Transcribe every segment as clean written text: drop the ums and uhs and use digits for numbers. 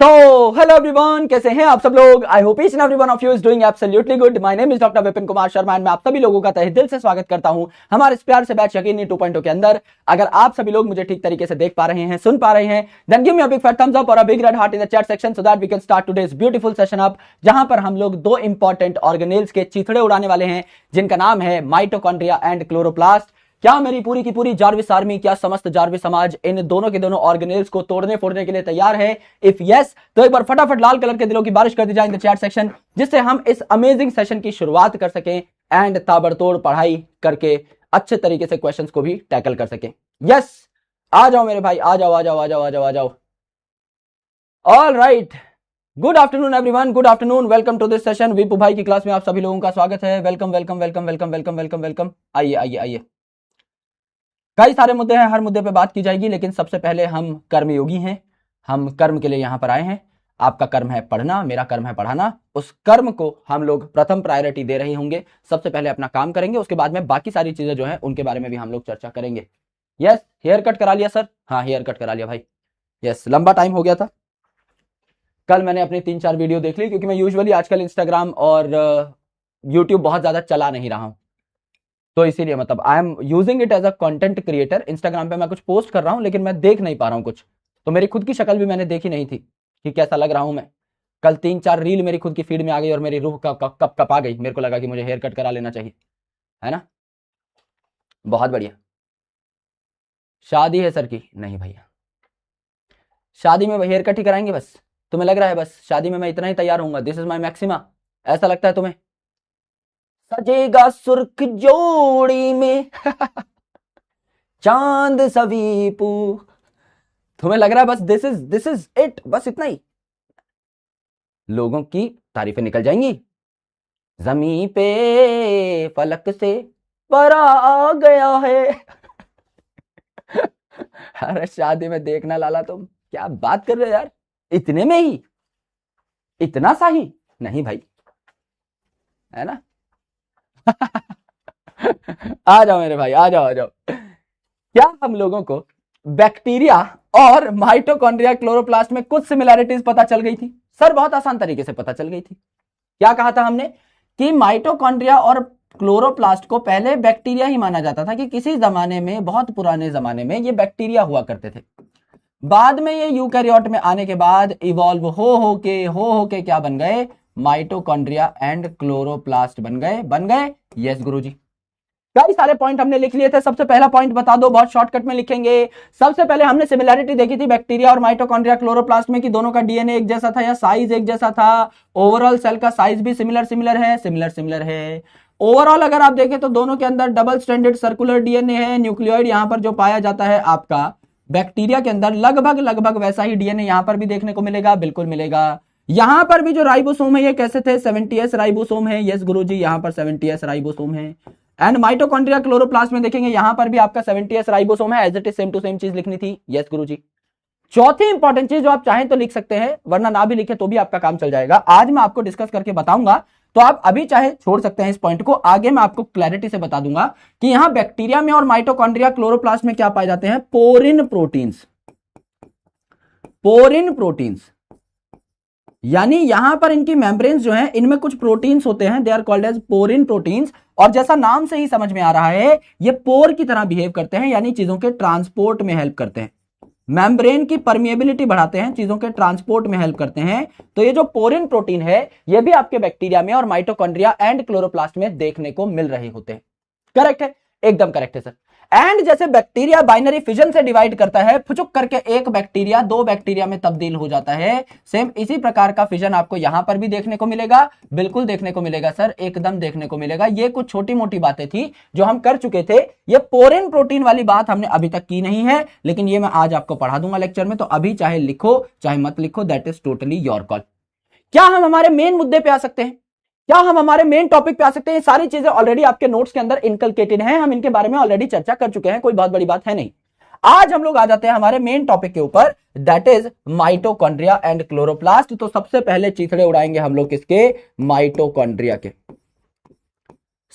तो hello everyone, कैसे हैं आप सब लोग। I hope each and every one of you is doing absolutely good. My name is doctor Vipin Kumar Sharma and मैं आप सभी लोगों का तहे दिल से स्वागत करता हूं हमारे इस प्यार से बैच यकीनी 2.0 के अंदर। अगर आप सभी लोग मुझे ठीक तरीके से देख पा रहे हैं, सुन पा रहे हैं, then give me a big fat thumbs up और a big red heart in the chat section so that we can start today's beautiful session up, जहां पर हम लोग दो इंपॉर्टेंट ऑर्गेनेल्स के चीथड़े उड़ाने वाले हैं जिनका नाम है माइटोकॉन्ड्रिया एंड क्लोरोप्लास्ट। क्या मेरी पूरी की पूरी जार्विस आर्मी, क्या समस्त जार्विस समाज इन दोनों के दोनों ऑर्गेनेल्स को तोड़ने फोड़ने के लिए तैयार है? इफ यस, तो एक बार फटाफट लाल कलर के दिलों की बारिश कर दी जाए इन द चैट सेक्शन, जिससे हम इस अमेजिंग सेशन की शुरुआत कर सकें एंड ताबड़तोड़ पढ़ाई करके अच्छे तरीके से क्वेश्चंस को भी टैकल कर सकें। यस, आ जाओ मेरे भाई, आ जाओ आ जाओ आ जाओ आ जाओ आ जाओ। All right, good afternoon everyone, good afternoon, welcome to this session. Vipu भाई की क्लास में आप सभी लोगों का स्वागत है। Welcome welcome welcome welcome welcome welcome welcome. आइए आइए आइए। कई सारे मुद्दे हैं, हर मुद्दे पे बात की जाएगी, लेकिन सबसे पहले हम कर्मयोगी हैं, हम कर्म के लिए यहां पर आए हैं। आपका कर्म है पढ़ना, मेरा कर्म है पढ़ाना। उस कर्म को हम लोग प्रथम प्रायोरिटी दे रहे होंगे। सबसे पहले अपना काम करेंगे, उसके बाद में बाकी सारी चीजें जो है उनके बारे में भी हम लोग चर्चा करेंगे। यस, हेयर कट करा लिया सर? हाँ, हेयर कट करा लिया भाई। यस, लंबा टाइम हो गया था। कल मैंने अपनी 3-4 वीडियो देख ली, क्योंकि मैं यूजुअली आजकल इंस्टाग्राम और यूट्यूब बहुत ज्यादा चला नहीं रहा हूं, तो इसीलिए मतलब I am using it as a content creator. Instagram पे मैं कुछ पोस्ट कर रहा हूं, लेकिन मैं देख नहीं पा रहा हूं कुछ, तो मेरी खुद की शक्ल भी मैंने देखी नहीं थी कि कैसा लग रहा हूं मैं। कल 3-4 रील मेरी खुद की फीड में आ गई और मेरी रूह कप कप आ गई। मेरे को लगा कि मुझे हेयर कट करा लेना चाहिए, है ना। बहुत बढ़िया। शादी है सर की? नहीं भैया, शादी में हेयर कट ही कराएंगे बस? तुम्हें लग रहा है बस शादी में मैं इतना ही तैयार होऊंगा, दिस इज माई मैक्सिमा, ऐसा लगता है तुम्हें? सजेगा सुर्ख जोड़ी में चांद सवीपू, तुम्हें लग रहा है बस दिस इज इट, बस इतना ही? लोगों की तारीफें निकल जाएंगी। जमीन पे फलक से परा आ गया है अरे शादी में देखना लाला, तुम क्या बात कर रहे हो यार? इतने में ही, इतना सा ही नहीं भाई, है ना आ जाओ मेरे भाई, आ जाओ आ जाओ। क्या हम लोगों को बैक्टीरिया और माइटोकॉन्ड्रिया क्लोरोप्लास्ट में कुछ सिमिलैरिटीज पता चल गई थी? सर बहुत आसान तरीके से पता चल गई थी। क्या कहा था हमने कि माइटोकॉन्ड्रिया और क्लोरोप्लास्ट को पहले बैक्टीरिया ही माना जाता था, कि किसी जमाने में, बहुत पुराने जमाने में ये बैक्टीरिया हुआ करते थे। बाद में ये यूकैरियोट में आने के बाद इवॉल्व हो के क्या बन गए? माइटोकॉन्ड्रिया एंड क्लोरोप्लास्ट बन गए। यस गुरुजी, कई सारे पॉइंट हमने लिख लिए थे। सबसे पहला पॉइंट बता दो, बहुत शॉर्टकट में लिखेंगे। सबसे पहले हमने सिमिलैरिटी देखी थी बैक्टीरिया और माइटोकॉन्ड्रिया क्लोरोप्लास्ट में, कि दोनों का डीएनए एक जैसा था या साइज एक जैसा था। ओवरऑल सेल का साइज भी सिमिलर है। ओवरऑल अगर आप देखें तो दोनों के अंदर डबल स्ट्रैंडेड सर्कुलर डीएनए है। न्यूक्लियोइड यहां पर जो पाया जाता है आपका बैक्टीरिया के अंदर, लगभग वैसा ही डीएनए यहां पर भी देखने को मिलेगा, बिल्कुल मिलेगा। यहां पर भी जो राइबोसोम है ये कैसे थे? 70s राइबोसोम है। यस गुरुजी, यहां पर 70s राइबोसोम है। एंड माइटोकॉन्ड्रिया क्लोरोप्लास्ट में देखेंगे यहां पर भी आपका 70s राइबोसोम है। As it is same to same चीज लिखनी थी। यस गुरुजी। चौथी इंपॉर्टेंट चीज जो आप चाहें तो लिख सकते हैं, वरना ना भी लिखे तो भी आपका काम चल जाएगा। आज मैं आपको डिस्कस करके बताऊंगा, तो आप अभी चाहे छोड़ सकते हैं इस पॉइंट को, आगे मैं आपको क्लैरिटी से बता दूंगा कि यहां बैक्टीरिया में और माइटोकॉन्ड्रिया क्लोरोप्लास्ट में क्या पाए जाते हैं? पोरिन प्रोटीन्स, यानी यहां पर इनकी मेम्ब्रेन्स जो हैं, इनमें कुछ प्रोटीन्स होते हैं, they are called as porin proteins. और जैसा नाम से ही समझ में आ रहा है, ये पोर की तरह बिहेव करते हैं, यानी चीजों के ट्रांसपोर्ट में हेल्प करते हैं। मेम्ब्रेन की परमिएबिलिटी बढ़ाते हैं, चीजों के ट्रांसपोर्ट में हेल्प करते हैं। तो ये जो पोरिन प्रोटीन है, ये भी आपके बैक्टीरिया में और माइटोकॉन्ड्रिया एंड क्लोरोप्लास्ट में देखने को मिल रहे होते हैं। करेक्ट है, एकदम करेक्ट है सर। एंड जैसे बैक्टीरिया बाइनरी फिजन से डिवाइड करता है, फुचुक करके एक बैक्टीरिया 2 बैक्टीरिया में तब्दील हो जाता है, सेम इसी प्रकार का फिजन आपको यहां पर भी देखने को मिलेगा। बिल्कुल देखने को मिलेगा सर, एकदम देखने को मिलेगा। ये कुछ छोटी मोटी बातें थी जो हम कर चुके थे। ये पोरिन प्रोटीन वाली बात हमने अभी तक की नहीं है, लेकिन ये मैं आज आपको पढ़ा दूंगा लेक्चर में, तो अभी चाहे लिखो चाहे मत लिखो, that is totally your call. क्या हम हमारे मेन मुद्दे पे आ सकते हैं? क्या हम हमारे मेन टॉपिक पे आ सकते हैं? ये सारी चीजें ऑलरेडी आपके नोट्स के अंदर इनकलकेटेड हैं, हम इनके बारे में ऑलरेडी चर्चा कर चुके हैं, कोई बहुत बड़ी बात है नहीं। आज हम लोग आ जाते हैं हमारे मेन टॉपिक के ऊपर, that is mitochondria and chloroplast. तो सबसे पहले चीथड़े उड़ाएंगे हम लोग किसके? माइटोकॉन्ड्रिया के।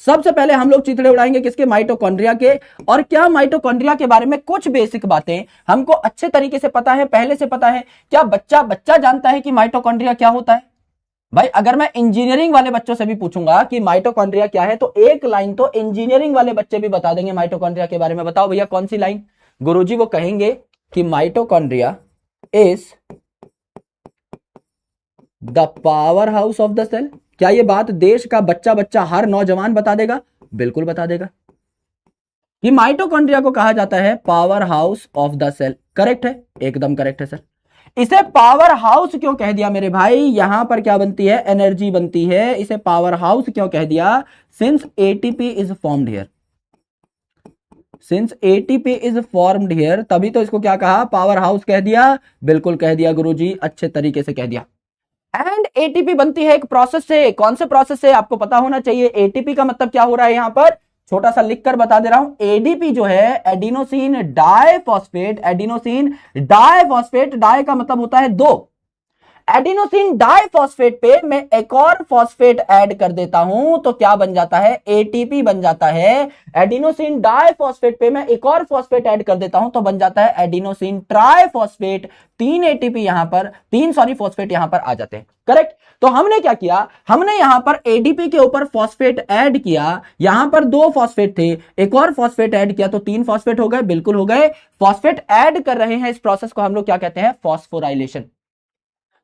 सबसे पहले हम लोग चिथड़े उड़ाएंगे किसके, माइटोकॉन्ड्रिया के। और क्या माइटोकॉन्ड्रिया के बारे में कुछ बेसिक बातें हमको अच्छे तरीके से पता है, पहले से पता है। क्या बच्चा जानता है कि माइटोकॉन्ड्रिया क्या होता है? भाई अगर मैं इंजीनियरिंग वाले बच्चों से भी पूछूंगा कि माइटोकॉन्ड्रिया क्या है, तो एक लाइन तो इंजीनियरिंग वाले बच्चे भी बता देंगे माइटोकॉन्ड्रिया के बारे में। बताओ भैया कौन सी लाइन? गुरुजी वो कहेंगे कि mitochondria is the power house of the cell. क्या ये बात देश का बच्चा हर नौजवान बता देगा? बिल्कुल बता देगा कि माइटोकॉन्ड्रिया को कहा जाता है power house of the cell. Correct है, एकदम करेक्ट है सर। इसे पावर हाउस क्यों कह दिया मेरे भाई? यहां पर क्या बनती है, एनर्जी बनती है। इसे पावर हाउस क्यों कह दिया? Since ATP is formed here, since ATP is formed here, तभी तो इसको क्या कहा, पावर हाउस कह दिया। बिल्कुल कह दिया गुरुजी, अच्छे तरीके से कह दिया। एंड एटीपी बनती है एक प्रोसेस से। कौन से प्रोसेस से आपको पता होना चाहिए। एटीपी का मतलब क्या हो रहा है, यहां पर छोटा सा लिखकर बता दे रहा हूं। एडीपी जो है adenosine diphosphate, adenosine diphosphate, di का मतलब होता है दो। एडिनोसिन डाइफॉस्फेट पे मैं एक और फॉस्फेट ऐड कर देता हूं तो क्या बन जाता है, एटीपी बन जाता है। एडिनोसिन डाइफॉस्फेट पे मैं एक और फॉस्फेट ऐड कर देता हूं तो बन जाता है एडिनोसिन ट्राइफॉस्फेट। तीन एटीपी यहां पर, तीन सॉरी फॉस्फेट यहां पर आ जाते हैं। करेक्ट। तो हमने क्या किया, हमने यहां पर एडीपी के ऊपर फॉस्फेट ऐड किया। यहां पर दो फॉस्फेट थे, एक और फॉस्फेट ऐड किया तो तीन फॉस्फेट हो गए। बिल्कुल हो गए। फॉस्फेट ऐड कर रहे हैं, इस प्रोसेस को हम लोग क्या कहते हैं, फॉस्फोराइलेशन।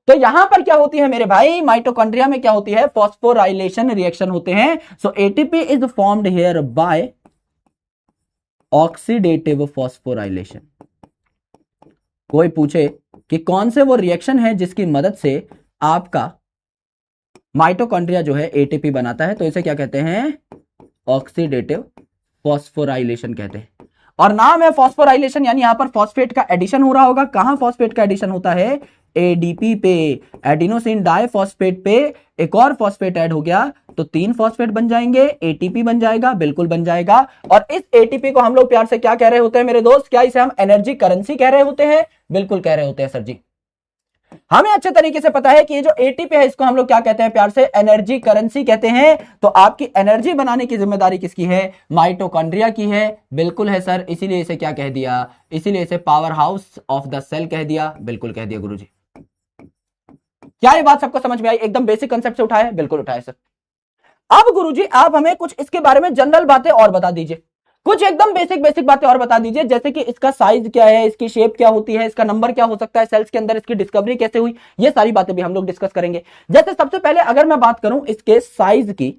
तो यहां पर क्या होती है मेरे भाई, माइटोकॉन्ड्रिया में क्या होती है, फॉस्फोराइलेशन रिएक्शन होते हैं। So ATP is formed here by oxidative phosphorylation. कोई पूछे कि कौन से वो रिएक्शन है जिसकी मदद से आपका माइटोकॉन्ड्रिया जो है एटीपी बनाता है, तो इसे क्या कहते हैं, ऑक्सीडेटिव फॉस्फोराइलेशन कहते हैं। और नाम है फॉस्फोराइलेशन, यानी यहां पर फॉस्फेट का एडिशन हो रहा होगा। कहां फॉस्फेट का एडिशन होता है, एडीपी पे, एडिनोसिन डाइफॉस्फेट पे एक और फॉस्फेट ऐड हो गया तो तीन फॉस्फेट बन जाएंगे, एटीपी बन जाएगा। बिल्कुल बन जाएगा। और इस एटीपी को हम लोग प्यार से क्या कह रहे होते हैं मेरे दोस्त, क्या इसे हम एनर्जी करेंसी कह रहे होते हैं? बिल्कुल कह रहे होते हैं सर जी। हमें अच्छे तरीके से पता है कि ये जो एटीपी है इसको हम लोग क्या कहते हैं प्यार से, एनर्जी करेंसी कहते हैं। तो आपकी एनर्जी बनाने की जिम्मेदारी किसकी है, माइटोकॉन्ड्रिया की है। बिल्कुल है सर, इसीलिए इसे क्या कह दिया, इसीलिए इसे power house of the cell कह दिया। बिल्कुल कह दिया गुरुजी। क्या ये बात सबको समझ में आई? एकदम बेसिक कंसेप्ट से उठाया, बिल्कुल उठाया सर। अब गुरुजी आप हमें कुछ इसके बारे में जनरल बातें और बता दीजिए, कुछ एकदम बेसिक बातें और बता दीजिए, जैसे कि इसका साइज क्या है, इसकी शेप क्या होती है, इसका नंबर क्या हो सकता है सेल्स के अंदर, इसकी डिस्कवरी कैसे हुई, ये सारी बातें भी हम लोग डिस्कस करेंगे। जैसे सबसे पहले अगर मैं बात करूं इसके साइज की,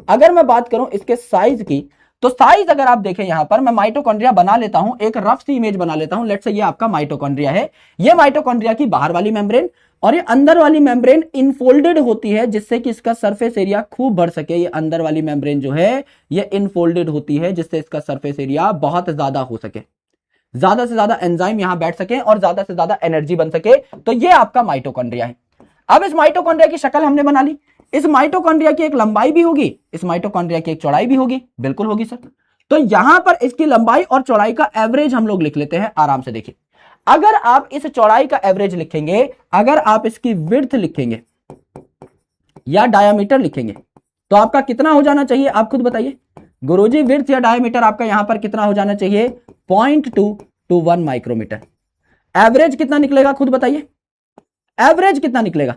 अगर मैं बात करूं इसके साइज की, तो साइज अगर आप देखें यहां पर, मैं माइटोकॉन्ड्रिया बना लेता हूं, एक रफ सी इमेज बना लेता हूं। लेट्स से ये आपका माइटोकॉन्ड्रिया है, ये माइटोकॉन्ड्रिया की बाहर वाली मेम्ब्रेन, और ये अंदर वाली मेम्ब्रेन इनफोल्डेड होती है जिससे कि इसका सरफेस एरिया खूब बढ़ सके। ये अंदर वाली मेम्ब्रेन जो है ये इनफोल्डेड होती है जिससे इसका सरफेस एरिया बहुत ज्यादा हो सके, ज्यादा से ज्यादा एंजाइम यहां बैठ सके और ज्यादा से ज्यादा एनर्जी बन सके। तो ये आपका माइटोकॉन्ड्रिया है। अब इस माइटोकॉन्ड्रिया की शक्ल हमने बना ली। इस माइटोकॉन्ड्रिया की एक लंबाई भी होगी, इस माइटोकॉन्ड्रिया की एक चौड़ाई भी होगी। बिल्कुल होगी सर। तो यहां पर इसकी लंबाई और चौड़ाई का एवरेज हम लोग लिख लेते हैं, आराम से देखिए। अगर आप इस चौड़ाई का एवरेज लिखेंगे, अगर आप इसकी विड्थ लिखेंगे या डायामीटर लिखेंगे, तो आपका कितना हो जाना चाहिए, आप खुद बताइए गुरुजी। विड्थ या डायामीटर आपका यहां पर कितना हो जाना चाहिए, 0.2 to 1 माइक्रोमीटर। एवरेज कितना निकलेगा, खुद बताइए, एवरेज कितना निकलेगा?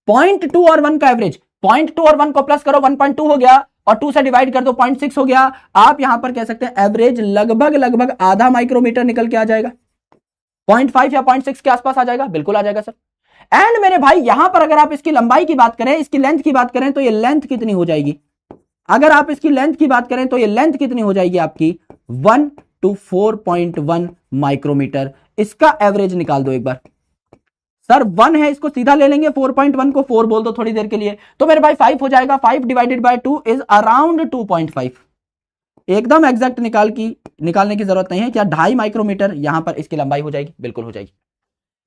0.2 और 1 का एवरेज, 0.2 और 1 को प्लस करो, 1.2 हो गया, और 2 से डिवाइड कर दो, 0.6 हो गया। आप यहां पर कह सकते हैं एवरेज लगभग आधा माइक्रोमीटर निकल के आ जाएगा, 0.5 या 0.6 के आसपास आ जाएगा। बिल्कुल आ जाएगा सर। एंड मेरे भाई यहां पर अगर आप इसकी लंबाई की बात करें, इसकी लेंथ की बात करें, तो ये लेंथ कितनी हो जाएगी, अगर आप इसकी लेंथ की बात करें तो ये लेंथ कितनी हो जाएगी आपकी, 1 to 4.1 माइक्रोमीटर। इसका एवरेज निकाल दो एक बार। सर 1 है, इसको सीधा ले लेंगे, 4.1 को 4 बोल दो थोड़ी देर के लिए, तो मेरे भाई 5 हो जाएगा। 5 डिवाइडेड बाय 2 इज अराउंड 2.5। एकदम एग्जैक्ट निकालने की जरूरत नहीं है। क्या 2.5 माइक्रोमीटर यहां पर इसकी लंबाई हो जाएगी? बिल्कुल हो जाएगी।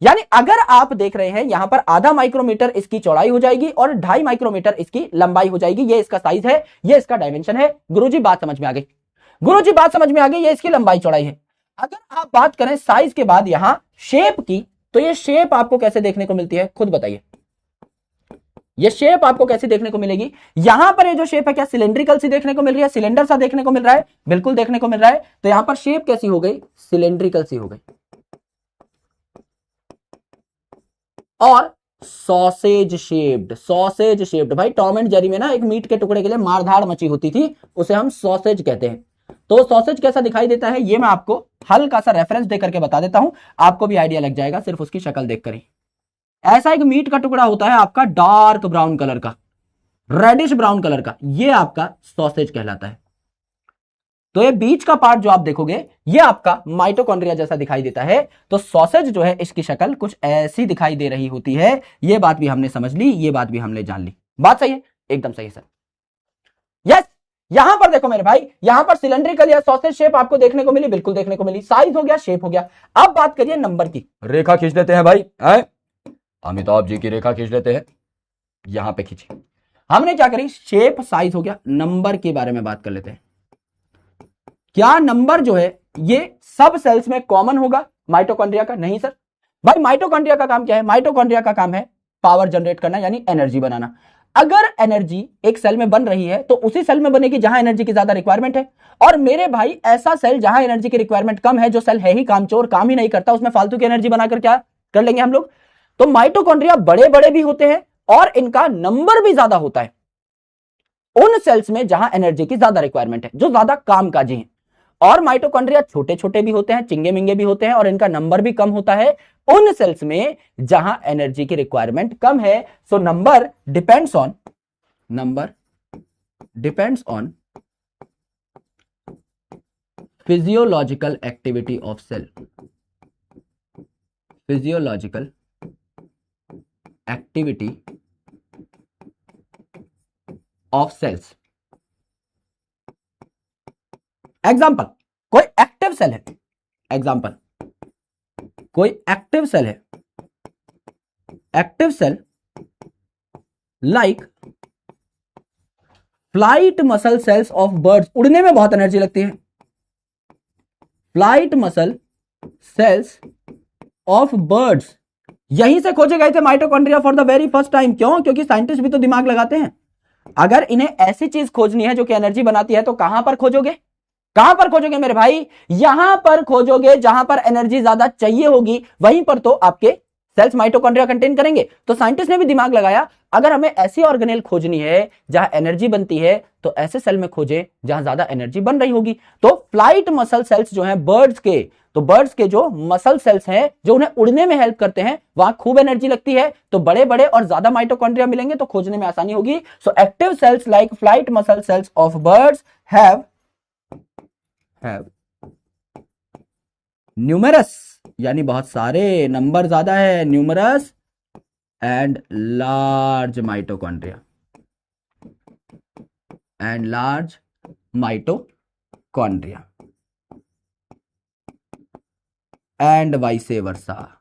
यानी अगर आप देख रहे हैं यहां पर आधा माइक्रोमीटर इसकी चौड़ाई हो जाएगी और 2.5 माइक्रोमीटर इसकी लंबाई हो जाएगी। ये इसका साइज है, ये इसका डायमेंशन है। गुरुजी बात समझ में आ गई, गुरुजी बात समझ में आ गई, ये इसकी लंबाई चौड़ाई है। अगर आप बात करें साइज के बाद यहां शेप की, तो ये शेप आपको कैसे देखने को मिलती है, खुद बताइए। ये शेप आपको कैसी देखने को मिलेगी, यहां पर ये जो शेप है क्या सिलेंड्रिकल सी देखने को मिल रही है, सिलेंडर सा देखने को मिल रहा है, बिल्कुल देखने को मिल रहा है। तो यहां पर शेप कैसी हो गई, सिलेंड्रिकल सी हो गई। और सॉसेज शेप्ड, सॉसेज शेप्ड, भाई टॉम एंड जेरी में ना एक मीट के टुकड़े के लिए मारधाड़ मची होती थी, उसे हम सॉसेज कहते हैं। तो सॉसेज कैसा दिखाई देता है ये मैं आपको हल्का सा रेफरेंस देकर के बता देता हूं, आपको भी आइडिया लग जाएगा सिर्फ उसकी शक्ल देखकर ही। ऐसा एक मीट का टुकड़ा होता है आपका डार्क ब्राउन कलर का, रेडिश ब्राउन कलर का, ये आपका सॉसेज कहलाता है। तो ये बीच का पार्ट जो आप देखोगे ये आपका माइटोकॉन्ड्रिया जैसा दिखाई देता है। तो सॉसेज जो है इसकी शक्ल कुछ ऐसी दिखाई दे रही होती है। ये बात भी हमने समझ ली, ये बात भी हमने जान ली। बात सही है, एकदम सही सर। यस, यहां पर देखो मेरे भाई, यहां पर सिलेंड्रिकल या सॉसेज शेप आपको देखने को मिली, बिल्कुल देखने को मिली। साइज हो गया, शेप हो गया। अब बात करिए नंबर की। रेखा खींच लेते हैं भाई, अमिताभ जी की रेखा खींच लेते हैं, यहां पे खींची। हमने क्या करी, शेप साइज हो गया, नंबर के बारे में बात कर लेते हैं। क्या नंबर जो है ये सब सेल्स में कॉमन होगा माइटोकॉन्ड्रिया का? नहीं सर। भाई माइटोकॉन्ड्रिया का काम क्या है, माइटोकॉन्ड्रिया का काम है पावर जनरेट करना, यानी एनर्जी बनाना। अगर एनर्जी एक सेल में बन रही है तो उसी सेल में बनेगी जहां एनर्जी की ज्यादा रिक्वायरमेंट है। और मेरे भाई ऐसा सेल जहां एनर्जी की रिक्वायरमेंट कम है, जो सेल है ही कामचोर, काम ही नहीं करता, उसमें फालतू की एनर्जी बनाकर क्या कर लेंगे हम लोग। तो माइटोकॉन्ड्रिया बड़े बड़े भी होते हैं और इनका नंबर भी ज्यादा होता है उन सेल्स में जहां एनर्जी की ज्यादा रिक्वायरमेंट है, जो ज्यादा कामकाजी हैं। और माइटोकॉन्ड्रिया छोटे छोटे भी होते हैं, चिंगे मिंगे भी होते हैं, और इनका नंबर भी कम होता है उन सेल्स में जहां एनर्जी की रिक्वायरमेंट कम है। So number depends on physiological activity of cell, physiological activity of cells. Example, कोई एक्टिव सेल है, एग्जाम्पल कोई एक्टिव सेल है, active cell like flight muscle cells of birds, उड़ने में बहुत एनर्जी लगती है, flight muscle cells of birds, यहीं से खोजे गए थे mitochondria for the very first time. क्यों? क्योंकि साइंटिस्ट भी तो दिमाग लगाते हैं। अगर इन्हें ऐसी चीज खोजनी है जो कि एनर्जी बनाती है तो कहां पर खोजोगे, कहां पर खोजोगे मेरे भाई? यहां पर खोजोगे जहां पर एनर्जी ज्यादा चाहिए होगी, वहीं पर तो आपके सेल्स माइटोकॉन्ड्रिया कंटेन करेंगे। तो साइंटिस्ट ने भी दिमाग लगाया, अगर हमें ऐसी ऑर्गेनेल खोजनी है जहां एनर्जी बनती है तो ऐसे सेल में खोजे जहां ज्यादा एनर्जी बन रही होगी। तो फ्लाइट मसल सेल्स जो हैं बर्ड्स के, तो बर्ड्स के जो मसल सेल्स हैं जो उन्हें उड़ने में हेल्प करते हैं, वहां खूब एनर्जी लगती है, तो बड़े बड़े और ज्यादा माइटोकॉन्ड्रिया मिलेंगे तो खोजने में आसानी होगी। So active cells like flight muscle cells of birds have numerous, यानी बहुत सारे, नंबर ज्यादा है, numerous and large mitochondria, and large mitochondria and vice versa,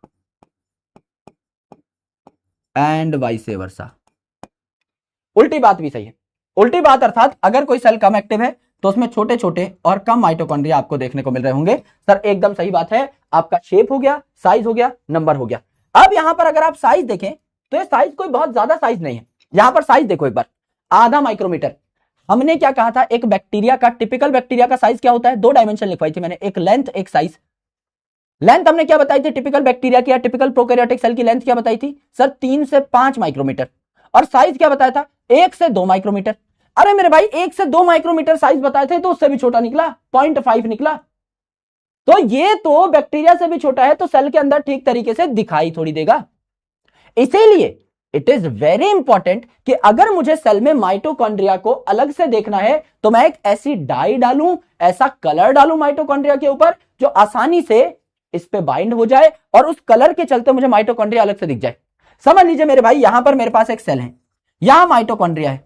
and vice versa. उल्टी बात भी सही है। उल्टी बात अर्थात अगर कोई सेल कम एक्टिव है तो उसमें छोटे छोटे और कम माइटोकॉन्ड्रिया आपको देखने को मिल रहे होंगे। सर एकदम सही बात है, आपका शेप हो गया, साइज हो गया, नंबर हो गया। अब यहां पर अगर आप साइज देखें तो ये साइज कोई बहुत ज्यादा साइज नहीं है। यहां पर साइज देखो एक बार, आधा माइक्रोमीटर। हमने क्या कहा था, एक बैक्टीरिया का, टिपिकल बैक्टीरिया का साइज क्या होता है? 2 डायमेंशन लिखवाई थी मैंने, एक लेंथ एक साइज। लेंथ हमने क्या बताई थी टिपिकल बैक्टीरिया की या टिपिकल प्रोकैरियोटिक सेल की लेंथ क्या बताई थी सर? 3 से 5 माइक्रोमीटर। और साइज क्या बताया था? 1 से 2 माइक्रोमीटर। अरे मेरे भाई 1 से 2 माइक्रोमीटर साइज बताए थे तो उससे भी छोटा निकला, 0.5 निकला। तो ये तो बैक्टीरिया से भी छोटा है, तो सेल के अंदर ठीक तरीके से दिखाई थोड़ी देगा। इसीलिए इट इज वेरी इंपॉर्टेंट कि अगर मुझे सेल में माइटोकॉन्ड्रिया को अलग से देखना है तो मैं एक ऐसी डाई डालूं, ऐसा कलर डालूं माइटोकॉन्ड्रिया के ऊपर जो आसानी से इस पे बाइंड हो जाए और उस कलर के चलते मुझे माइटोकॉन्ड्रिया अलग से दिख जाए। समझ लीजिए मेरे भाई, यहां पर मेरे पास एक सेल है, यहां माइटोकॉन्ड्रिया है।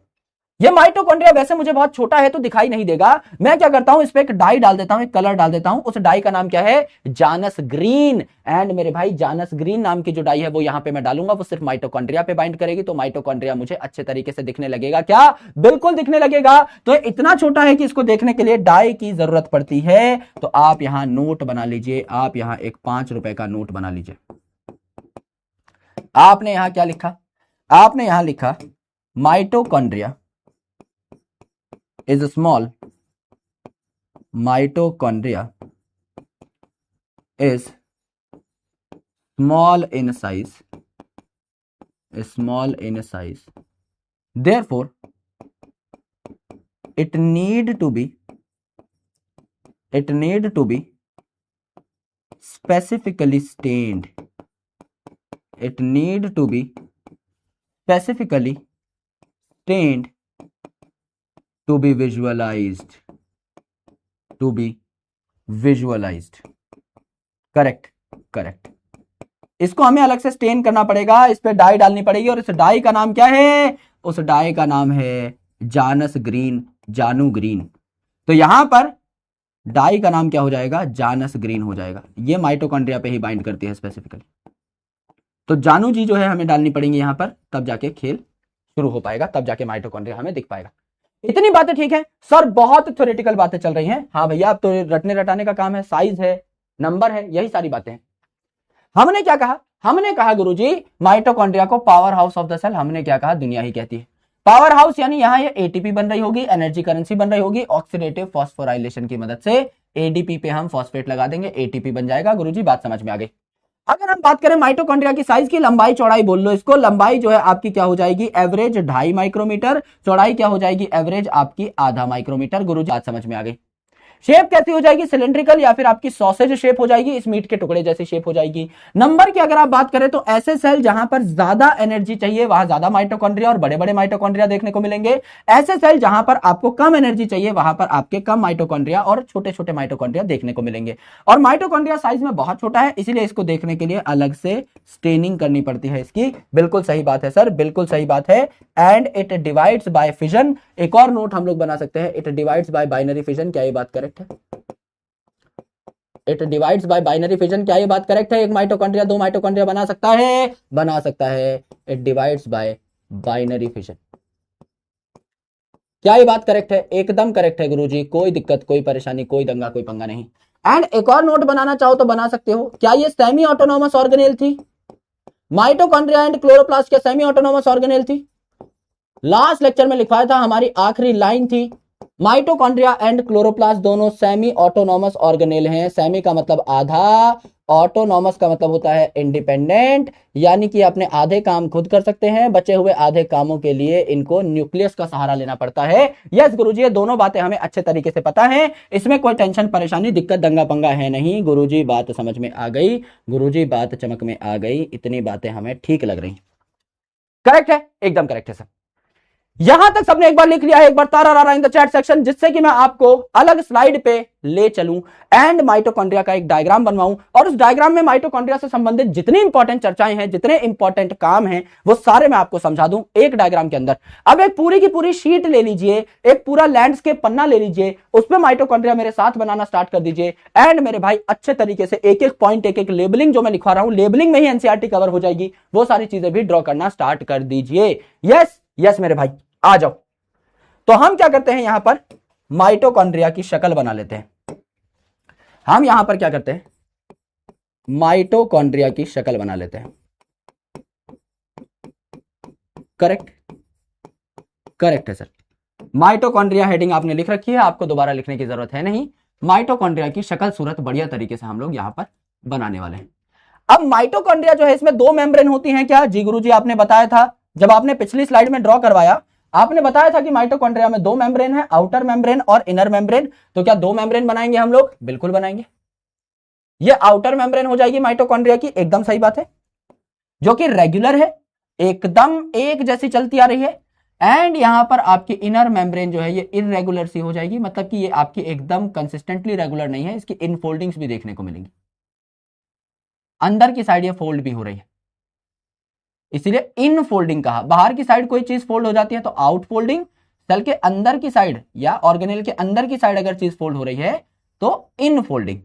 ये माइटोकॉन्ड्रिया वैसे मुझे बहुत छोटा है तो दिखाई नहीं देगा। मैं क्या करता हूं, इस पे एक डाई डाल देता हूं, एक कलर डाल देता हूं। उस डाई का नाम क्या है? जानस ग्रीन। एंड मेरे भाई जानस ग्रीन नाम की जो डाई है वो यहां पे मैं डालूंगा, वो सिर्फ माइटोकॉन्ड्रिया पे बाइंड करेगी, तो माइटोकॉन्ड्रिया मुझे अच्छे तरीके से दिखने लगेगा। क्या? बिल्कुल दिखने लगेगा। तो इतना छोटा है कि इसको देखने के लिए डाई की जरूरत पड़ती है। तो आप यहां नोट बना लीजिए, आप यहां एक 5 रुपए का नोट बना लीजिए। आपने यहां क्या लिखा? आपने यहां लिखा mitochondria is small, mitochondria is small in size, small in size, therefore it need to be specifically stained, it need to be specifically stained to be visualized, correct. इसको हमें अलग से स्टेन करना पड़ेगा, इस पे डाई डालनी पड़ेगी, और इस डाई का नाम क्या है? उस डाई का नाम है जानस ग्रीन, जानू ग्रीन। तो यहां पर डाई का नाम क्या हो जाएगा? जानस ग्रीन हो जाएगा। ये माइटोकॉन्ड्रिया पे ही बाइंड करती है स्पेसिफिकली। तो जानू जी जो है हमें डालनी पड़ेंगी यहां पर, तब जाके खेल शुरू हो पाएगा, तब जाके माइटोकॉन्ड्रिया हमें दिख पाएगा। इतनी बातें ठीक है सर, बहुत थ्योरेटिकल बातें चल रही हैं। हाँ भैया, अब तो रटने रटाने का काम है, साइज है, नंबर है, यही सारी बातें हैं। हमने क्या कहा? हमने कहा गुरुजी माइटोकॉन्ड्रिया को power house of the cell, हमने क्या कहा? दुनिया ही कहती है पावर हाउस, यानी यहां ये एटीपी बन रही होगी, एनर्जी करेंसी बन रही होगी, ऑक्सीडेटिव फॉस्फोराइलेशन की मदद से एडीपी पे हम फॉस्फेट लगा देंगे, एटीपी बन जाएगा। गुरुजी बात समझ में आ गई। अगर हम बात करें माइटोकॉन्ड्रिया की साइज की, लंबाई चौड़ाई बोल लो इसको, लंबाई जो है आपकी क्या हो जाएगी? एवरेज 2.5 माइक्रोमीटर, चौड़ाई क्या हो जाएगी? एवरेज आपकी आधा माइक्रोमीटर। गुरुजी बात समझ में आ गई। शेप कैसी हो जाएगी? सिलेंड्रिकल या फिर आपकी सॉसेज शेप हो जाएगी, इस मीट के टुकड़े जैसी शेप हो जाएगी। नंबर की अगर आप बात करें तो ऐसे सेल जहां पर ज्यादा एनर्जी चाहिए वहां ज्यादा माइटोकॉन्ड्रिया और बड़े बड़े माइटोकॉन्ड्रिया देखने को मिलेंगे। ऐसे सेल जहां पर आपको कम एनर्जी चाहिए वहां पर आपके कम माइटोकॉन्ड्रिया और छोटे छोटे माइटोकॉन्ड्रिया देखने को मिलेंगे। और माइटोकॉन्ड्रिया साइज में बहुत छोटा है, इसीलिए इसको देखने के लिए अलग से स्टेनिंग करनी पड़ती है इसकी। बिल्कुल सही बात है सर, बिल्कुल सही बात है। And it divides bye fission. एक और नोट हम लोग बना सकते हैं, it divides bye binary fission. क्या ये बात करेक्ट है? It divides bye binary fission, क्या ये बात करेक्ट है? एक माइटोकॉन्ड्रिया दो माइटोकॉन्ड्रिया बना सकता है? बना सकता है। It divides bye binary fission. क्या ये बात करेक्ट है? एकदम करेक्ट है गुरुजी, कोई दिक्कत, कोई परेशानी, कोई दंगा, कोई पंगा नहीं। एंड एक और नोट बनाना चाहो तो बना सकते हो। क्या ये सेमी ऑटोनोमस ऑर्गेनेल थी? माइटोकॉन्ड्रिया एंड क्लोरोप्लास्ट क्या सेमी ऑटोनोमस ऑर्गेनेल थी? लास्ट लेक्चर में लिखवाया था, हमारी आखिरी लाइन थी, माइटोकॉन्ड्रिया एंड क्लोरोप्लास्ट दोनों सेमी ऑटोनोमस ऑर्गेनेल हैं। सेमी का मतलब आधा, ऑटोनोमस का मतलब होता है इंडिपेंडेंट, यानी कि अपने आधे काम खुद कर सकते हैं, बचे हुए आधे कामों के लिए इनको न्यूक्लियस का सहारा लेना पड़ता है। यस गुरुजी, ये दोनों बातें हमें अच्छे तरीके से पता है, इसमें कोई टेंशन परेशानी दिक्कत दंगा पंगा है नहीं। गुरुजी बात समझ में आ गई, गुरुजी बात चमक में आ गई, इतनी बातें हमें ठीक लग रही। करेक्ट है, एकदम करेक्ट है सर। यहां तक सबने एक बार लिख लिया है, एक बार तारा रारा इन द चैट सेक्शन, जिससे कि मैं आपको अलग स्लाइड पे ले चलूं एंड माइटोकॉन्ड्रिया का एक डायग्राम बनवाऊं, और उस डायग्राम में माइटोकॉन्ड्रिया से संबंधित जितनी इंपॉर्टेंट चर्चाएं हैं, जितने इंपॉर्टेंट काम हैं, वो सारे मैं आपको समझा दूं एक डायग्राम के अंदर। अब एक पूरी की पूरी शीट ले लीजिए, एक पूरा लैंडस्केप पन्ना ले लीजिए, उस पर माइटोकॉन्ड्रिया मेरे साथ बनाना स्टार्ट कर दीजिए। एंड मेरे भाई अच्छे तरीके से एक एक पॉइंट, एक एक लेबलिंग जो मैं लिखवा रहा हूं, लेबलिंग में ही एनसीईआरटी कवर हो जाएगी, वो सारी चीजें भी ड्रॉ करना स्टार्ट कर दीजिए। यस यस मेरे भाई, आ जाओ। तो हम क्या करते हैं, यहां पर माइटोकॉन्ड्रिया की शक्ल बना लेते हैं। हम यहां पर क्या करते हैं, माइटोकॉन्ड्रिया की शक्ल बना लेते हैं। करेक्ट, करेक्ट है सर। माइटोकॉन्ड्रिया हेडिंग आपने लिख रखी है, आपको दोबारा लिखने की जरूरत है नहीं। माइटोकॉन्ड्रिया की शक्ल सूरत बढ़िया तरीके से हम लोग यहां पर बनाने वाले हैं। अब माइटोकॉन्ड्रिया जो है, इसमें दो मेम्ब्रेन होती हैं क्या? जी गुरुजी, आपने बताया था, जब आपने पिछली स्लाइड में ड्रॉ करवाया, आपने बताया था कि माइटोकॉन्ड्रिया में दो मेम्ब्रेन है, आउटर मेम्ब्रेन और इनर मेम्ब्रेन। तो क्या दो मेम्ब्रेन बनाएंगे हम लोग? बिल्कुल बनाएंगे। ये आउटर मेम्ब्रेन हो जाएगी माइटोकॉन्ड्रिया की, एकदम सही बात है, जो कि रेगुलर है, एकदम एक जैसी चलती आ रही है। एंड यहां पर आपकी इनर मेम्ब्रेन जो है ये इररेगुलर सी हो जाएगी, मतलब कि ये आपकी एकदम कंसिस्टेंटली रेगुलर नहीं है, इसकी इनफोल्डिंग्स भी देखने को मिलेंगी, अंदर की साइड ये फोल्ड भी हो रही है, इसीलिए इन फोल्डिंग कहा। बाहर की साइड कोई चीज फोल्ड हो जाती है तो आउट फोल्डिंग, सेल के अंदर की साइड या ऑर्गेनेल के अंदर की साइड अगर चीज फोल्ड हो रही है तो इन फोल्डिंग।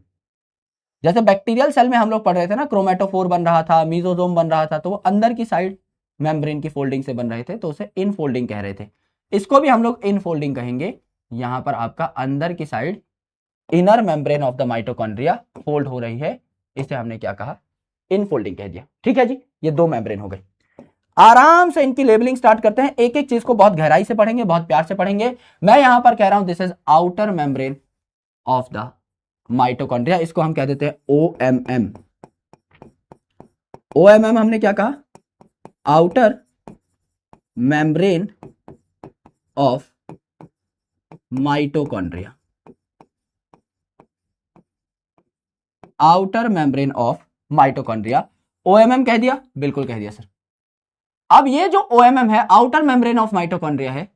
जैसे बैक्टीरियल सेल में हम लोग पढ़ रहे थे ना, क्रोमेटोफोर बन रहा था, मीजोजोम बन रहा था, तो वो अंदर की साइड मेम्ब्रेन की फोल्डिंग से बन रहे थे, तो उसे इन फोल्डिंग कह रहे थे। इसको भी हम लोग इन फोल्डिंग कहेंगे। यहां पर आपका अंदर की side inner membrane of the mitochondria fold हो रही है, इसे हमने क्या कहा? इन फोल्डिंग कह दिया। ठीक है जी, ये दो मेम्ब्रेन हो गए। आराम से इनकी लेबलिंग स्टार्ट करते हैं, एक एक चीज को बहुत गहराई से पढ़ेंगे, बहुत प्यार से पढ़ेंगे। मैं यहां पर कह रहा हूं this is outer membrane of the mitochondria, इसको हम कह देते हैं OMM। OMM हमने क्या कहा? Outer membrane of mitochondria, outer membrane of mitochondria. OMM कह दिया? बिल्कुल कह दिया सर। अब ये जो OMM है, आउटर मेम्ब्रेन ऑफ माइटोकॉन्ड्रिया है,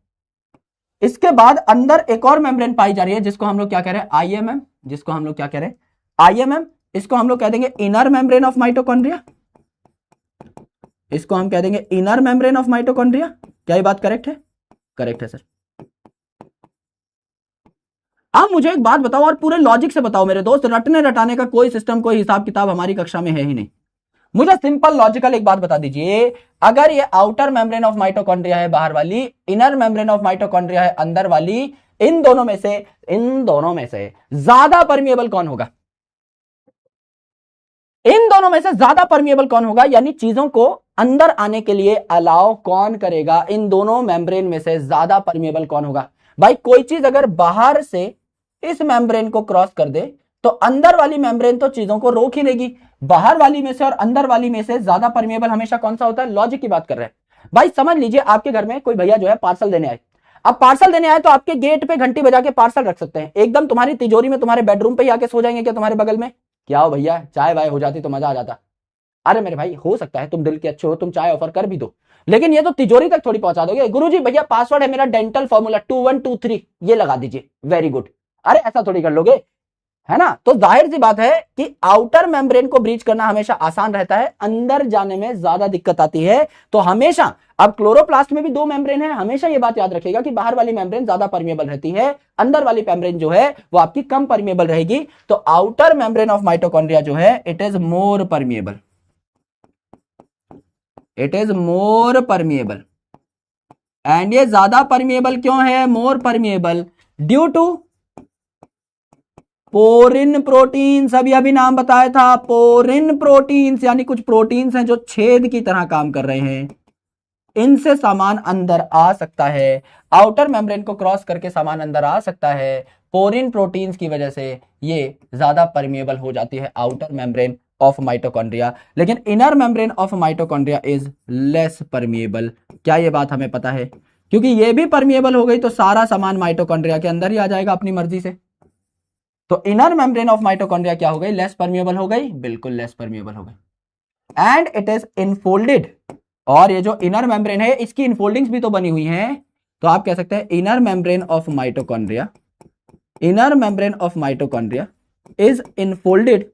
इसके बाद अंदर एक और मेम्ब्रेन पाई जा रही है जिसको हम लोग क्या कह रहे हैं? IMM। जिसको हम लोग क्या कह रहे हैं? IMM। इसको हम लोग कह देंगे इनर मेम्ब्रेन ऑफ माइटोकॉन्ड्रिया, इसको हम कह देंगे इनर मेम्ब्रेन ऑफ माइटोकॉन्ड्रिया। क्या ये बात करेक्ट है? करेक्ट है सर। अब मुझे एक बात बताओ और पूरे लॉजिक से बताओ मेरे दोस्त, रटने रटाने का कोई सिस्टम, कोई हिसाब किताब हमारी कक्षा में है ही नहीं। मुझे सिंपल लॉजिकल एक बात बता दीजिए, अगर ये आउटर मेम्ब्रेन ऑफ माइटोकॉन्ड्रिया है बाहर वाली, इनर मेम्ब्रेन ऑफ माइटोकॉन्ड्रिया है अंदर वाली, इन दोनों में से ज्यादा परमिएबल कौन होगा? इन दोनों में से ज्यादा परमिएबल कौन होगा? यानी चीजों को अंदर आने के लिए अलाउ कौन करेगा? इन दोनों मेम्ब्रेन में से ज्यादा परमिएबल कौन होगा? भाई कोई चीज अगर बाहर से इस मेम्ब्रेन को क्रॉस कर दे तो अंदर वाली मेम्ब्रेन तो चीजों को रोक ही लेगी। बाहर वाली में से और अंदर वाली में से ज्यादा परमिएबल हमेशा कौन सा होता है? लॉजिक की बात कर रहे हैं भाई। समझ लीजिए आपके घर में कोई भैया जो है पार्सल देने आए। अब पार्सल देने आए तो आपके गेट पे घंटी बजा के पार्सल रख सकते हैं, एकदम तुम्हारी तिजोरी में तुम्हारे बेडरूम पे ही आके सो जाएंगे क्या तुम्हारे बगल में? क्या हो भैया, चाय वाय हो जाती तो मजा आ जाता। अरे मेरे भाई हो सकता है तुम दिल के अच्छे हो, तुम चाय ऑफर कर भी दो, लेकिन ये तो तिजोरी तक थोड़ी पहुंचा दोगे। गुरुजी भैया पासवर्ड है मेरा डेंटल फॉर्मूला 2123, ये लगा दीजिए, वेरी गुड। अरे ऐसा थोड़ी कर लोगे, है ना? तो जाहिर सी बात है कि आउटर मेम्ब्रेन को ब्रीच करना हमेशा आसान रहता है, अंदर जाने में ज्यादा दिक्कत आती है। तो हमेशा, अब क्लोरोप्लास्ट में भी दो मेम्ब्रेन है, हमेशा ये बात याद रखिएगा कि बाहर वाली मेम्ब्रेन ज्यादा परमिएबल रहती है, अंदर वाली मेम्ब्रेन जो है वो आपकी कम परमिएबल रहेगी। तो आउटर मेम्ब्रेन ऑफ माइटोकॉन्ड्रिया जो है it is more permeable, it is more permeable. And ये ज्यादा परमिएबल क्यों है? More permeable due to porin proteins. अभी नाम बताया था, पोरिन प्रोटीन्स, यानी कुछ प्रोटीन्स हैं जो छेद की तरह काम कर रहे हैं, इनसे सामान अंदर आ सकता है, आउटर मेम्ब्रेन को क्रॉस करके सामान अंदर आ सकता है। पोरिन प्रोटीन्स की वजह से ये ज्यादा परमिएबल हो जाती है आउटर मेम्ब्रेन ऑफ माइटोकॉन्ड्रिया, लेकिन inner membrane of mitochondria is less permeable. क्या ये बात हमें पता है? क्योंकि ये भी परमिएबल हो गई तो सारा सामान माइटोकॉन्ड्रिया के अंदर ही आ जाएगा अपनी मर्जी से। तो इनर मेम्ब्रेन ऑफ माइटोकॉन्ड्रिया क्या हो गई? लेस परमिएबल हो गई, बिल्कुल लेस परमिएबल हो गई। एंड इट इज इनफोल्डेड, और ये जो इनर मेम्ब्रेन है इसकी इनफोल्डिंग्स भी तो बनी हुई हैं। तो आप कह सकते हैं inner membrane of mitochondria, inner membrane of mitochondria is infolded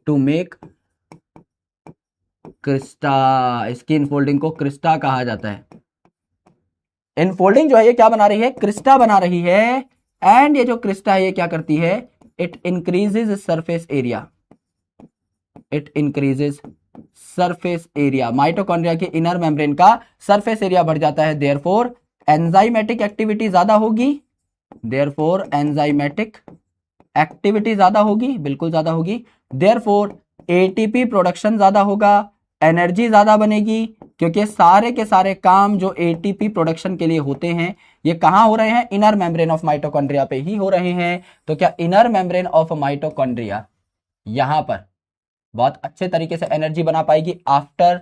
to make crista. इसकी इनफोल्डिंग को क्रिस्टा कहा जाता है। इनफोल्डिंग जो है ये क्या बना रही है? क्रिस्टा बना रही है। एंड ये जो क्रिस्टा है ये क्या करती है? It increases surface area, it increases surface area. Mitochondria के इनर मेम्ब्रेन का सरफेस एरिया बढ़ जाता है, देयरफॉर एंजाइमेटिक एक्टिविटी ज्यादा होगी, देयरफॉर एंजाइमेटिक एक्टिविटी ज्यादा होगी, बिल्कुल ज्यादा होगी। देयरफॉर एटीपी प्रोडक्शन ज्यादा होगा, एनर्जी ज्यादा बनेगी, क्योंकि सारे के सारे काम जो एटीपी प्रोडक्शन के लिए होते हैं ये कहां हो रहे हैं? इनर मेम्ब्रेन ऑफ माइटोकॉन्ड्रिया पे ही हो रहे हैं। तो क्या इनर मेम्ब्रेन ऑफ माइटोकॉन्ड्रिया यहां पर बहुत अच्छे तरीके से एनर्जी बना पाएगी आफ्टर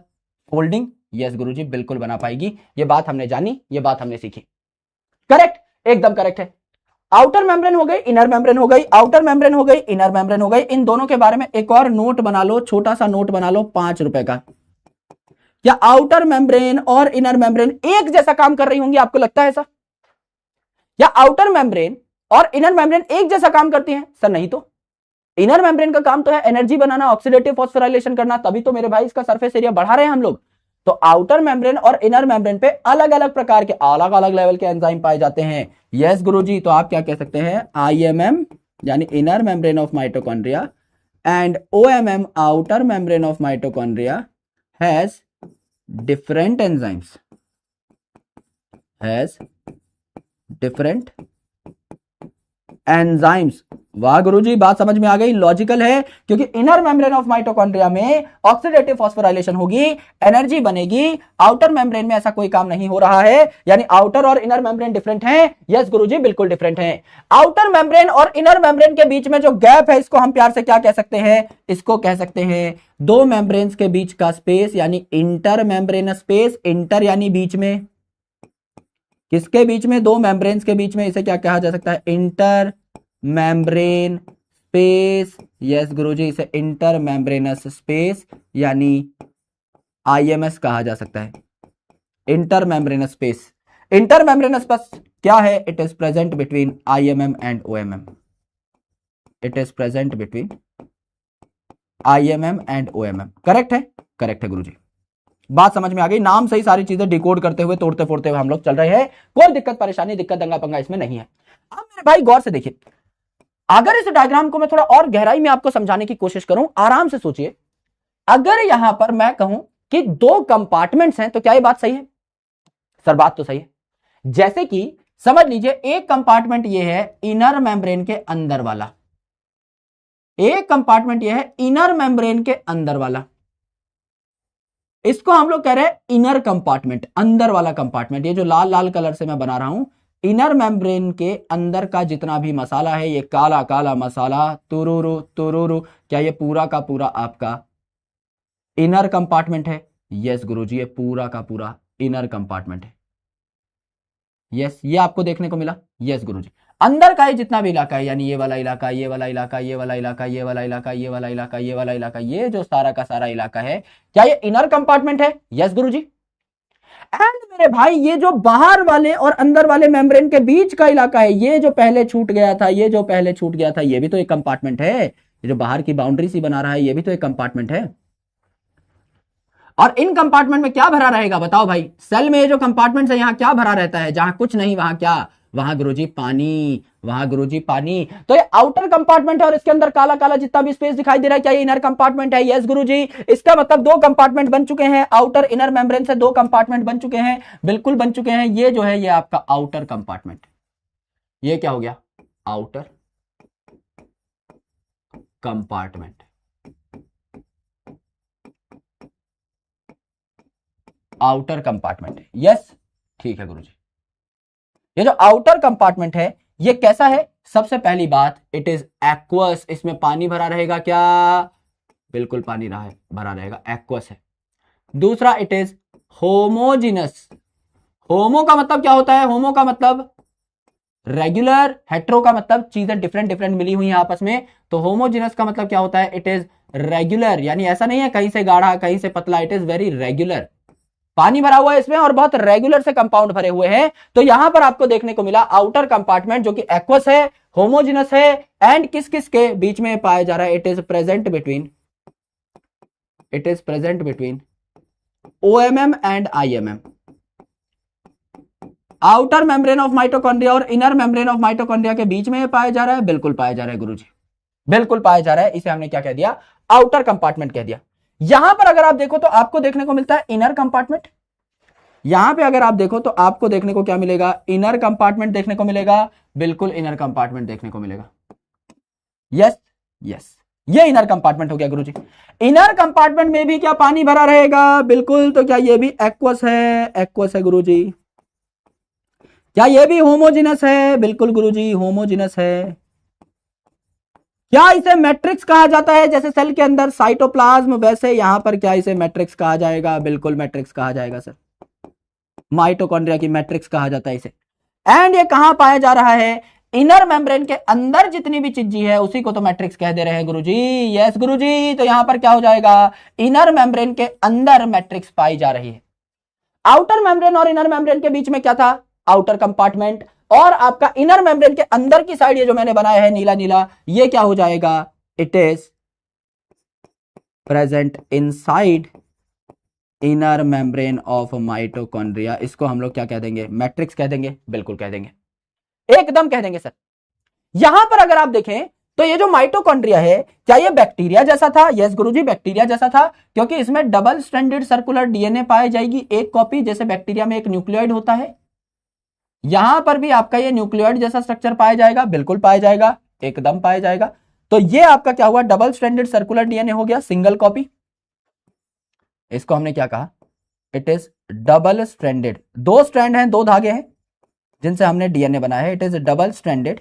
फोल्डिंग? यस गुरुजी बिल्कुल बना पाएगी। ये बात हमने जानी, ये बात हमने सीखी। करेक्ट, एकदम करेक्ट है। आउटर मेम्ब्रेन हो गई, इनर मेम्ब्रेन हो गई, आउटर मेम्ब्रेन हो गई, इनर मेम्ब्रेन हो गई। इन दोनों के बारे में एक और नोट बना लो, छोटा सा नोट बना लो 5 रुपए का। क्या आउटर मेम्ब्रेन और इनर मेम्ब्रेन एक जैसा काम कर रही होंगी? आपको लगता है ऐसा? या आउटर मेम्ब्रेन और इनर मेम्ब्रेन एक जैसा काम करती हैं? सर नहीं तो। इनर मेम्ब्रेन का काम तो है एनर्जी बनाना, ऑक्सीडेटिव फॉस्फोराइलेशन करना, तभी तो मेरे भाई इसका सरफेस एरिया बढ़ा रहे हैं हम लोग। तो आउटर मेम्ब्रेन और इनर मेम्ब्रेन पे अलग अलग प्रकार के, अलग अलग लेवल के एंजाइम पाए जाते हैं। यस गुरुजी, तो आप क्या कह सकते हैं? IMM यानी inner membrane of mitochondria and OMM outer membrane of mitochondria has different enzymes, has different enzymes वाह गुरुजी, बात समझ में आ गई, लॉजिकल है, क्योंकि इनर मेम्ब्रेन ऑफ माइटोकॉन्ड्रिया में ऑक्सीडेटिव फॉस्फोराइलेशन होगी, एनर्जी बनेगी, आउटर मेम्ब्रेन में ऐसा कोई काम नहीं हो रहा है। यानी आउटर और इनर मेम्ब्रेन डिफरेंट हैं। यस गुरुजी, बिल्कुल डिफरेंट हैं। आउटर मेम्ब्रेन और इनर मेम्ब्रेन के बीच में जो गैप है, इसको हम प्यार से क्या कह सकते हैं? इसको कह सकते हैं दो मेम्ब्रेन्स के बीच का स्पेस, यानी इंटर मेम्ब्रेनस स्पेस। इंटर यानी बीच में, किसके बीच में? दो मेम्ब्रेन्स के बीच में। इसे क्या कहा जा सकता है? Inter membrane space. यस गुरुजी, इसे इंटर मेम्ब्रेनस स्पेस यानी आईएमएस कहा जा सकता है, inter membranes space. Inter membranes space क्या है? It is present between IMM and OMM. It is present between IMM and OMM. Correct है? करेक्ट है गुरुजी, बात समझ में आ गई। नाम सही, सारी चीजें डिकोड करते हुए, तोड़ते फोड़ते हुए हम लोग चल रहे हैं। कोई दिक्कत परेशानी, दिक्कत दंगा पंगा इसमें नहीं है। अब मेरे भाई गौर से देखिए, अगर इस डायग्राम को मैं थोड़ा और गहराई में आपको समझाने की कोशिश करूं, आराम से सोचिए। अगर यहां पर मैं कहूं कि दो कंपार्टमेंट्स हैं, तो क्या ये बात सही है? सर बात तो सही है। जैसे कि समझ लीजिए, एक कंपार्टमेंट ये है इनर मेम्ब्रेन के अंदर वाला, एक कंपार्टमेंट ये है इनर मेम्ब्रेन के अंदर वाला। इसको हम लोग कह रहे हैं इनर कंपार्टमेंट, अंदर वाला कंपार्टमेंट। ये जो लाल लाल कलर से मैं बना रहा हूं, इनर मेम्ब्रेन के अंदर का जितना भी मसाला है, ये काला काला मसाला, तुरुरु तुरुरु, क्या ये पूरा का पूरा आपका इनर कंपार्टमेंट है? यस गुरुजी, ये पूरा का पूरा इनर कंपार्टमेंट है। यस, ये आपको देखने को मिला। यस गुरुजी, अंदर का ही जितना भी इलाका है, यानी ये वाला इलाका, ये वाला इलाका, ये वाला इलाका, ये वाला इलाका, ये वाला इलाका, ये वाला इलाका, ये जो सारा का सारा इलाका है, क्या ये इनर कंपार्टमेंट है? Yes Guruji. एंड मेरे भाई, ये जो बाहर वाले और अंदर वाले मेम्ब्रेन के बीच का इलाका है, ये जो पहले छूट गया था, ये जो पहले छूट गया था, ये भी तो एक कंपार्टमेंट है। ये जो बाहर की बाउंड्री सी बना रहा है, ये भी तो एक कंपार्टमेंट है। और इन कंपार्टमेंट में क्या भरा रहेगा बताओ भाई? सेल में ये जो कंपार्टमेंट है, यहां क्या भरा रहता है? जहां कुछ नहीं, वहां क्या? वहां गुरुजी पानी, वहां गुरुजी पानी। तो ये आउटर कंपार्टमेंट है और इसके अंदर काला काला जितना भी स्पेस दिखाई दे रहा है, क्या ये इनर कंपार्टमेंट है? यस गुरुजी। इसका मतलब दो कंपार्टमेंट बन चुके हैं, आउटर इनर मेम्ब्रेन से दो कंपार्टमेंट बन चुके हैं, बिल्कुल बन चुके हैं। ये जो है, ये आपका आउटर कंपार्टमेंट। ये क्या हो गया? Outer compartment. आउटर कंपार्टमेंट है। यस, ठीक है गुरुजी। ये जो आउटर कंपार्टमेंट है, ये कैसा है? सबसे पहली बात, इट इज एक्वस। इसमें पानी भरा रहेगा क्या? बिल्कुल पानी रहा है, भरा रहेगा, एक्वस है। दूसरा, इट इज होमोजिनस। होमो का मतलब क्या होता है? होमो का मतलब रेगुलर, हेट्रो का मतलब चीजें डिफरेंट डिफरेंट मिली हुई हैं आपस में। तो होमोजिनस का मतलब क्या होता है? इट इज रेगुलर, यानी ऐसा नहीं है कहीं से गाढ़ा कहीं से पतला, इट इज वेरी रेगुलर। पानी भरा हुआ है इसमें और बहुत रेगुलर से कंपाउंड भरे हुए हैं। तो यहां पर आपको देखने को मिला आउटर कंपार्टमेंट जो कि एक्वस है, होमोजिनस है, एंड किस किस के बीच में पाया जा रहा है? It is present between OMM and IMM. Outer membrane of mitochondria और इनर मेम्ब्रेन ऑफ माइटोकॉन्ड्रिया के बीच में पाया जा रहा है, बिल्कुल पाया जा रहा है गुरुजी, बिल्कुल पाया जा रहा है। इसे हमने क्या कह दिया? आउटर कंपार्टमेंट कह दिया। यहां पर अगर आप देखो तो आपको देखने को मिलता है इनर कंपार्टमेंट। यहां पे अगर आप देखो तो आपको देखने को क्या मिलेगा? इनर कंपार्टमेंट देखने को मिलेगा, बिल्कुल इनर कंपार्टमेंट देखने को मिलेगा। यस यस, ये इनर कंपार्टमेंट हो गया गुरुजी। इनर कंपार्टमेंट में भी क्या पानी भरा रहेगा? बिल्कुल। तो क्या ये भी एक्वस है? एक्वस है गुरुजी। क्या ये भी होमोजिनस है? बिल्कुल गुरुजी, होमोजिनस है। क्या इसे मैट्रिक्स कहा जाता है? जैसे सेल के अंदर साइटोप्लाज्म, वैसे यहां पर क्या इसे मैट्रिक्स कहा जाएगा? बिल्कुल मैट्रिक्स कहा जाएगा सर, माइटोकॉन्ड्रिया की मैट्रिक्स कहा जाता है इसे। एंड ये कहां पाया जा रहा है? इनर मेम्ब्रेन के अंदर जितनी भी चीज है उसी को तो मैट्रिक्स कह दे रहे हैं गुरुजी। यस गुरुजी, तो यहां पर क्या हो जाएगा? इनर मेम्ब्रेन के अंदर मैट्रिक्स पाई जा रही है। आउटर मेम्ब्रेन और इनर मेम्ब्रेन के बीच में क्या था? Outer compartment. और आपका इनर मेम्ब्रेन के अंदर की साइड ये जो मैंने बनाया है नीला नीला, ये क्या हो जाएगा? It is present inside inner membrane of mitochondria. इसको हम लोग क्या कह देंगे? मैट्रिक्स कह देंगे, बिल्कुल कह देंगे, एकदम कह देंगे सर। यहां पर अगर आप देखें तो ये जो माइटोकॉन्ड्रिया है, क्या ये बैक्टीरिया जैसा था? यस गुरुजी, बैक्टीरिया जैसा था, क्योंकि इसमें डबल स्ट्रैंडेड सर्कुलर डीएनए पाई जाएगी, एक कॉपी, जैसे बैक्टीरिया में एक न्यूक्लियोइड होता है। यहां पर भी आपका ये न्यूक्लियोइड जैसा स्ट्रक्चर पाया जाएगा, बिल्कुल पाया जाएगा, एकदम पाया जाएगा। तो ये आपका क्या हुआ, डबल स्ट्रैंडेड सर्कुलर डीएनए हो गया, सिंगल कॉपी। इसको हमने क्या कहा, इट इज डबल स्ट्रैंडेड। दो स्ट्रैंड हैं, दो धागे हैं जिनसे हमने डीएनए बनाया है। It is double stranded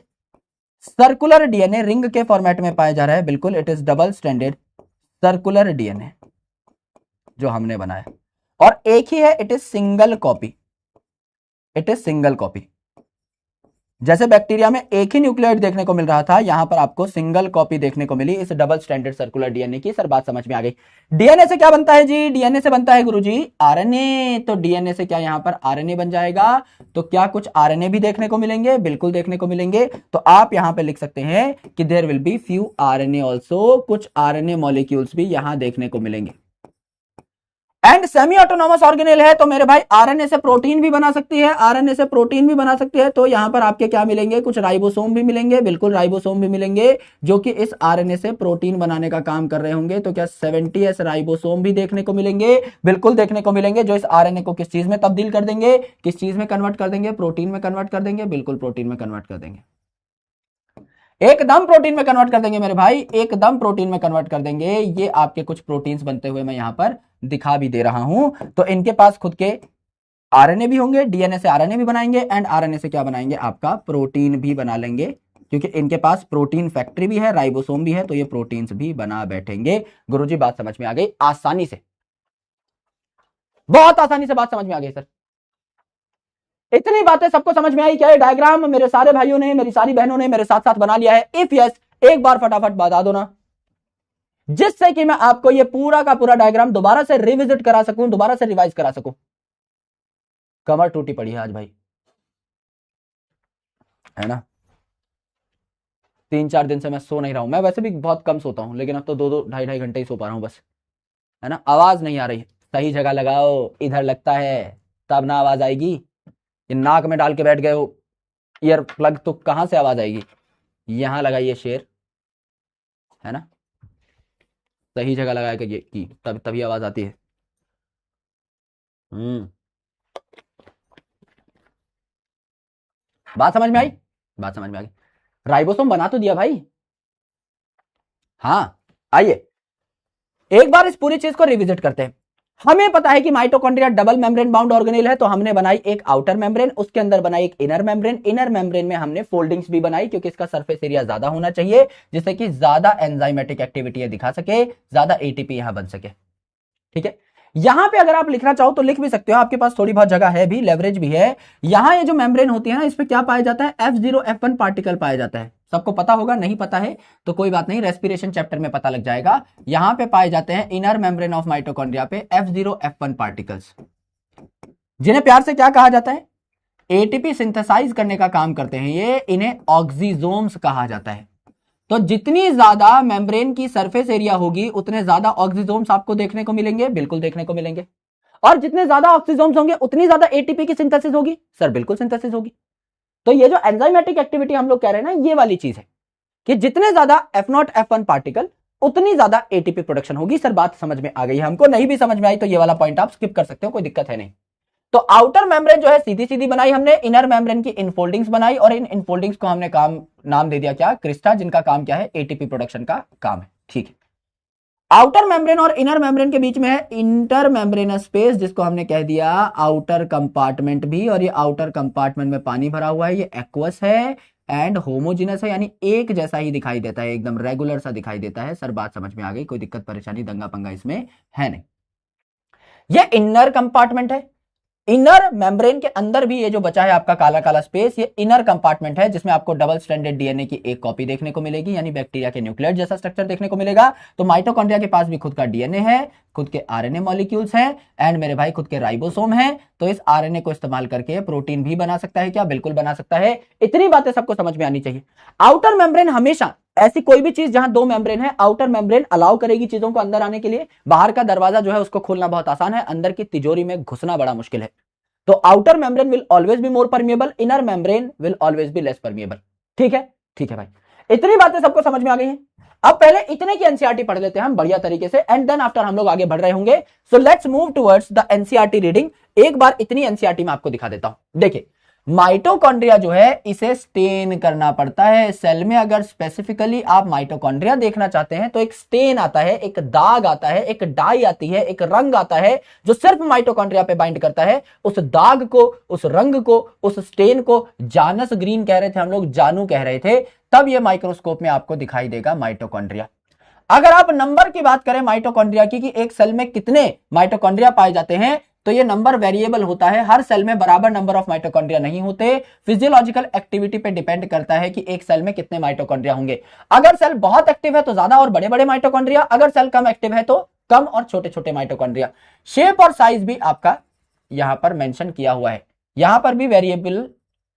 circular DNA, ring के फॉर्मेट में पाया जा रहा है, बिल्कुल। It is double stranded circular DNA जो हमने बनाया, और एक ही है, it is single copy. It is single copy. जैसे बैक्टीरिया में एक ही न्यूक्लियोइड देखने को मिल रहा था, यहां पर आपको सिंगल कॉपी देखने को मिली इस डबल स्टैंडर्ड सर्कुलर डीएनए की। सर बात समझ में आ गई। डीएनए से क्या बनता है जी, डीएनए से बनता है गुरुजी आरएनए। तो डीएनए से क्या यहां पर आरएनए बन जाएगा। तो क्या कुछ आरएनए भी देखने को मिलेंगे, बिल्कुल देखने को मिलेंगे। तो आप यहां पे लिख सकते हैं कि there will be few RNA also, कुछ आरएनए मॉलिक्यूल्स भी यहां देखने को मिलेंगे। एंड सेमी ऑटोनॉमस ऑर्गेनेल है, तो मेरे भाई आरएनए से प्रोटीन भी बना सकती है, आरएनए से प्रोटीन भी बना सकती है। तो यहां पर आपके क्या मिलेंगे, कुछ राइबोसोम भी मिलेंगे, बिल्कुल राइबोसोम भी मिलेंगे, जो कि इस आरएनए से प्रोटीन बनाने का काम कर रहे होंगे। तो क्या 70s राइबोसोम भी देखने को मिलेंगे, बिल्कुल देखने को मिलेंगे, जो इस आरएनए को किस चीज में तब्दील कर देंगे, किस चीज में कन्वर्ट कर देंगे, प्रोटीन में कन्वर्ट कर देंगे, बिल्कुल प्रोटीन में कन्वर्ट कर देंगे, एकदम प्रोटीन में कन्वर्ट कर देंगे मेरे भाई, एकदम प्रोटीन में कन्वर्ट कर देंगे। ये आपके कुछ प्रोटीन्स बनते हुए मैं यहां पर दिखा भी दे रहा हूं। तो इनके पास खुद के आरएनए भी होंगे, डीएनए से आरएनए भी बनाएंगे, एंड आरएनए से क्या बनाएंगे, आपका प्रोटीन भी बना लेंगे, क्योंकि इनके पास प्रोटीन फैक्ट्री भी है, राइबोसोम भी है, तो ये प्रोटीन्स भी बना बैठेंगे। गुरुजी बात समझ में आ गई, आसानी से, बहुत आसानी से बात समझ में आ गई सर। इतनी बातें सबको समझ में आई क्या? ये डायग्राम मेरे सारे भाइयों ने, मेरी सारी बहनों ने मेरे साथ साथ बना लिया है? इफ यस, एक बार फटाफट बता दो ना, जिससे कि मैं आपको ये पूरा का पूरा डायग्राम दोबारा से रिविजिट करा सकूं, दोबारा से रिवाइज करा सकूं। कमर टूटी पड़ी है आज भाई, है ना। 3-4 दिन से मैं सो नहीं रहा हूं। मैं वैसे भी बहुत कम सोता हूं, लेकिन अब तो 2-2 ढाई घंटे ही सो पा रहा हूं बस, है ना। आवाज नहीं आ रही, सही जगह लगाओ, इधर लगता है तब ना आवाज आएगी। ये नाक में डाल के बैठ गए हो ईयर प्लग, तो कहां से आवाज आएगी। यहां लगाइए शेर, है ना, सही जगह लगाया कि तभी आवाज आती है। बात समझ में आई, बात समझ में आ गई। राइबोसोम बना तो दिया भाई। हाँ, आइए एक बार इस पूरी चीज को रिविजिट करते हैं। हमें पता है कि mitochondria double membrane bound organelle है, तो हमने बनाई एक आउटर मेम्ब्रेन, उसके अंदर बनाई एक इनर मेम्ब्रेन। इनर मेम्ब्रेन में हमने फोल्डिंग्स भी बनाई, क्योंकि इसका सरफेस एरिया ज्यादा होना चाहिए, जिससे कि ज्यादा एंजाइमेटिक एक्टिविटी दिखा सके, ज्यादा एटीपी यहां बन सके। ठीक है, यहां पे अगर आप लिखना चाहो तो लिख भी सकते हो, आपके पास थोड़ी बहुत जगह है भी, लेवरेज भी है। यहां ये जो मेम्ब्रेन होती है ना, इस पे क्या पाया जाता है, F0 F1 पार्टिकल पाया जाता है। सबको पता होगा, नहीं पता है तो कोई बात नहीं, रेस्पिरेशन चैप्टर में पता लग जाएगा। यहां पे पाए जाते हैं इनर मेम्ब्रेन ऑफ माइटोकॉन्ड्रिया पे F0 F1 पार्टिकल्स, जिन्हें प्यार से क्या कहा जाता है, एटीपी सिंथेसाइज करने का काम करते हैं ये, इन्हें ऑक्सीजोम्स कहा जाता है। तो जितनी ज्यादा मेम्ब्रेन की सरफेस एरिया होगी, उतने ज्यादा ऑक्सीजोम्स आपको देखने को मिलेंगे, बिल्कुल देखने को मिलेंगे। और जितने ज्यादा ऑक्सीजोम्स होंगे, उतनी ज्यादा एटीपी की सिंथेसिस होगी, सर बिल्कुल सिंथेसिस होगी। तो ये जो एंजाइमेटिक एक्टिविटी हम लोग कह रहे हैं ना, ये वाली चीज है कि जितने ज्यादा F0 F1 पार्टिकल, उतनी ज्यादा एटीपी प्रोडक्शन होगी। सर बात समझ में आ गई है हमको? नहीं भी समझ में आई तो ये वाला पॉइंट आप स्किप कर सकते हो, कोई दिक्कत है नहीं। तो आउटर मेम्ब्रेन जो है सीधी सीधी बनाई हमने, इनर मेम्ब्रेन की इनफोल्डिंग्स बनाई, और इन इनफोल्डिंग्स को हमने नाम दे दिया क्या, क्रिस्टा, जिनका काम क्या है, एटीपी प्रोडक्शन का काम है। ठीक है, आउटर मेम्ब्रेन और इनर मेम्ब्रेन के बीच में है इंटर मेम्ब्रेनस स्पेस, जिसको हमने कह दिया आउटर कंपार्टमेंट भी। और ये आउटर कंपार्टमेंट में पानी भरा हुआ है, ये एक्वस है एंड होमोजिनस है, यानी एक जैसा ही दिखाई देता है, एकदम रेगुलर सा दिखाई देता है। सर बात समझ में आ गई, कोई दिक्कत परेशानी दंगा पंगा इसमें है नहीं। ये इनर कंपार्टमेंट है। इनर मेम्ब्रेन के अंदर भी ये जो बचा है आपका काला काला स्पेस, ये इनर कंपार्टमेंट है, जिसमें आपको डबल स्ट्रैंडेड डीएनए की एक कॉपी देखने को मिलेगी, यानी बैक्टीरिया के न्यूक्लियोइड जैसा स्ट्रक्चर देखने को मिलेगा। तो माइटोकॉन्ड्रिया के पास भी खुद का डीएनए है, खुद के आरएनए मॉलिक्यूल्स हैं, एंड मेरे भाई खुद के राइबोसोम हैं। तो इस आरएनए को इस्तेमाल करके प्रोटीन भी बना सकता है क्या, बिल्कुल बना सकता है। इतनी बातें सबको समझ में आनी चाहिए। आउटर मेम्ब्रेन हमेशा, ऐसी कोई भी चीज जहां दो मेम्ब्रेन है, आउटर मेम्ब्रेन अलाउ करेगी चीजों को अंदर आने के लिए। बाहर का दरवाजा जो है उसको खोलना बहुत आसान है, अंदर की तिजोरी में घुसना बड़ा मुश्किल है। तो outer membrane will always be more permeable, inner membrane will always be less permeable. ठीक है, ठीक है भाई, इतनी बातें सबको समझ में आ गई हैं। अब पहले इतने की एनसीईआरटी पढ़ लेते हैं हम बढ़िया तरीके से, एंड देन आफ्टर हम लोग आगे बढ़ रहे होंगे। So let's move towards the NCERT reading. एक बार इतनी एनसीईआरटी में आपको दिखा देता हूं। देखिए, माइटोकॉन्ड्रिया जो है इसे स्टेन करना पड़ता है सेल में। अगर स्पेसिफिकली आप माइटोकॉन्ड्रिया देखना चाहते हैं तो एक स्टेन आता है, एक दाग आता है, एक डाई आती है, एक रंग आता है जो सिर्फ माइटोकॉन्ड्रिया पे बाइंड करता है। उस दाग को, उस रंग को, उस स्टेन को जानस ग्रीन कह रहे थे हम लोग, जानू कह रहे थे, तब यह माइक्रोस्कोप में आपको दिखाई देगा माइटोकॉन्ड्रिया। अगर आप नंबर की बात करें माइटोकॉन्ड्रिया की कि एक सेल में कितने माइटोकॉन्ड्रिया पाए जाते हैं, तो ये नंबर वेरिएबल होता है। हर सेल में बराबर नंबर ऑफ माइटोकॉन्ड्रिया नहीं होते। फिजियोलॉजिकल एक्टिविटी पे डिपेंड करता है कि एक सेल में कितने माइटोकॉन्ड्रिया होंगे। अगर सेल बहुत एक्टिव है तो ज्यादा और बड़े बड़े माइटोकॉन्ड्रिया, अगर सेल कम एक्टिव है तो कम और छोटे छोटे माइटोकॉन्ड्रिया। शेप और साइज भी आपका यहां पर मेंशन किया हुआ है। यहां पर भी वेरिएबल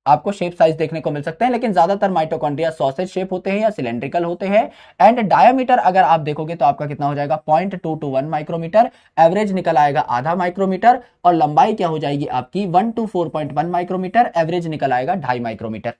आपको शेप साइज देखने को मिल सकते हैं, लेकिन ज्यादातर माइटोकॉन्ड्रिया सॉसेज शेप होते हैं या सिलेंड्रिकल होते हैं। एंड डायमीटर अगर आप देखोगे तो आपका कितना हो जाएगा 0.2 to 1 माइक्रोमीटर, एवरेज निकल आएगा आधा माइक्रोमीटर, और लंबाई क्या हो जाएगी आपकी 1 to 4.1 माइक्रोमीटर, एवरेज निकल आएगा 2.5 माइक्रोमीटर।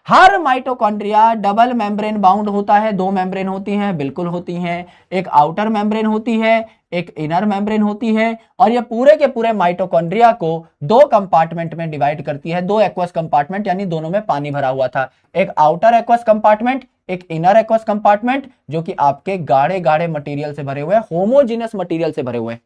हर माइटोकॉन्ड्रिया डबल मेम्ब्रेन बाउंड होता है। दो मेम्ब्रेन होती हैं, बिल्कुल होती हैं। एक आउटर मेम्ब्रेन होती है, एक इनर मेम्ब्रेन होती है, और ये पूरे के पूरे माइटोकॉन्ड्रिया को दो कंपार्टमेंट में डिवाइड करती है। दो एक्वस कंपार्टमेंट, यानी दोनों में पानी भरा हुआ था। एक आउटर एक्वस कंपार्टमेंट, एक इनर एक्वस कंपार्टमेंट, जो कि आपके गाढ़े गाढ़े मटेरियल से भरे हुए, होमोजीनस मटेरियल से भरे हुए।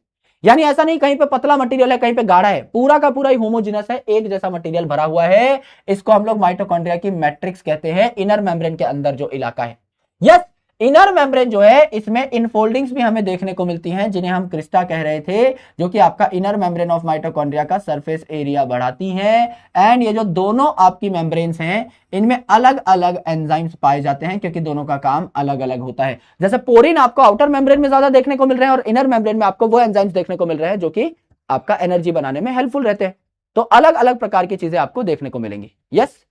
यानी ऐसा नहीं कहीं पे पतला मटेरियल है, कहीं पे गाढ़ा है, पूरा का पूरा ही होमोजीनस है, एक जैसा मटेरियल भरा हुआ है। इसको हम लोग माइटोकॉन्ड्रिया की मैट्रिक्स कहते हैं, इनर मेम्ब्रेन के अंदर जो इलाका है। यस, इनर मेम्ब्रेन जो है इसमें इनफोल्डिंग्स भी हमें देखने को मिलती हैं, जिन्हें हम क्रिस्टा कह रहे थे, जो कि आपका इनर मेम्ब्रेन ऑफ माइटोकॉन्ड्रिया का सरफेस एरिया बढ़ाती हैं। एंड ये जो दोनों आपकी मेम्ब्रेन्स हैं, इनमें अलग अलग एंजाइम्स पाए जाते हैं, क्योंकि दोनों का काम अलग अलग होता है। जैसे पोरिन आपको आउटर मेम्ब्रेन में ज्यादा देखने को मिल रहे हैं, और इनर मेम्ब्रेन में आपको वो एंजाइम्स देखने को मिल रहे हैं जो कि आपका एनर्जी बनाने में हेल्पफुल रहते हैं। तो अलग अलग प्रकार की चीजें आपको देखने को मिलेंगी। यस,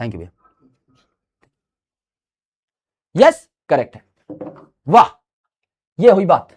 थैंक यू भैया। यस, करेक्ट है। वाह, ये हुई बात।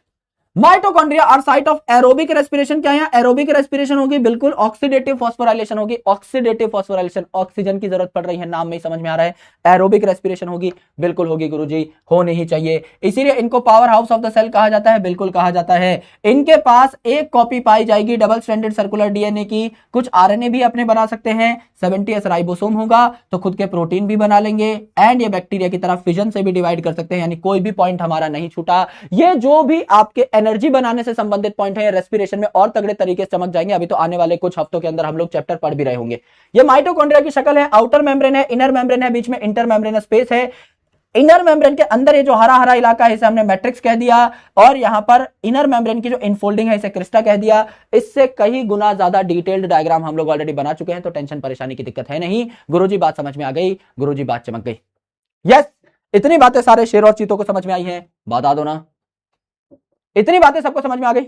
Mitochondria are site of aerobic respiration. क्या यहाँ एरोबिक रेस्पिरेशन होगी? बिल्कुल। ऑक्सीडेटिव फॉस्फोराइलेशन होगी। ऑक्सीडेटिव फॉस्फोराइलेशन, ऑक्सीजन की जरूरत पड़ रही है, नाम में ही समझ में आ रहा है। एरोबिक रेस्पिरेशन होगी, बिल्कुल होगी गुरुजी, होनी ही चाहिए। इसीलिए इनको power house of the cell कहा जाता है, बिल्कुल कहा जाता है। इनके पास एक कॉपी पाई जाएगी डबल स्ट्रैंडेड सर्कुलर डीएनए की। कुछ आरएनए भी अपने बना सकते हैं। 70s राइबोसोम होगा तो खुद के प्रोटीन भी बना लेंगे। एंड ये बैक्टीरिया की तरह फिजन से भी डिवाइड कर सकते हैं, यानी कोई भी पॉइंट हमारा नहीं छूटा। ये जो भी आपके एनर्जी बनाने से संबंधित पॉइंट है, रेस्पिरेशन में और तगड़े तरीके से चमक जाएंगे। अभी तो आने वाले कुछ हफ्तों के अंदर हम लोग चैप्टर पढ़ भी रहे होंगे। ये माइटोकॉन्ड्रिया की शक्ल है। आउटर मेम्ब्रेन है, इनर मेम्ब्रेन है, बीच में इंटर मेम्ब्रेनस स्पेस है। इनर मेम्ब्रेन के अंदर ये जो हरा हरा इलाका है, इसे हमने मैट्रिक्स कह दिया, और यहां पर इनर मेम्ब्रेन की जो इनफोल्डिंग है, इसे क्रिस्टा कह दिया। इससे कई गुना ज्यादा डिटेल्ड डायग्राम हम लोग ऑलरेडी बना चुके हैं, तो टेंशन परेशानी की दिक्कत है नहीं। गुरुजी बात समझ में आ गई, गुरुजी बात चमक गई। यस, इतनी बातें सारे शेर और चीतों को समझ में आई हैं? बता दो ना, इतनी बातें सबको समझ में आ गई?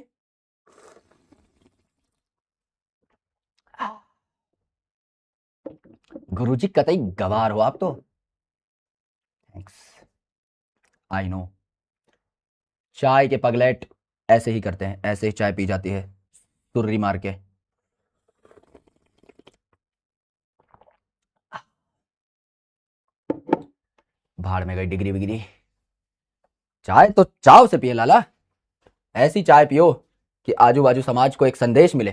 गुरुजी कतई गवार हो आप तो। Thanks, I know. चाय के पगलेट ऐसे ही करते हैं, ऐसे ही चाय पी जाती है तुर्री मार के। भाड़ में गई डिग्री विग्री। चाय तो चाव से पिए लाला, ऐसी चाय पियो कि आजू बाजू समाज को एक संदेश मिले।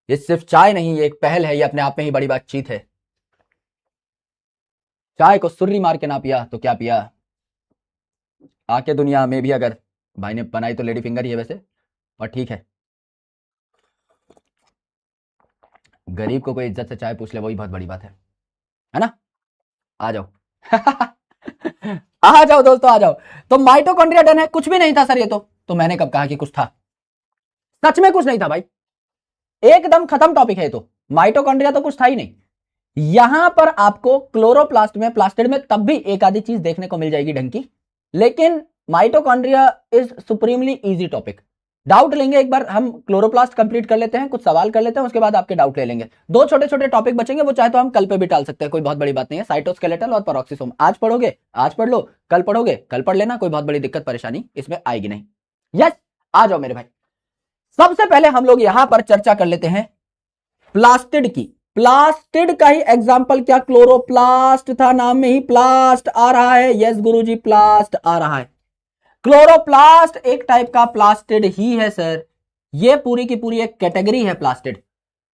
ये सिर्फ चाय नहीं, ये एक पहल है, ये अपने आप में ही बड़ी बातचीत है। चाय को सुर्री मार के ना पिया तो क्या पिया? आके दुनिया में भी अगर भाई ने बनाई तो लेडी फिंगर ही है वैसे, और ठीक है। गरीब को कोई इज्जत से चाय पूछ ले, वही बहुत बड़ी बात है ना? आ जाओ आ जाओ दोस्तों, आ जाओ। तो माइटोकॉन्ड्रिया डन है, कुछ भी नहीं था सर ये तो मैंने कब कहा कि कुछ था? सच में कुछ नहीं था भाई, एकदम खत्म टॉपिक है। तो माइटोकॉन्ड्रिया तो कुछ था ही नहीं। यहां पर आपको क्लोरोप्लास्ट में, प्लास्टिड में तब भी एक आधी चीज देखने को मिल जाएगी ढंग की, लेकिन mitochondria is supremely easy topic. Doubt लेंगे एक बार, हम क्लोरोप्लास्ट कंप्लीट कर लेते हैं, कुछ सवाल कर लेते हैं, उसके बाद आपके डाउट ले लेंगे। दो छोटे छोटे टॉपिक बचेंगे, वो चाहे तो हम कल पे भी टाल सकते हैं, कोई बहुत बड़ी बात नहीं है। साइटोस्केलेटल और पेरोक्सिसोम आज पढ़ोगे, आज पढ़ लो, कल पढ़ोगे, कल पढ़ लेना, कोई बहुत बड़ी दिक्कत परेशानी इसमें आएगी नहीं। यस, आ जाओ मेरे भाई। सबसे पहले हम लोग यहां पर चर्चा कर लेते हैं प्लास्टिड की। प्लास्टिड का ही एग्जाम्पल क्या क्लोरोप्लास्ट था? नाम में ही प्लास्ट आ रहा है। यस गुरुजी, प्लास्ट आ रहा है। क्लोरोप्लास्ट एक टाइप का प्लास्टिड ही है सर। ये पूरी की पूरी एक कैटेगरी है प्लास्टिड।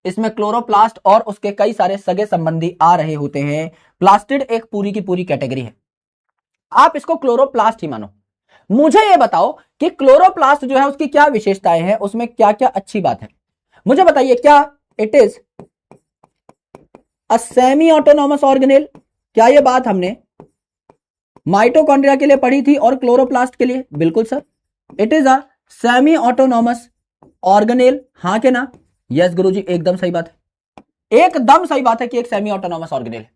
इसमें क्लोरोप्लास्ट और उसके कई सारे सगे संबंधी आ रहे होते हैं। प्लास्टिड एक पूरी की पूरी कैटेगरी है, आप इसको क्लोरोप्लास्ट ही मानो। मुझे ये बताओ कि क्लोरोप्लास्ट जो है उसकी क्या विशेषताएं हैं, उसमें क्या क्या अच्छी बात है, मुझे बताइए। क्या it is a semi autonomous organelle? क्या ये बात हमने माइटोकॉन्ड्रिया के लिए पढ़ी थी और क्लोरोप्लास्ट के लिए? बिल्कुल sir, it is a semi autonomous organelle, हाँ के ना? यस गुरुजी, एकदम सही बात है, एकदम सही बात है कि एक सेमी ऑटोनॉमस ऑर्गेनेल है।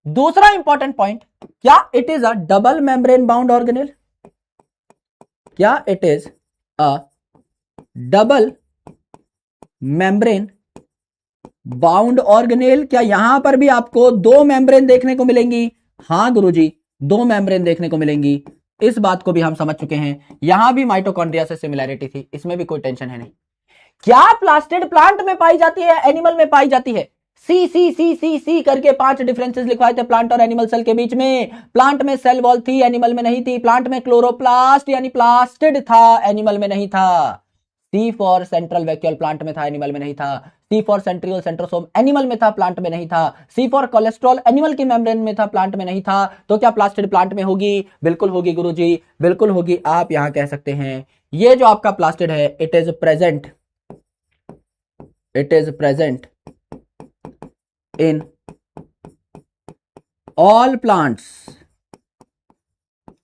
दूसरा इंपॉर्टेंट पॉइंट, क्या it is a double membrane bound organelle? क्या it is a double membrane bound organelle? क्या यहां पर भी आपको दो मेम्ब्रेन देखने को मिलेंगी? हाँ गुरुजी, दो मेम्ब्रेन देखने को मिलेंगी, इस बात को भी हम समझ चुके हैं। यहां भी माइटोकॉन्ड्रिया से सिमिलैरिटी थी, इसमें भी कोई टेंशन है नहीं। क्या प्लास्टिड प्लांट में पाई जाती है, एनिमल में पाई जाती है? सी सी सी सी सी करके 5 डिफरेंसेस लिखवाए थे प्लांट और एनिमल सेल के बीच में। प्लांट में सेल वॉल थी, एनिमल में नहीं थी। प्लांट में क्लोरोप्लास्ट यानी प्लास्टिड था, एनिमल में नहीं था। सी फॉर सेंट्रल वैक्यूल, प्लांट में था, एनिमल में नहीं था। सी फॉर सेंट्रियल सेंट्रोसोम, एनिमल में था, प्लांट में नहीं था। सी फॉर कोलेस्ट्रॉल, एनिमल की मेम्ब्रेन में था, प्लांट में नहीं था। तो क्या प्लास्टिड प्लांट में होगी? बिल्कुल होगी गुरुजी, बिल्कुल होगी। आप यहां कह सकते हैं ये जो आपका प्लास्टिड है, it is present in all plants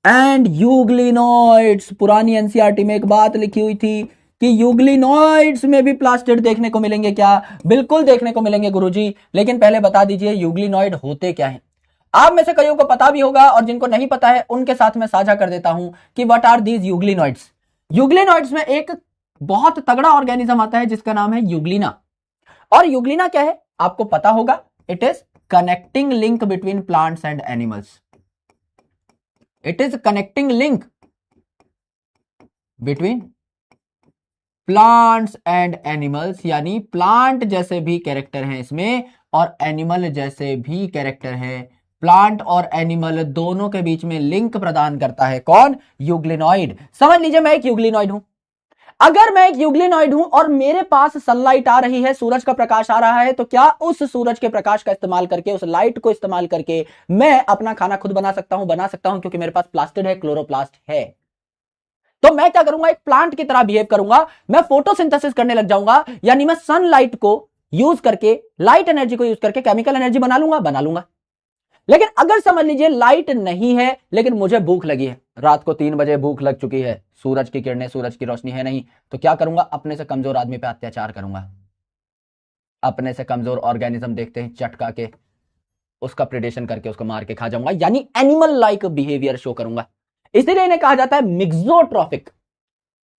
and euglenoids। पुरानी एनसीईआरटी में एक बात लिखी हुई थी कि यूग्लिनॉइड्स में भी प्लास्टिड देखने को मिलेंगे। क्या? बिल्कुल देखने को मिलेंगे गुरुजी, लेकिन पहले बता दीजिए यूग्लिनॉइड होते क्या हैं। आप में से कईयों को पता भी होगा और जिनको नहीं पता है उनके साथ मैं साझा कर देता हूं कि what are these euglenoids. Euglenoids में एक बहुत तगड़ा ऑर्गेनिज्म आता है जिसका नाम है यूग्लिना। और यूग्लिना क्या है आपको पता होगा, it is connecting link between plants and animals. It is connecting link between plants and animals, यानी प्लांट जैसे भी कैरेक्टर हैं इसमें और एनिमल जैसे भी कैरेक्टर हैं। प्लांट और एनिमल दोनों के बीच में लिंक प्रदान करता है कौन? यूग्लिनॉइड। समझ लीजिए मैं एक यूग्लिनॉइड हूं। अगर मैं एक यूग्लिनॉइड हूं और मेरे पास सनलाइट आ रही है, सूरज का प्रकाश आ रहा है, तो क्या उस सूरज के प्रकाश का इस्तेमाल करके, उस लाइट को इस्तेमाल करके मैं अपना खाना खुद बना सकता हूं? बना सकता हूं, क्योंकि मेरे पास प्लास्टिड है, क्लोरोप्लास्ट है। तो मैं क्या करूंगा? एक प्लांट की तरह बिहेव करूंगा, मैं फोटोसिंथेसिस करने लग जाऊंगा, यानी मैं सनलाइट को यूज करके, लाइट एनर्जी को यूज करके केमिकल एनर्जी बना लूंगा। लेकिन अगर समझ लीजिए लाइट नहीं है लेकिन मुझे भूख लगी है, रात को 3 बजे भूख लग चुकी है, सूरज की किरणें, सूरज की रोशनी है नहीं, तो क्या करूंगा? अपने से कमजोर आदमी पे अत्याचार करूंगा। अपने से कमजोर ऑर्गेनिज्म देखते हैं, चटका के उसका प्रेडेशन करके उसको मार के खा जाऊंगा, यानी एनिमल लाइक बिहेवियर शो करूंगा। इसीलिए इन्हें कहा जाता है मिक्सोट्रॉफिक।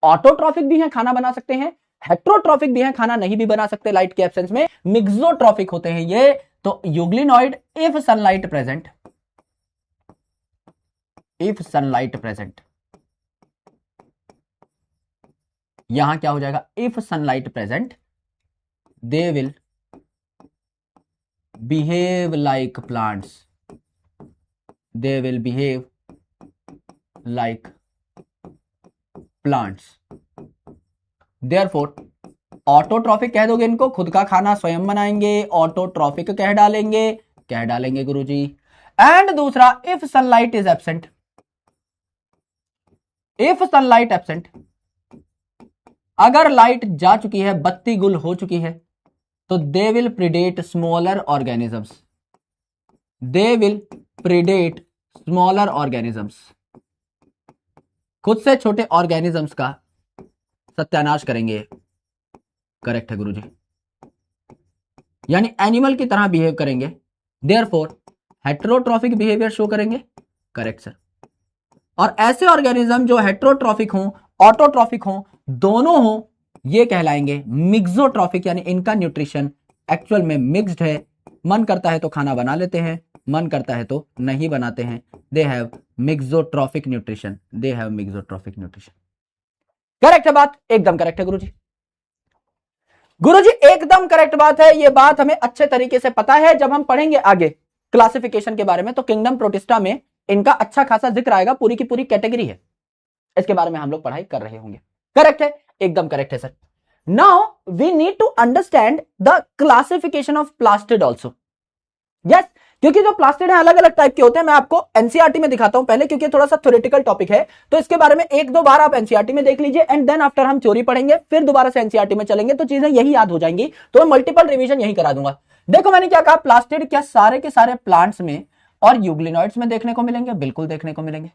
ऑटोट्रॉफिक भी है, खाना बना सकते हैं, हेट्रोट्रॉफिक भी है, खाना नहीं भी बना सकते लाइट के एब्सेंस में। मिक्सोट्रॉफिक होते हैं ये। तो यूग्लिनॉइड, इफ सनलाइट प्रेजेंट, यहां क्या हो जाएगा? If sunlight present they will behave like plants, they will behave like plants. Therefore autotrophic कह दोगे इनको, खुद का खाना स्वयं बनाएंगे, ऑटोट्रॉफिक कह डालेंगे गुरुजी। एंड दूसरा, इफ सनलाइट इज एब्सेंट, अगर लाइट जा चुकी है, बत्ती गुल हो चुकी है, तो दे विल प्रीडेट स्मॉलर ऑर्गेनिजम्स, खुद से छोटे ऑर्गेनिजम्स का सत्यानाश करेंगे। करेक्ट है गुरुजी, यानी एनिमल की तरह बिहेव करेंगे। देयरफॉर हेट्रोट्रॉफिक बिहेवियर शो करेंगे। Correct sir. और ऐसे ऑर्गेनिज्म जो हेट्रोट्रॉफिक हों, ऑटोट्रॉफिक हों, दोनों हों, ये कहलाएंगे मिक्सोट्रॉफिक, यानी इनका न्यूट्रिशन एक्चुअल में मिक्स्ड है। मन करता है तो खाना बना लेते हैं, मन करता है तो नहीं बनाते हैं। They have mixotrophic nutrition, correct है बात? एकदम करेक्ट है गुरुजी। एकदम करेक्ट बात है। ये बात हमें अच्छे तरीके से पता है, जब हम पढ़ेंगे आगे क्लासिफिकेशन के बारे में तो किंगडम प्रोटिस्टा में इनका अच्छा खासा जिक्र आएगा, पूरी की पूरी कैटेगरी है, इसके बारे में हम लोग पढ़ाई कर रहे होंगे। करेक्ट है, एकदम करेक्ट है sir. Now we need to understand the classification of plastid also. Yes, क्योंकि जो प्लास्टिड है अलग अलग टाइप के होते हैं। मैं आपको एनसीईआरटी में दिखाता हूं पहले, क्योंकि थोड़ा सा थ्योरेटिकल टॉपिक है, तो इसके बारे में एक दो बार आप एनसीईआरटी में देख लीजिए, एंड देन आफ्टर हम थ्योरी पढ़ेंगे, फिर दोबारा से एनसीईआरटी में चलेंगे, तो चीजें यही याद हो जाएंगी। तो मैं मल्टीपल रिवीजन यही करा दूंगा। देखो मैंने क्या कहा, प्लास्टिड क्या सारे के सारे प्लांट्स में और यूग्लिनॉइड्स में देखने को मिलेंगे? बिल्कुल देखने को मिलेंगे।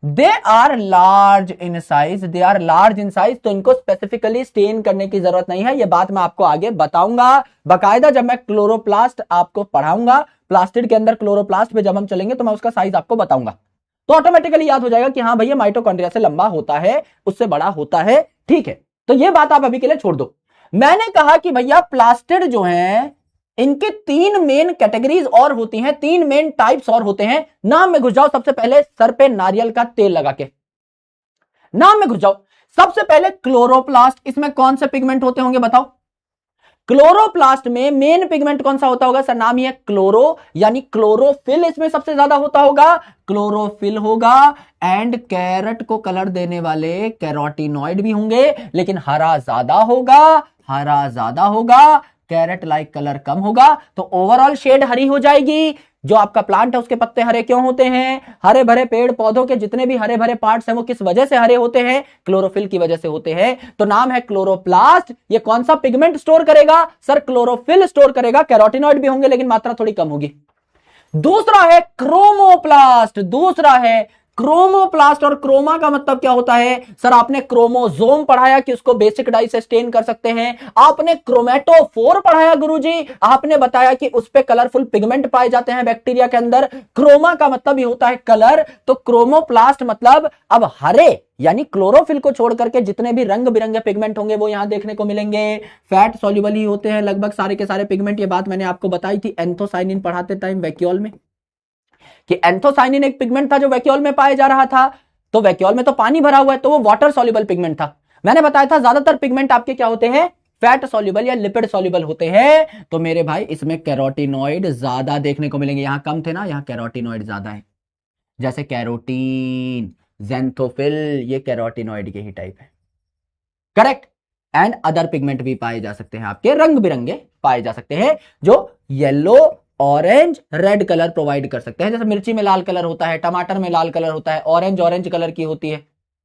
They are large in size, they are large in size, तो इनको स्पेसिफिकली स्टेन करने की जरूरत नहीं है। यह बात मैं आपको आगे बताऊंगा बकायदा, जब मैं क्लोरोप्लास्ट आपको पढ़ाऊंगा, प्लास्टिड के अंदर क्लोरोप्लास्ट पे जब हम चलेंगे तो मैं उसका साइज आपको बताऊंगा, तो ऑटोमेटिकली याद हो जाएगा कि हाँ भैया माइटोकॉन्ड्रिया से लंबा होता है, उससे बड़ा होता है। ठीक है, तो यह बात आप अभी के लिए छोड़ दो। मैंने कहा कि भैया प्लास्टिड जो है इनके तीन मेन कैटेगरीज और होती हैं, तीन मेन टाइप्स और होते हैं। नाम में घुस जाओ सबसे पहले, सर पे नारियल का तेल लगा के नाम में घुस जाओ। सबसे पहले क्लोरोप्लास्ट, इसमें कौन से पिगमेंट होते होंगे बताओ? क्लोरोप्लास्ट में मेन पिगमेंट कौन सा होता होगा? सर नाम ही है क्लोरो, यानी क्लोरोफिल इसमें सबसे ज्यादा होता होगा, क्लोरोफिल होगा। एंड कैरेट को कलर देने वाले कैरोटिनॉइड भी होंगे, लेकिन हरा ज्यादा होगा, हरा ज्यादा होगा, कैरेट लाइक कलर कम होगा, तो ओवरऑल शेड हरी हो जाएगी। जो आपका प्लांट है उसके पत्ते हरे क्यों होते हैं? हरे भरे पेड़ पौधों के जितने भी हरे भरे पार्ट्स हैं वो किस वजह से हरे होते हैं? क्लोरोफिल की वजह से होते हैं। तो नाम है क्लोरोप्लास्ट। ये कौन सा पिगमेंट स्टोर करेगा? सर क्लोरोफिल स्टोर करेगा। कैरोटिनॉइड भी होंगे लेकिन मात्रा थोड़ी कम होगी। दूसरा है क्रोमोप्लास्ट, दूसरा है क्रोमोप्लास्ट। और क्रोमा का मतलब क्या होता है? सर आपने क्रोमोसोम पढ़ाया कि उसको बेसिक डाई से स्टेन कर सकते हैं। आपने क्रोमेटोफोर पढ़ाया गुरुजी, आपने बताया कि उस पे कलरफुल पिगमेंट पाए जाते हैं बैक्टीरिया के अंदर। क्रोमा का मतलब ही होता है कलर, तो क्रोमोप्लास्ट मतलब अब हरे, यानी क्लोरोफिल को छोड़ करके जितने भी रंग बिरंगे पिगमेंट होंगे वो यहां देखने को मिलेंगे। फैट सॉल्युबल ही होते हैं लगभग सारे के सारे पिगमेंट। ये बात मैंने आपको बताई थी एंथोसाइनिन पढ़ाते टाइम वैक्यूल में, कि एंथोसाइनिन एक पिगमेंट था जो वैक्यूल में पाया जा रहा था। तो वैक्यूल में तो पानी भरा हुआ है, तो वो वाटर सॉल्युबल पिगमेंट था। मैंने बताया था ज्यादातर पिगमेंट आपके क्या होते हैं? फैट सॉल्युबल या लिपिड सॉल्युबल होते हैं। तो मेरे भाई इसमें कैरोटिनॉइड ज्यादा देखने को मिलेंगे। यहां कम थे ना, यहां कैरोटिनॉइड ज्यादा है। जैसे कैरोटीन, ज़ैंथोफिल, ये कैरोटिनॉइड के ही टाइप है। करेक्ट। एंड अदर पिगमेंट भी पाए जा सकते हैं, आपके रंग बिरंगे पाए जा सकते हैं, जो yellow, orange, red colour provide कर सकते हैं। जैसे मिर्ची में लाल कलर होता है, टमाटर में लाल कलर होता है, ऑरेंज ऑरेंज कलर की होती है।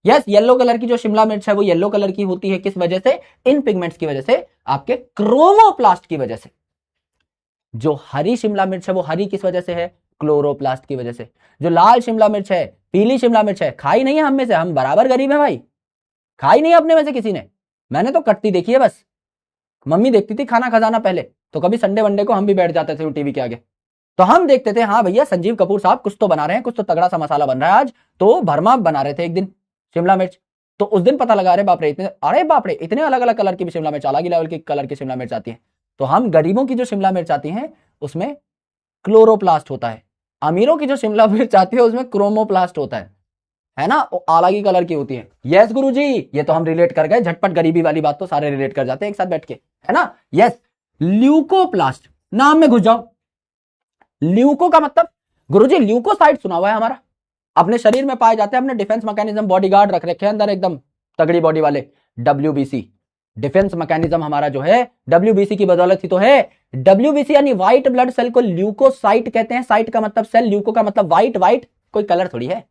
यस, येलो कलर की जो शिमला मिर्च है वो येलो कलर की होती है। किस वजह से? इन पिगमेंट्स की वजह से, आपके क्रोमोप्लास्ट की वजह से। जो हरी शिमला मिर्च है वो हरी किस वजह से है? क्लोरोप्लास्ट की वजह से। जो लाल शिमला मिर्च है, पीली शिमला मिर्च है, खाई नहीं है हम में से, हम बराबर गरीब है भाई, खाई नहीं अपने में से किसी ने। मैंने तो कटती देखी है बस, मम्मी देखती थी खाना खजाना पहले, तो कभी संडे वनडे को हम भी बैठ जाते थे टीवी के आगे, तो हम देखते थे हाँ भैया संजीव कपूर साहब कुछ तो बना रहे हैं, कुछ तो तगड़ा सा मसाला बन रहा है आज। तो भरमा बना रहे थे एक दिन शिमला मिर्च, तो उस दिन पता लगा, अरे बाप रे इतने अलग अलग कलर की भी शिमला मिर्च, अलग ही लेवल की कलर की शिमला मिर्च आती है। तो हम गरीबों की जो शिमला मिर्च आती है उसमें क्लोरोप्लास्ट होता है, अमीरों की जो शिमला मिर्च आती है उसमें क्रोमोप्लास्ट होता है ना, अलग ही कलर की होती है। यस गुरुजी, ये तो हम रिलेट कर गए झटपट, गरीबी वाली बात तो सारे रिलेट कर जाते हैं एक साथ बैठ के, है ना। यस, ल्यूकोप्लास्ट, नाम में घुस जाओ। ल्यूको का मतलब गुरुजी ल्यूकोसाइट सुना हुआ है हमारा, अपने शरीर में पाए जाते हैं, हमने डिफेंस मैकेनिज्म बॉडीगार्ड रख रखे हैं अंदर एकदम तगड़ी बॉडी वाले। WBC डिफेंस मैकेनिज्म हमारा जो है WBC की बदौलत ही तो है। WBC यानी व्हाइट ब्लड सेल को ल्यूकोसाइट कहते हैं। साइट का मतलब सेल, ल्यूको का मतलब व्हाइट, व्हाइट कोई कलर थोड़ी है,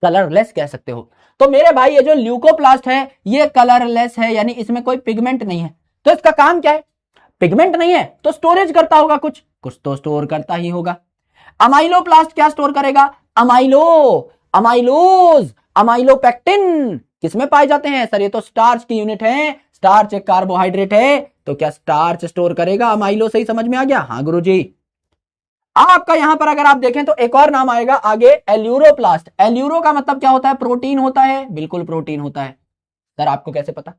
कलरलेस कह सकते हो। तो मेरे भाई ये जो ल्यूकोप्लास्ट है ये कलरलेस है, यानी इसमें कोई पिगमेंट नहीं है। तो इसका काम क्या है? पिगमेंट नहीं है तो स्टोरेज करता होगा, कुछ कुछ तो स्टोर करता ही होगा। अमाइलोप्लास्ट क्या स्टोर करेगा? अमाइलोज, अमाइलोपेक्टिन किसमें पाए जाते हैं? सर ये तो स्टार्च की यूनिट है, स्टार्च एक कार्बोहाइड्रेट है, तो क्या स्टार्च स्टोर करेगा? अमाइलो से ही समझ में आ गया? हाँ गुरुजी। आपका यहां पर अगर आप देखें तो एक और नाम आएगा आगे, एल्यूरोप्लास्ट। एल्यूरो का मतलब क्या होता है? प्रोटीन होता है, बिल्कुल प्रोटीन होता है। सर आपको कैसे पता?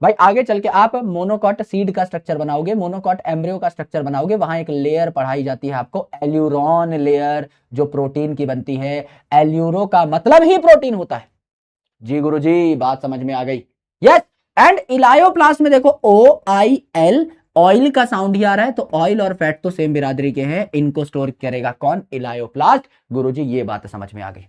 भाई आगे चल के आप मोनोकॉट सीड का स्ट्रक्चर बनाओगे, मोनोकॉट एम्ब्रियो का स्ट्रक्चर बनाओगे, वहां एक लेयर पढ़ाई जाती है आपको, एल्यूरोन लेयर, जो प्रोटीन की बनती है। एल्यूरो का मतलब ही प्रोटीन होता है। जी गुरुजी, बात समझ में आ गई। यस, एंड इलायोप्लास्ट में देखो OIL, ऑयल का साउंड ही आ रहा है, तो ऑयल और फैट तो सेम बिरादरी के हैं, इनको स्टोर करेगा कौन? इलायोप्लास्ट। गुरुजी ये बात समझ में आ गई।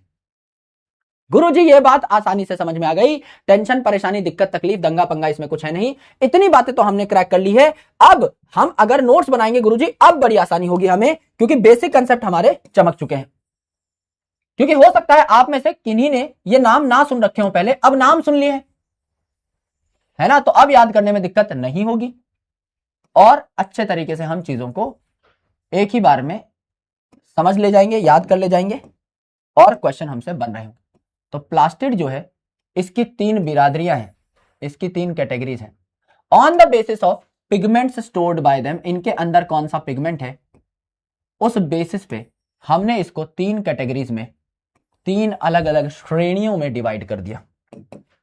गुरुजी ये बात आसानी से समझ में आ गई, टेंशन परेशानी दिक्कत तकलीफ दंगा पंगा इसमें कुछ है नहीं, इतनी बातें तो हमने क्रैक कर ली है। अब हम अगर नोट्स बनाएंगे गुरुजी अब बड़ी आसानी होगी हमें, क्योंकि बेसिक कंसेप्ट हमारे चमक चुके हैं। क्योंकि हो सकता है आप में से किन्हीं ने ये नाम ना सुन रखे हो पहले, अब नाम सुन लिए है ना, तो अब याद करने में दिक्कत नहीं होगी और अच्छे तरीके से हम चीजों को एक ही बार में समझ ले जाएंगे, याद कर ले जाएंगे और क्वेश्चन हमसे बन रहे होंगे। तो प्लास्टिड जो है इसकी 3 बिरादरियां हैं, इसकी 3 कैटेगरीज हैं। On the basis of pigments stored bye them, इनके अंदर कौन सा पिगमेंट है उस बेसिस पे हमने इसको 3 कैटेगरीज में 3 अलग अलग श्रेणियों में डिवाइड कर दिया।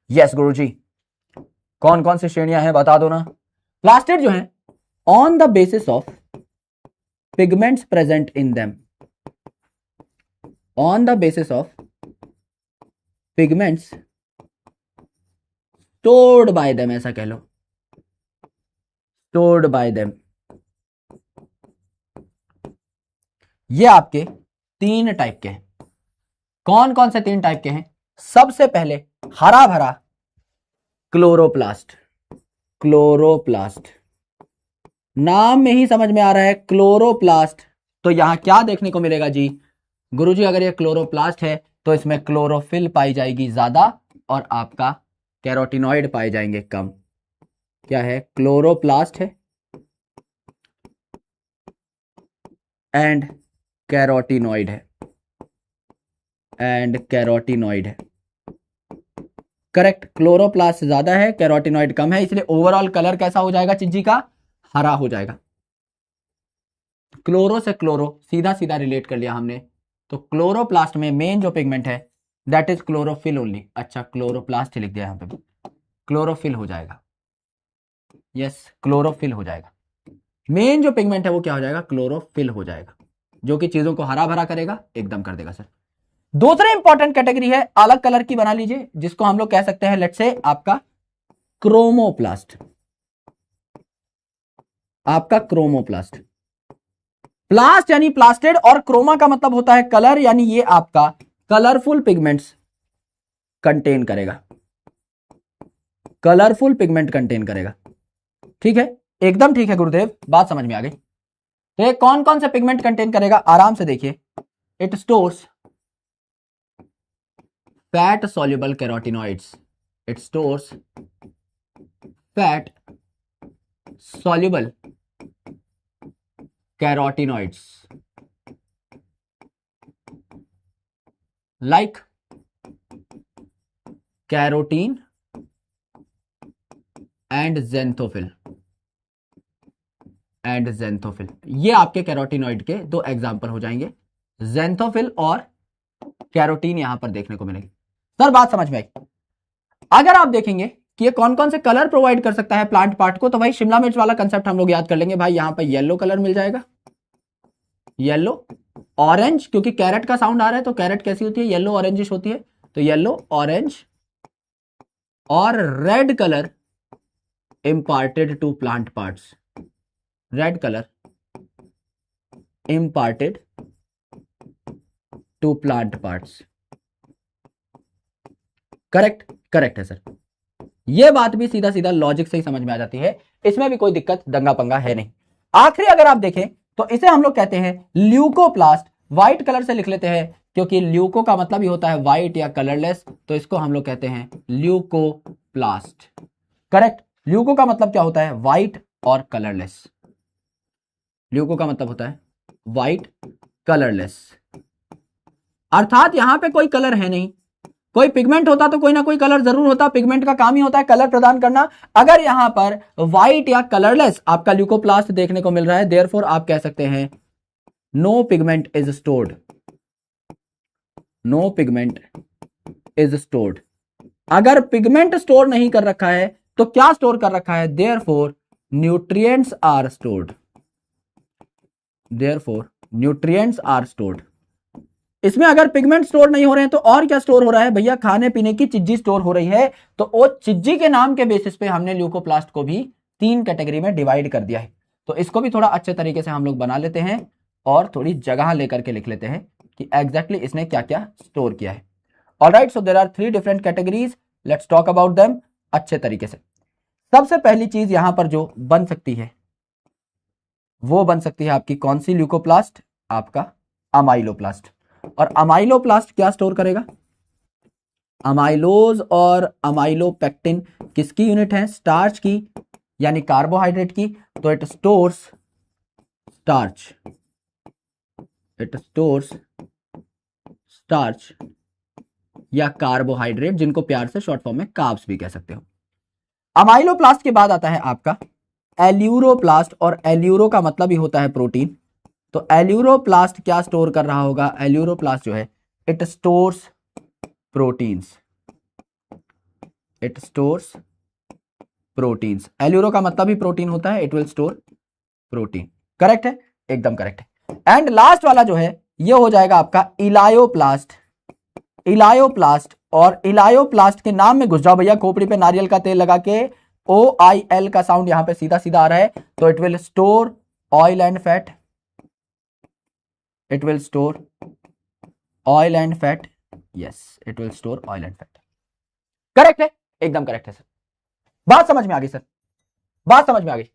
यस गुरुजी, कौन कौन सी श्रेणियां हैं बता दो ना। प्लास्टिड जो है on the basis of pigments present in them, on the basis of pigments stored bye them, ऐसा कह लो, स्टोर्ड बाय देम। ये आपके 3 टाइप के हैं। कौन कौन से 3 टाइप के हैं? सबसे पहले हरा भरा क्लोरोप्लास्ट, क्लोरोप्लास्ट नाम में ही समझ में आ रहा है क्लोरोप्लास्ट। तो यहां क्या देखने को मिलेगा जी? गुरुजी अगर ये क्लोरोप्लास्ट है तो इसमें क्लोरोफिल पाई जाएगी ज्यादा और आपका कैरोटिनॉइड पाए जाएंगे कम। क्या है? क्लोरोप्लास्ट है एंड कैरोटिनॉइड है, एंड कैरोटिनॉइड है। करेक्ट, क्लोरोप्लास्ट ज्यादा है कैरोटिनॉइड कम है, इसलिए ओवरऑल कलर कैसा हो जाएगा चीजी का? हरा हो जाएगा। क्लोरो से क्लोरो सीधा सीधा रिलेट कर लिया हमने, तो क्लोरोप्लास्ट में मेन जो पिगमेंट है दैट इज क्लोरोफिल ओनली। अच्छा, क्लोरोप्लास्ट लिख दिया यहां पे, क्लोरोफिल हो जाएगा। यस, क्लोरोफिल हो जाएगा। मेन जो पिगमेंट है वो क्या हो जाएगा? क्लोरोफिल हो जाएगा, जो कि चीजों को हरा भरा करेगा, एकदम कर देगा सर। दूसरी इंपॉर्टेंट कैटेगरी है, अलग कलर की बना लीजिए, जिसको हम लोग कह सकते हैं लेट्स से आपका क्रोमोप्लास्ट, आपका क्रोमोप्लास्ट। प्लास्ट यानी प्लास्टेड और क्रोमा का मतलब होता है कलर, यानी ये आपका कलरफुल पिगमेंट्स कंटेन करेगा, कलरफुल पिगमेंट कंटेन करेगा। ठीक है, एकदम ठीक है गुरुदेव, बात समझ में आ गई। तो ये कौन कौन से पिगमेंट कंटेन करेगा आराम से देखिए। It stores fat soluble carotenoids, it stores fat soluble carotenoids like carotene and xanthophyll, and xanthophyll। ये आपके कैरोटिनॉइड के 2 एग्जाम्पल हो जाएंगे, xanthophyll और कैरोटीन यहां पर देखने को मिलेंगे। सर बात समझ में आई? अगर आप देखेंगे कि ये कौन कौन से कलर प्रोवाइड कर सकता है प्लांट पार्ट को, तो भाई शिमला मिर्च वाला कंसेप्ट हम लोग याद कर लेंगे। भाई यहां पर येलो कलर मिल जाएगा, येलो, ऑरेंज, क्योंकि कैरेट का साउंड आ रहा है तो कैरेट कैसी होती है? येलो ऑरेंजिश होती है, तो येलो ऑरेंज, और red colour imparted to plant parts, red colour imparted to plant parts. Correct, correct है सर। ये बात भी सीधा सीधा लॉजिक से ही समझ में आ जाती है, इसमें भी कोई दिक्कत दंगा पंगा है नहीं। आखिरी अगर आप देखें तो इसे हम लोग कहते हैं ल्यूकोप्लास्ट। व्हाइट कलर से लिख लेते हैं क्योंकि ल्यूको का मतलब ही होता है व्हाइट या कलरलेस, तो इसको हम लोग कहते हैं ल्यूकोप्लास्ट। करेक्ट, ल्यूको का मतलब क्या होता है? व्हाइट और कलरलेस। ल्यूको का मतलब होता है व्हाइट कलरलेस, अर्थात यहां पे कोई कलर है नहीं। कोई पिगमेंट होता तो कोई ना कोई कलर जरूर होता, पिगमेंट का काम ही होता है कलर प्रदान करना। अगर यहां पर व्हाइट या कलरलेस आपका ल्यूकोप्लास्ट देखने को मिल रहा है, देयरफॉर आप कह सकते हैं no pigment is stored, no pigment is stored. अगर पिगमेंट स्टोर नहीं कर रखा है तो क्या स्टोर कर रखा है? Therefore nutrients are stored, therefore nutrients are stored. इसमें अगर पिगमेंट स्टोर नहीं हो रहे हैं तो और क्या स्टोर हो रहा है? भैया खाने पीने की चिज्जी स्टोर हो रही है। तो वो चिज्जी के नाम के बेसिस पे हमने ल्यूकोप्लास्ट को भी 3 कैटेगरी में डिवाइड कर दिया है। तो इसको भी थोड़ा अच्छे तरीके से हम लोग बना लेते हैं और थोड़ी जगह लेकर के लिख लेते हैं कि एग्जैक्टली इसने क्या क्या स्टोर किया है। Alright, so there are 3 different categories, let's talk about them अच्छे तरीके से। सबसे पहली चीज यहां पर जो बन सकती है वो बन सकती है आपकी कौन सी ल्यूकोप्लास्ट, आपका अमाइलोप्लास्ट। और अमाइलोप्लास्ट क्या स्टोर करेगा, अमाइलोज और अमाइलोपेक्टिन किसकी यूनिट है, स्टार्च की यानी कार्बोहाइड्रेट की। तो it stores starch, it stores starch या कार्बोहाइड्रेट, जिनको प्यार से शॉर्ट फॉर्म में कार्ब्स भी कह सकते हो। अमाइलोप्लास्ट के बाद आता है आपका एल्यूरोप्लास्ट, और एल्यूरो का मतलब ही होता है प्रोटीन। तो एल्यूरोप्लास्ट क्या स्टोर कर रहा होगा, एल्यूरोप्लास्ट जो है it stores proteins, it stores proteins. एल्यूरो का मतलब ही प्रोटीन होता है, it will store protein. Correct है, एकदम करेक्ट है। एंड लास्ट वाला जो है ये हो जाएगा आपका इलायोप्लास्ट, इलायोप्लास्ट। और इलायोप्लास्ट के नाम में घुस जाओ भैया, खोपड़ी पे नारियल का तेल लगा के, OIL का साउंड यहां पे सीधा सीधा आ रहा है। तो it will store oil and fat, it will store oil and fat, yes it will store oil and fat. Correct है, एकदम करेक्ट है सर। बात समझ में आ गई सर, बात समझ में आ गई।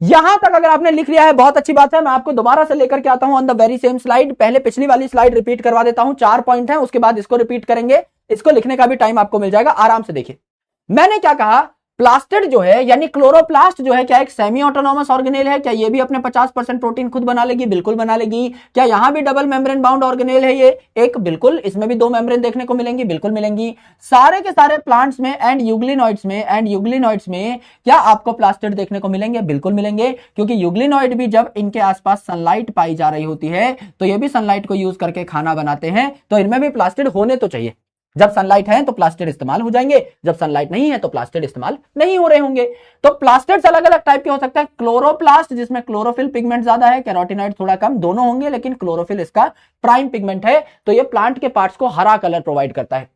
यहां तक अगर आपने लिख लिया है बहुत अच्छी बात है। मैं आपको दोबारा से लेकर के आता हूं on the very same slide. पहले पिछली वाली स्लाइड रिपीट करवा देता हूं, 4 पॉइंट है, उसके बाद इसको रिपीट करेंगे। इसको लिखने का भी टाइम आपको मिल जाएगा, आराम से देखिए। मैंने क्या कहा, प्लास्टिड जो है यानी क्लोरोप्लास्ट जो है क्या एक सेमी ऑटोनॉमस ऑर्गेनेल है, क्या ये भी अपने 50% प्रोटीन खुद बना लेगी, बिल्कुल बना लेगी। क्या यहां भी डबल मेम्ब्रेन बाउंड ऑर्गेनेल है ये एक, बिल्कुल। इसमें भी 2 मेम्ब्रेन देखने को मिलेंगी, बिल्कुल मिलेंगी। सारे के सारे प्लांट्स में एंड यूग्लिनॉइड्स में क्या आपको प्लास्टिड देखने को मिलेंगे, बिल्कुल मिलेंगे। क्योंकि यूग्लिनॉइड भी जब इनके आसपास सनलाइट पाई जा रही होती है तो ये भी सनलाइट को यूज करके खाना बनाते हैं, तो इनमें भी प्लास्टिड होने तो चाहिए। जब सनलाइट है तो प्लास्टिड इस्तेमाल हो जाएंगे, जब सनलाइट नहीं है तो प्लास्टिड इस्तेमाल नहीं हो रहे होंगे। तो प्लास्टिड्स अलग अलग टाइप के हो सकते हैं। क्लोरोप्लास्ट जिसमें क्लोरोफिल पिगमेंट ज्यादा है, कैरोटिनॉइड थोड़ा कम, दोनों होंगे, लेकिन क्लोरोफिल इसका प्राइम पिगमेंट है, तो ये प्लांट के पार्ट्स को हरा कलर प्रोवाइड करता है।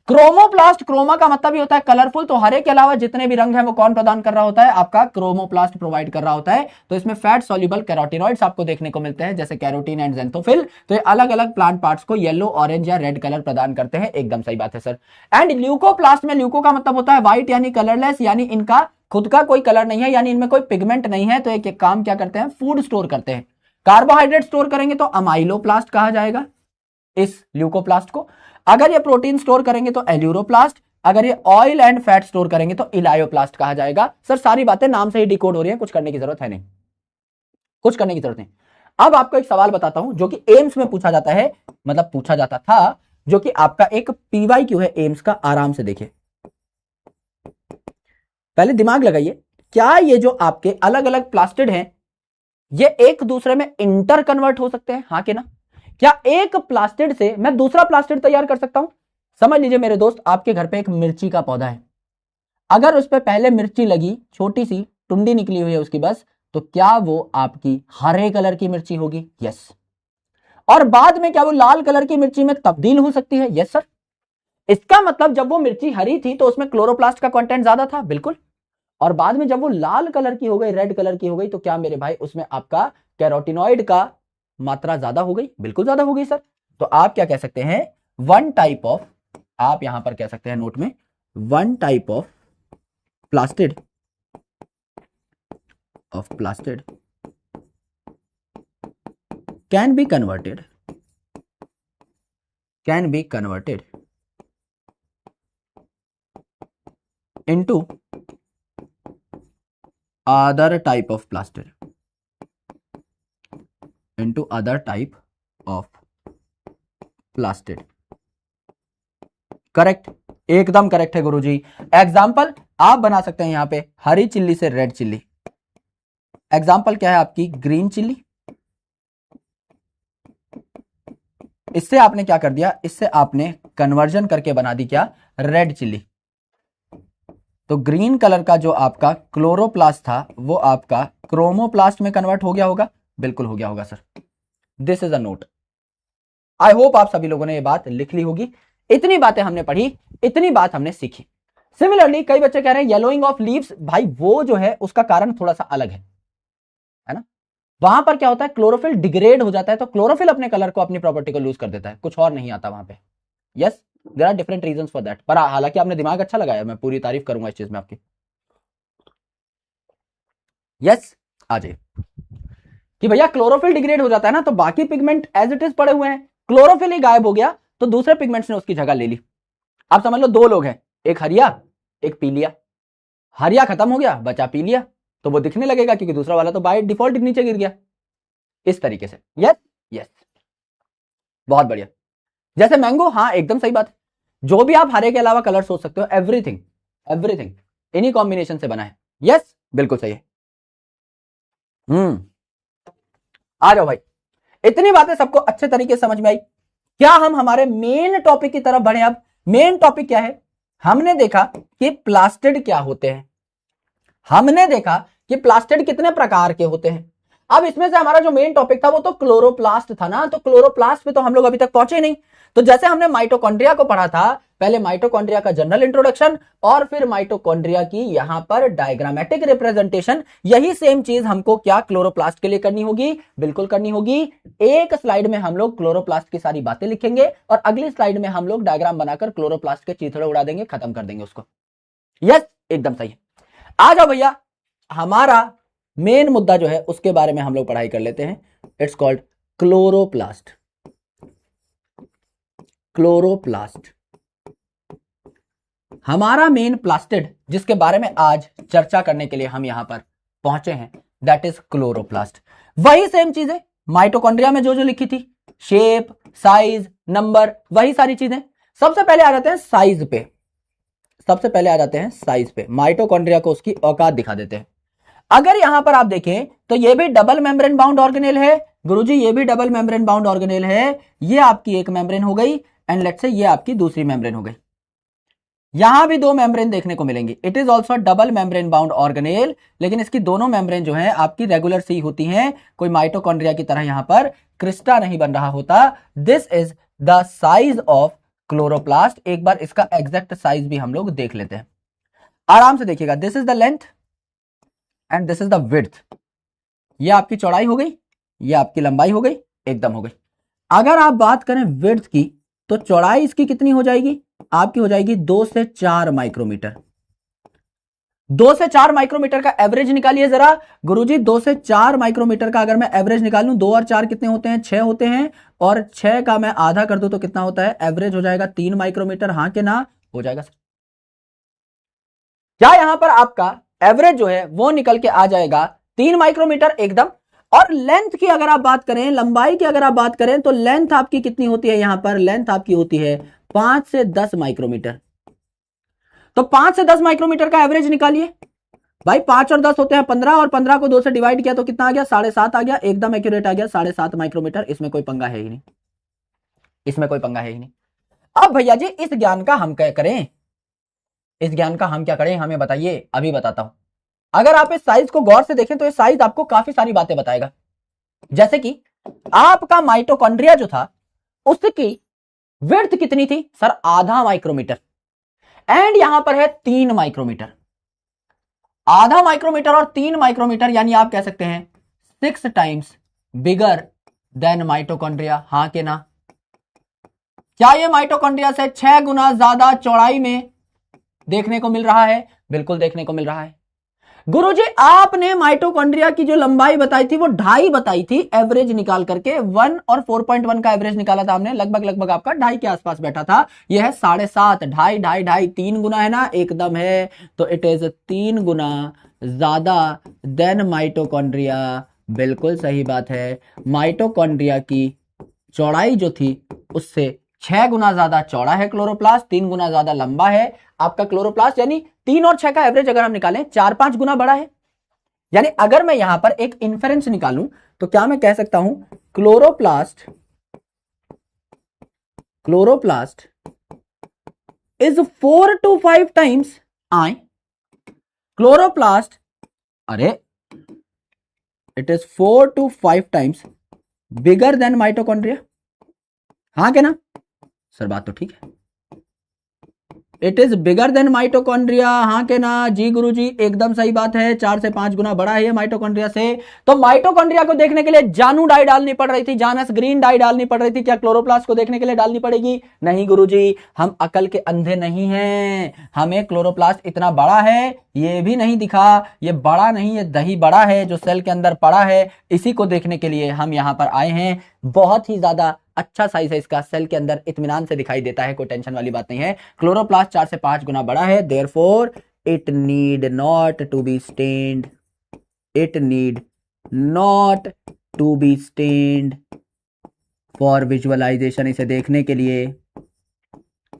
क्रोमोप्लास्ट, क्रोमा का मतलब ही होता है कलरफुल, तो हरे के अलावा जितने भी रंग हैं वो कौन प्रदान कर रहा होता है, आपका क्रोमोप्लास्ट प्रोवाइड कर रहा होता है। तो इसमें फैट सॉल्युबल कैरोटिनॉइड्स आपको देखने को मिलते हैं, जैसे कैरोटीन एंड ज़ेंथोफिल। तो ये अलग अलग प्लांट पार्ट्स को येलो, ऑरेंज या रेड कलर प्रदान करते हैं। एकदम सही बात है सर। एंड ल्यूकोप्लास्ट में ल्यूको का मतलब होता है व्हाइट यानी कलरलेस, यानी इनका खुद का कोई कलर नहीं है, यानी इनमें कोई पिगमेंट नहीं है। तो एक काम क्या करते हैं, फूड स्टोर करते हैं। कार्बोहाइड्रेट स्टोर करेंगे तो अमाइलोप्लास्ट कहा जाएगा इस ल्यूकोप्लास्ट को। अगर ये प्रोटीन स्टोर करेंगे तो एल्यूरोप्लास्ट, अगर ये ऑयल एंड फैट स्टोर करेंगे तो इलायोप्लास्ट कहा जाएगा। सर सारी बातें नाम से ही डिकोड हो रही हैं, कुछ करने की जरूरत है नहीं, कुछ करने की जरूरत नहीं। अब आपको एक सवाल बताता हूं जो कि एम्स में पूछा जाता है, मतलब पूछा जाता था, जो कि आपका एक PYQ है एम्स का। आराम से देखिए, पहले दिमाग लगाइए, क्या ये जो आपके अलग अलग प्लास्टिड हैं ये एक दूसरे में इंटर कन्वर्ट हो सकते हैं, हाँ कि ना? क्या एक प्लास्टिड से मैं दूसरा प्लास्टिड तैयार कर सकता हूं? समझ लीजिए मेरे दोस्त, आपके घर पे एक मिर्ची का पौधा है, अगर उस पर पहले मिर्ची लगी, छोटी सी टुंडी निकली हुई है उसकी बस, तो क्या वो आपकी हरे कलर की मिर्ची होगी? यस। और बाद में क्या वो लाल कलर की मिर्ची में तब्दील हो सकती है? Yes sir. इसका मतलब जब वो मिर्ची हरी थी तो उसमें क्लोरोप्लास्ट का कंटेंट ज्यादा था, बिल्कुल। और बाद में जब वो लाल कलर की हो गई, रेड कलर की हो गई, तो क्या मेरे भाई उसमें आपका कैरोटिनॉइड का मात्रा ज्यादा हो गई? बिल्कुल ज्यादा हो गई सर। तो आप क्या कह सकते हैं, वन टाइप ऑफ, आप यहां पर कह सकते हैं नोट में, one type of plastid can be converted into other type of plastid, correct, एकदम करेक्ट है गुरुजी। एग्जाम्पल आप बना सकते हैं यहां पे हरी चिल्ली से रेड चिल्ली। एग्जाम्पल क्या है आपकी, ग्रीन चिल्ली। इससे आपने क्या कर दिया, इससे आपने कन्वर्जन करके बना दी क्या, रेड चिल्ली। तो ग्रीन कलर का जो आपका क्लोरोप्लास्ट था वो आपका क्रोमोप्लास्ट में कन्वर्ट हो गया होगा, बिल्कुल हो गया होगा sir. This is a note. I hope आप सभी लोगों ने ये बात लिख ली होगी। इतनी बातें हमने पढ़ी, इतनी बात हमने सीखी। सिमिलरली कई बच्चे कह रहे हैं येलोइंग ऑफ लीव्स, भाई वो जो है उसका कारण थोड़ा सा अलग है ना। वहां पर क्या होता है, क्लोरोफिल डिग्रेड हो जाता है, तो क्लोरोफिल अपने कलर को, अपनी प्रॉपर्टी को लूज कर देता है, कुछ और नहीं आता वहां पे। Yes, there are different reasons for that, पर हालांकि आपने दिमाग अच्छा लगाया, मैं पूरी तारीफ करूंगा इस चीज में आपकी। यस, आ जाइए कि भैया क्लोरोफिल डिग्रेड हो जाता है ना, तो बाकी पिगमेंट एज इट इज पड़े हुए हैं, क्लोरोफिल ही गायब हो गया तो दूसरे पिगमेंट्स ने उसकी जगह ले ली। आप समझ लो दो लोग हैं, एक हरिया एक पीलिया, हरिया खत्म हो गया बचा पीलिया, तो वो दिखने लगेगा क्योंकि दूसरा वाला तो बाय डिफॉल्ट नीचे गिर गया, इस तरीके से। यस यस, बहुत बढ़िया। जैसे मैंगो, हाँ एकदम सही बात है, जो भी आप हरे के अलावा कलर सोच सकते हो, एवरीथिंग एवरीथिंग इन्हीं कॉम्बिनेशन से बना है। यस बिल्कुल सही है। आ जाओ भाई, इतनी बातें सबको अच्छे तरीके से समझ में आई। क्या हम हमारे मेन टॉपिक की तरफ बढ़े? अब मेन टॉपिक क्या है? हमने देखा कि प्लास्टिड क्या होते हैं, हमने देखा कि प्लास्टिड कितने प्रकार के होते हैं। अब इसमें से हमारा जो मेन टॉपिक था वो तो क्लोरोप्लास्ट था ना, तो क्लोरोप्लास्ट पे तो हम लोग अभी तक पहुंचे नहीं। तो जैसे हमने माइटोकॉन्ड्रिया को पढ़ा था, पहले माइटोकॉन्ड्रिया का जनरल इंट्रोडक्शन और फिर माइटोकॉन्ड्रिया की यहां पर डायग्रामेटिक रिप्रेजेंटेशन, यही सेम चीज हमको क्या क्लोरोप्लास्ट के लिए करनी होगी? बिल्कुल करनी होगी। एक स्लाइड में हम लोग क्लोरोप्लास्ट की सारी बातें लिखेंगे और अगली स्लाइड में हम लोग डायग्राम बनाकर क्लोरोप्लास्ट के चीथड़े उड़ा देंगे, खत्म कर देंगे उसको। यस एकदम सही है। आ जाओ भैया, हमारा मेन मुद्दा जो है उसके बारे में हम लोग पढ़ाई कर लेते हैं। It's called chloroplast. क्लोरोप्लास्ट हमारा मेन प्लास्टिड जिसके बारे में आज चर्चा करने के लिए हम यहां पर पहुंचे हैं, दैट इज क्लोरोप्लास्ट। वही सेम चीजें माइटोकॉन्ड्रिया में जो जो लिखी थी, शेप, साइज, नंबर, वही सारी चीजें। सबसे पहले आ जाते हैं साइज पे, सबसे पहले आ जाते हैं साइज पे। माइटोकॉन्ड्रिया को उसकी औकात दिखा देते हैं। अगर यहां पर आप देखें तो ये भी डबल मेम्ब्रेन बाउंड ऑर्गेनेल है गुरुजी, ये भी डबल मेम्ब्रेन बाउंड ऑर्गेनेल है। ये आपकी एक मेम्ब्रेन हो गई एंड लेट्स से ये आपकी दूसरी मेम्ब्रेन हो गई। यहां भी दो मेम्ब्रेन देखने को मिलेंगी। It is also double membrane bound organelle, लेकिन इसकी दोनों मेम्ब्रेन जो है आपकी रेगुलर सी होती हैं, कोई माइटोकॉन्ड्रिया की तरह यहां पर क्रिस्टा नहीं बन रहा होता। This is the size of chloroplast. एक बार इसका एग्जैक्ट साइज भी हम लोग देख लेते हैं, आराम से देखिएगा। This is the length and this is the width. ये आपकी चौड़ाई हो गई, ये आपकी लंबाई हो गई, एकदम हो गई। अगर आप बात करें विड्थ की तो चौड़ाई इसकी कितनी हो जाएगी? आपकी हो जाएगी 2 से 4 माइक्रोमीटर। 2 से 4 माइक्रोमीटर का एवरेज निकालिए जरा गुरुजी। 2 से 4 माइक्रोमीटर का अगर मैं एवरेज निकालूं, 2 और 4 कितने होते हैं? 6 होते हैं, और 6 का मैं आधा कर दूं तो कितना होता है? एवरेज हो जाएगा 3 माइक्रोमीटर। हाँ के ना? हो जाएगा सर। क्या यहां पर आपका एवरेज जो है वो निकल के आ जाएगा 3 माइक्रोमीटर एकदम। और लेंथ की अगर आप बात करें, लंबाई की अगर आप बात करें, तो लेंथ आपकी कितनी होती है? यहां पर लेंथ आपकी होती है 5 से 10 माइक्रोमीटर। तो 5 से 10 माइक्रोमीटर का एवरेज निकालिए भाई। 5 और 10 होते हैं 15, और 15 को 2 से डिवाइड किया तो कितना आ गया? 7.5 आ गया, एकदम एक्यूरेट आ गया 7.5 माइक्रोमीटर। इसमें कोई पंगा है ही नहीं, इसमें कोई पंगा है ही नहीं। अब भैया जी इस ज्ञान का हम क्या करें? इस ज्ञान का हम क्या करें, हमें बताइए, अभी बताता हूं। अगर आप इस साइज को गौर से देखें तो इस साइज आपको काफी सारी बातें बताएगा। जैसे कि आपका माइटोकॉन्ड्रिया जो था उसकी विड्थ कितनी थी सर? आधा माइक्रोमीटर। एंड यहां पर है 3 माइक्रोमीटर। आधा माइक्रोमीटर और 3 माइक्रोमीटर, यानी आप कह सकते हैं 6 टाइम्स बिगर देन माइटोकॉन्ड्रिया। हां के ना? क्या ये माइटोकॉन्ड्रिया से 6 गुना ज्यादा चौड़ाई में देखने को मिल रहा है? बिल्कुल देखने को मिल रहा है। गुरुजी आपने माइटोकॉन्ड्रिया की जो लंबाई बताई थी वो 2.5 बताई थी, एवरेज निकाल करके 1 और 4.1 का एवरेज निकाला था हमने। लगभग लगभग आपका 2.5 के आसपास बैठा था। यह है 7.5, 2.5, 2.5, 2.5, 3 गुना है ना? एकदम है। तो इट इज 3 गुना ज्यादा देन माइटोकॉन्ड्रिया। बिल्कुल सही बात है। माइटोकॉन्ड्रिया की चौड़ाई जो थी उससे 6 गुना ज्यादा चौड़ा है क्लोरोप्लास्ट, 3 गुना ज्यादा लंबा है आपका क्लोरोप्लास्ट। यानी 3 और 6 का एवरेज अगर हम निकालें 4-5 गुना बड़ा है। यानी अगर मैं यहां पर एक इन्फेरेंस निकालूं तो क्या मैं कह सकता हूं chloroplast is 4 to 5 times I chloroplast, अरे it is 4 to 5 times bigger than mitochondria. हाँ क्या ना सर? बात तो ठीक है। It is bigger than mitochondria. हाँ के ना जी गुरुजी, एकदम सही बात है, 4 से 5 गुना बड़ा है ये माइटोकॉन्ड्रिया से। तो माइटोकॉन्ड्रिया को देखने के लिए जानू डाई डालनी पड़ रही थी, जानस ग्रीन डाई डालनी पड़ रही थी, क्या क्लोरोप्लास्ट को देखने के लिए डालनी पड़ेगी? नहीं गुरुजी, हम अकल के अंधे नहीं हैं, हमें क्लोरोप्लास्ट इतना बड़ा है ये भी नहीं दिखा, ये बड़ा नहीं, ये दही बड़ा है जो सेल के अंदर पड़ा है, इसी को देखने के लिए हम यहां पर आए हैं। बहुत ही ज्यादा अच्छा साइज है इसका, सेल के अंदर इत्मीनान से दिखाई देता है, कोई टेंशन वाली बात नहीं है। क्लोरोप्लास्ट 4 से 5 गुना बड़ा है, therefore it need not to be stained, it need not to be stained for visualization. इसे देखने के लिए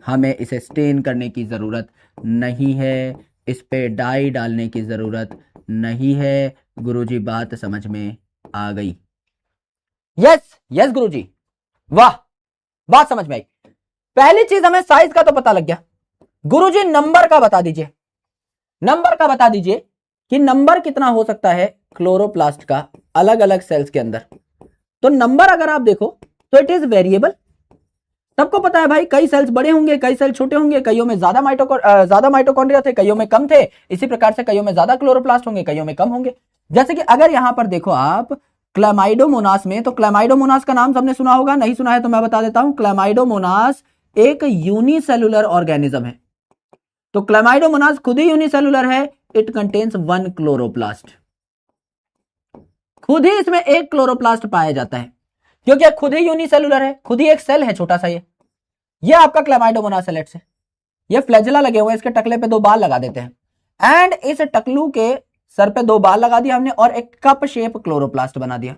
हमें इसे स्टेन करने की जरूरत नहीं है, इस पे डाई डालने की जरूरत नहीं है। गुरुजी बात समझ में आ गई? यस यस गुरुजी, वाह, बात समझ में आई। पहली चीज हमें साइज का तो पता लग गया। गुरुजी नंबर का बता दीजिए, नंबर का बता दीजिए कि नंबर कितना हो सकता है क्लोरोप्लास्ट का अलग अलग सेल्स के अंदर। तो नंबर अगर आप देखो तो इट इज वेरिएबल। सबको पता है भाई, कई सेल्स बड़े होंगे, कई सेल छोटे होंगे, कईयों में ज्यादा माइटोकॉन्ड्रिया थे, कईयों में कम थे, इसी प्रकार से कईयों में ज्यादा क्लोरोप्लास्ट होंगे, कईयों में कम होंगे। जैसे कि अगर यहां पर देखो आप क्लैमाइडोमोनास में, तो क्लैमाइडोमोनास का नाम सबने सुना होगा, नहीं सुना है तो मैं बता देता हूं। क्लैमाइडोमोनास एक यूनिसेलुलर ऑर्गेनिज्म है। तो क्लैमाइडोमोनास खुद ही यूनिसेलुलर है, इट कंटेन्स 1 क्लोरोप्लास्ट। खुद ही इसमें एक क्लोरोप्लास्ट पाया जाता है, क्योंकि खुद ही यूनिसेलुलर है, खुद ही एक सेल है छोटा सा। ये आपका क्लैमाइडोमोनास है। लेट्स से ये फ्लैजेला लगे हुए हैं, इसके टकले पे 2 बाल लगा देते हैं एंड इस टकलू के सर पे 2 बाल लगा दिया हमने और एक कप शेप क्लोरोप्लास्ट बना दिया।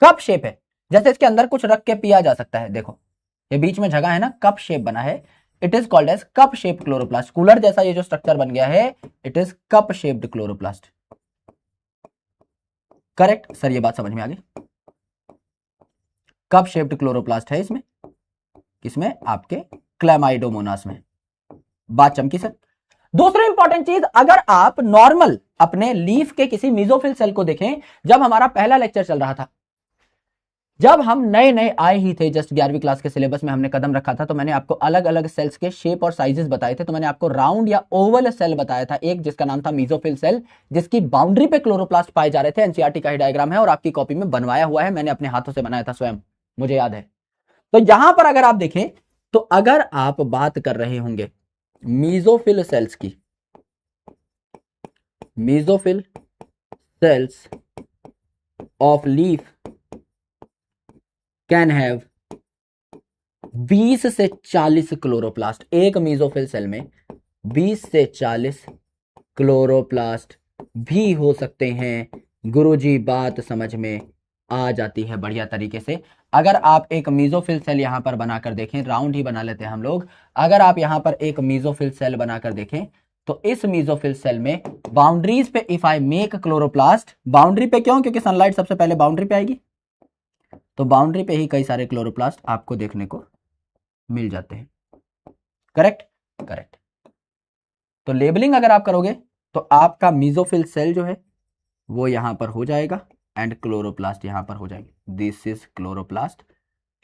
कप शेप है, जैसे इसके अंदर कुछ रख के पिया जा सकता है। देखो ये बीच में जगह है ना, कप शेप बना है, it is called as cup shape chloroplast. Cooler जैसा ये जो स्ट्रक्चर बन गया है, it is cup shaped chloroplast. Correct sir, ये बात समझ में आ गई। कप शेप्ड क्लोरोप्लास्ट है इसमें, किसमें? आपके क्लैमाइडोमोनास में। बात चमकी सर। दूसरी इंपॉर्टेंट चीज, अगर आप नॉर्मल अपने लीफ के किसी मीजोफिल सेल को देखें, जब हमारा पहला लेक्चर चल रहा था, जब हम नए नए आए ही थे, जस्ट 11वीं क्लास के सिलेबस में हमने कदम रखा था, तो मैंने आपको अलग अलग सेल्स के शेप और साइजेस बताए थे। तो मैंने आपको राउंड या ओवल सेल बताया था, एक जिसका नाम था मीजोफिल सेल, जिसकी बाउंड्री पे क्लोरोप्लास्ट पाए जा रहे थे। एनसीईआरटी का ही डायग्राम है और आपकी कॉपी में बनवाया हुआ है, मैंने अपने हाथों से बनाया था स्वयं, मुझे याद है। तो यहां पर अगर आप देखें, तो अगर आप बात कर रहे होंगे मीजोफिल सेल्स की, mesophyll cells of leaf can have 20 से 40 क्लोरोप्लास्ट। एक मीजोफिल सेल में 20 से 40 क्लोरोप्लास्ट भी हो सकते हैं। गुरुजी बात समझ में आ जाती है बढ़िया तरीके से। अगर आप एक मीजोफिल सेल यहां पर बनाकर देखें, राउंड ही बना लेते हैं हम लोग, अगर आप यहां पर एक मीजोफिल सेल बनाकर देखें, तो इस मीजोफिल सेल में बाउंड्रीज पे if I make chloroplast, boundary पे क्यों? क्योंकि सनलाइट सबसे पहले बाउंड्री पे आएगी, तो बाउंड्री पे ही कई सारे क्लोरोप्लास्ट आपको देखने को मिल जाते हैं। Correct correct. तो लेबलिंग अगर आप करोगे तो आपका मीजोफिल सेल जो है वो यहां पर हो जाएगा एंड क्लोरोप्लास्ट यहां पर हो जाएंगे। This is chloroplast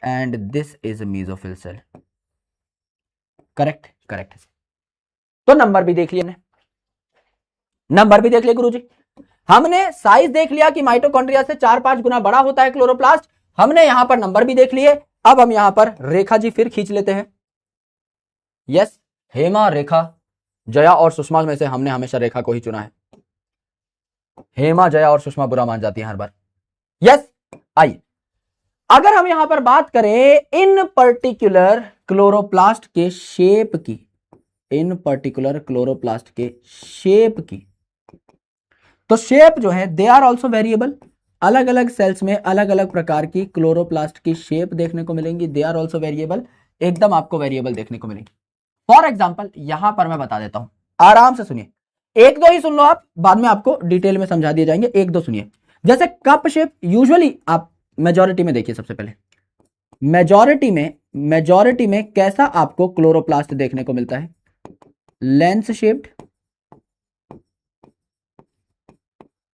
and this is mesophyll cell. Correct correct. तो नंबर भी देख लिया, नंबर भी देख लिया गुरुजी। हमने साइज देख लिया कि माइटोकॉन्ड्रिया से 4-5 गुना बड़ा होता है क्लोरोप्लास्ट, हमने यहां पर नंबर भी देख लिए। अब हम यहां पर रेखा जी फिर खींच लेते हैं। यस, हेमा, रेखा, जया और सुषमा में से हमने हमेशा रेखा को ही चुना है। हेमा, जया और सुषमा बुरा मान जाती हैं हर बार। यस, आइए अगर हम यहां पर बात करें इन पर्टिकुलर क्लोरोप्लास्ट के शेप की, इन पर्टिकुलर क्लोरोप्लास्ट के शेप की, तो शेप जो है दे आर ऑल्सो वेरिएबल। अलग अलग सेल्स में अलग अलग प्रकार की क्लोरोप्लास्ट की शेप देखने को मिलेंगी, दे आर ऑल्सो वेरिएबल, एकदम आपको वेरिएबल देखने को मिलेंगी। फॉर एग्जाम्पल यहां पर मैं बता देता हूं, आराम से सुनिए, 1-2 ही सुन लो आप, बाद में आपको डिटेल में समझा दिए जाएंगे। 1-2 सुनिए। जैसे कप शेप, यूजुअली आप मेजॉरिटी में देखिए, सबसे पहले मेजॉरिटी में कैसा आपको क्लोरोप्लास्ट देखने को मिलता है? लेंस शेप्ड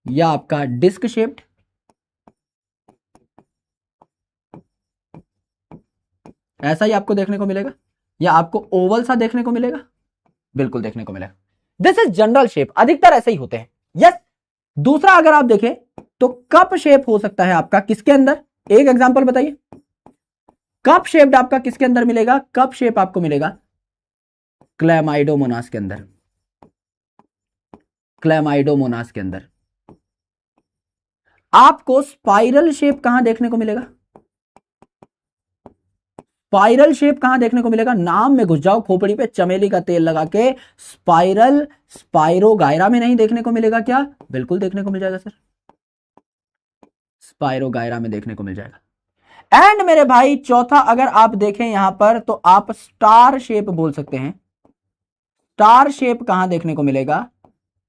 या आपका डिस्क शेप्ड, ऐसा ही आपको देखने को मिलेगा, या आपको ओवल सा देखने को मिलेगा। बिल्कुल देखने को मिलेगा। दिस इज जनरल शेप, अधिकतर ऐसे ही होते हैं। यस। दूसरा अगर आप देखें तो कप शेप हो सकता है आपका किसके अंदर, एक एग्जांपल बताइए। कप शेप आपका किसके अंदर मिलेगा, कप शेप आपको मिलेगा क्लैमाइडोमोनास के अंदर, क्लैमाइडोमोनास के अंदर। आपको स्पाइरल शेप कहां देखने को मिलेगा, स्पाइरल शेप कहां देखने को मिलेगा, नाम में घुस जाओ, खोपड़ी पे चमेली का तेल लगा के। स्पाइरल, स्पाइरोगायरा में नहीं देखने को मिलेगा क्या, बिल्कुल देखने को मिल जाएगा सर, स्पाइरोगायरा में देखने को मिल जाएगा। एंड मेरे भाई चौथा अगर आप देखें यहां पर तो आप स्टार शेप बोल सकते हैं। स्टार शेप कहां देखने को मिलेगा,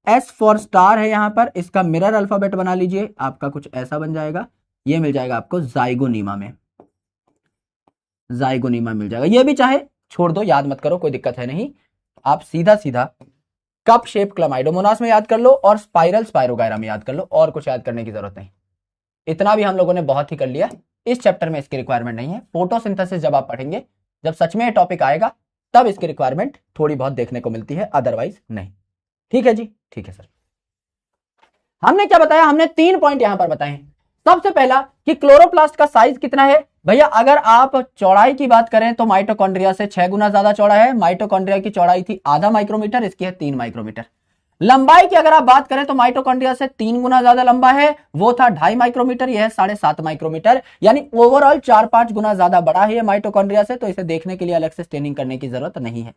एस फॉर स्टार है यहां पर, इसका मिरर अल्फाबेट बना लीजिए, आपका कुछ ऐसा बन जाएगा। ये मिल जाएगा आपको जाइगोनीमा में, जाइगोनीमा मिल जाएगा। ये भी चाहे छोड़ दो, याद मत करो, कोई दिक्कत है नहीं। आप सीधा सीधा कप शेप क्लैमाइडोमोनास में याद कर लो और स्पाइरल स्पाइरोगायरा में याद कर लो, और कुछ याद करने की जरूरत नहीं। इतना भी हम लोगों ने बहुत ही कर लिया। इस चैप्टर में इसकी रिक्वायरमेंट नहीं है। फोटोसिंथेसिस जब आप पढ़ेंगे, जब सच में टॉपिक आएगा, तब इसकी रिक्वायरमेंट थोड़ी बहुत देखने को मिलती है, अदरवाइज नहीं। ठीक है जी, ठीक है सर। हमने क्या बताया, हमने 3 पॉइंट यहां पर बताए हैं। सबसे पहला कि क्लोरोप्लास्ट का साइज कितना है भैया। अगर आप चौड़ाई की बात करें तो माइटोकॉन्ड्रिया से 6 गुना ज्यादा चौड़ा है। माइटोकॉन्ड्रिया की चौड़ाई थी आधा माइक्रोमीटर, इसकी है 3 माइक्रोमीटर। लंबाई की अगर आप बात करें तो माइटोकॉन्ड्रिया से 3 गुना ज्यादा लंबा है, वो था 2.5 माइक्रोमीटर, यह है 7.5 माइक्रोमीटर, यानी ओवरऑल 4-5 गुना ज्यादा बड़ा है ये माइटोकॉन्ड्रिया से। तो इसे देखने के लिए अलग से स्टेनिंग करने की जरूरत नहीं है।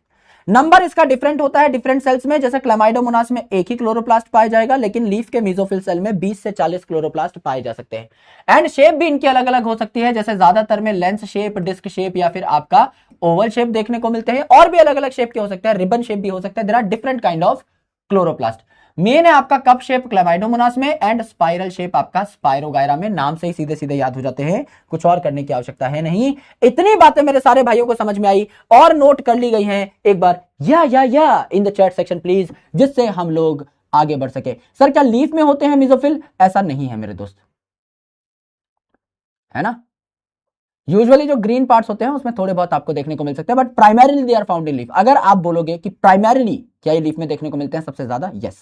नंबर इसका डिफरेंट होता है डिफरेंट सेल्स में। जैसे क्लैमाइडोमोनास में एक ही क्लोरोप्लास्ट पाया जाएगा, लेकिन लीफ के मेसोफिल सेल में 20 से 40 क्लोरोप्लास्ट पाए जा सकते हैं। एंड शेप भी इनकी अलग अलग हो सकती है, जैसे ज्यादातर में लेंस शेप, डिस्क शेप या फिर आपका ओवल शेप देखने को मिलते हैं। और भी अलग अलग शेप के हो सकते हैं, रिबन शेप भी हो सकता है। There are different kind of chloroplast. Main है आपका कप शेप क्लैमाइडोमोनास में, एंड स्पाइरल शेप आपका स्पाइरोगायरा में। नाम से ही सीधे सीधे याद हो जाते हैं, कुछ और करने की आवश्यकता है नहीं। इतनी बातें मेरे सारे भाइयों को समझ में आई और नोट कर ली गई हैं, एक बार या इन द चैट सेक्शन प्लीज, जिससे हम लोग आगे बढ़ सके। सर क्या लीफ में होते हैं मेसोफिल, ऐसा नहीं है मेरे दोस्त, है ना। यूजुअली जो ग्रीन पार्ट्स होते हैं उसमें थोड़े बहुत आपको देखने को मिल सकते हैं, but primarily they are found in leaf. अगर आप बोलोगे कि प्राइमरीली क्या ये लीफ में देखने को मिलते हैं सबसे ज्यादा, यस,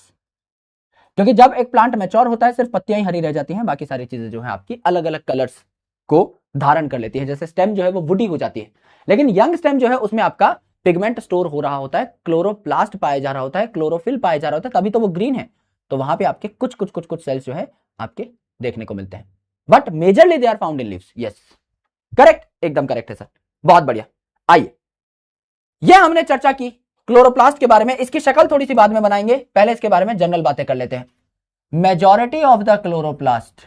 क्योंकि जब एक प्लांट मैच्योर होता है सिर्फ पत्तियां ही हरी रह जाती हैं, बाकी सारी चीजें जो है आपकी अलग अलग कलर्स को धारण कर लेती है। जैसे स्टेम जो है वो वुडी हो जाती है, लेकिन यंग स्टेम जो है उसमें आपका पिगमेंट स्टोर हो रहा होता है, क्लोरोप्लास्ट पाया जा रहा होता है, क्लोरोफिल पाया जा रहा होता है, तभी तो वो ग्रीन है। तो वहां पे आपके कुछ कुछ कुछ कुछ सेल्स जो है आपके देखने को मिलते हैं, but majorly they are found in leaves. Yes, correct, एकदम करेक्ट है सर, बहुत बढ़िया। आइए, यह हमने चर्चा की क्लोरोप्लास्ट के बारे में। इसकी शक्ल थोड़ी सी बाद में बनाएंगे, पहले इसके बारे में जनरल बातें कर लेते हैं। मेजॉरिटी ऑफ द क्लोरोप्लास्ट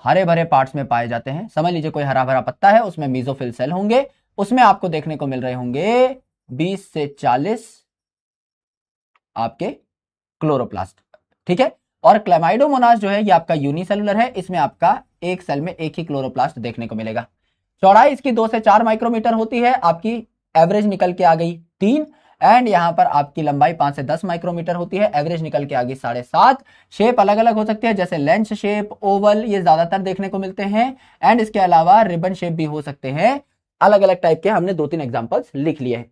हरे भरे पार्ट्स में पाए जाते हैं। समझ लीजिए कोई हरा भरा पत्ता है, उसमें मेसोफिल सेल होंगे, उसमें आपको देखने को मिल रहे होंगे 20 से 40 आपके क्लोरोप्लास्ट, ठीक है। और क्लैमाइडोमोनास जो है ये आपका यूनिसेलुलर है, इसमें आपका एक सेल में एक ही क्लोरोप्लास्ट देखने को मिलेगा। चौड़ाई इसकी 2 से 4 माइक्रोमीटर होती है, आपकी एवरेज निकल के आ गई 3। एंड यहां पर आपकी लंबाई 5 से 10 माइक्रोमीटर होती है, एवरेज निकल के आ गई 7.5। शेप अलग अलग हो सकती है, जैसे लेंस शेप, ओवल, ये ज्यादातर देखने को मिलते हैं। एंड इसके अलावा रिबन शेप भी हो सकते हैं, अलग अलग टाइप के। हमने 2-3 एग्जांपल्स लिख लिए हैं।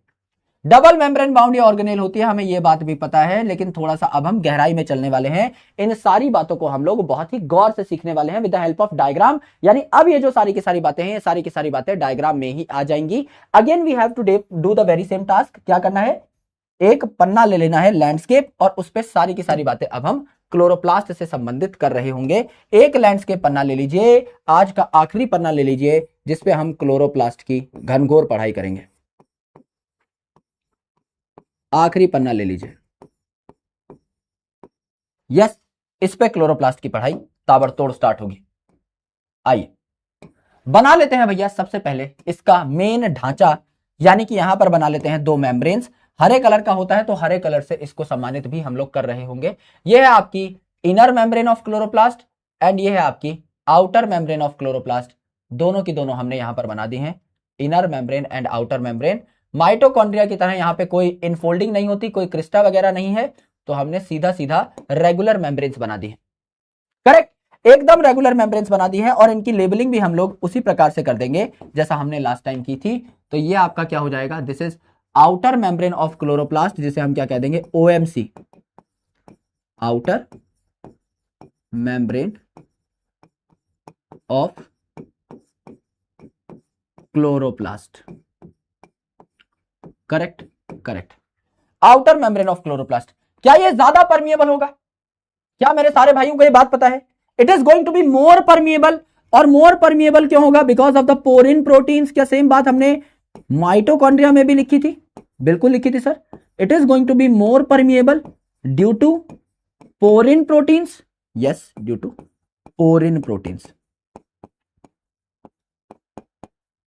डबल मेम्ब्रेन बाउंड ऑर्गेनेल होती है, हमें यह बात भी पता है, लेकिन थोड़ा सा अब हम गहराई में चलने वाले हैं। इन सारी बातों को हम लोग बहुत ही गौर से सीखने वाले हैं with the help of diagram. यानी अब ये जो सारी की सारी बातें हैं, ये सारी की सारी बातें डायग्राम में ही आ जाएंगी। Again we have to do the very same task. क्या करना है, एक पन्ना ले लेना है लैंडस्केप, और उस पर सारी की सारी बातें अब हम क्लोरोप्लास्ट से संबंधित कर रहे होंगे। एक लैंडस्केप पन्ना ले लीजिए, आज का आखिरी पन्ना ले लीजिए, जिसपे हम क्लोरोप्लास्ट की घनघोर पढ़ाई करेंगे। आखिरी पन्ना ले लीजिए, यस, इस पे क्लोरोप्लास्ट की पढ़ाई ताबड़तोड़ स्टार्ट होगी। आइए बना लेते हैं भैया सबसे पहले इसका मेन ढांचा, यानी कि यहां पर बना लेते हैं 2 मेम्ब्रेन्स। हरे कलर का होता है तो हरे कलर से इसको सम्मानित भी हम लोग कर रहे होंगे। यह है आपकी inner membrane of chloroplast, and ये है आपकी आउटर मेम्ब्रेन ऑफ क्लोरोप्लास्ट। दोनों की दोनों हमने यहां पर बना दी हैं, inner membrane and outer membrane. Mitochondria की तरह यहां पे कोई इनफोल्डिंग नहीं होती, कोई क्रिस्टा वगैरह नहीं है, तो हमने सीधा सीधा रेगुलर मेम्ब्रेन्स बना दी है। करेक्ट, एकदम रेगुलर मेम्ब्रेन्स बना दी है, और इनकी लेबलिंग भी हम लोग उसी प्रकार से कर देंगे जैसा हमने लास्ट टाइम की थी। तो ये आपका क्या हो जाएगा, this is outer membrane of chloroplast, जिसे हम क्या कह देंगे, OMC, outer membrane of chloroplast. Correct, correct, outer membrane of chloroplast. क्या ये ज्यादा परमिएबल होगा? क्या मेरे सारे भाइयों को ये बात पता है? It is going to be more permeable. और मोर परमिएबल क्यों होगा? Because of the porin proteins. क्या सेम बात हमने माइटोकॉन्ड्रिया में भी लिखी थी? बिल्कुल लिखी थी sir. It is going to be more permeable due to porin proteins. Yes, due to porin proteins.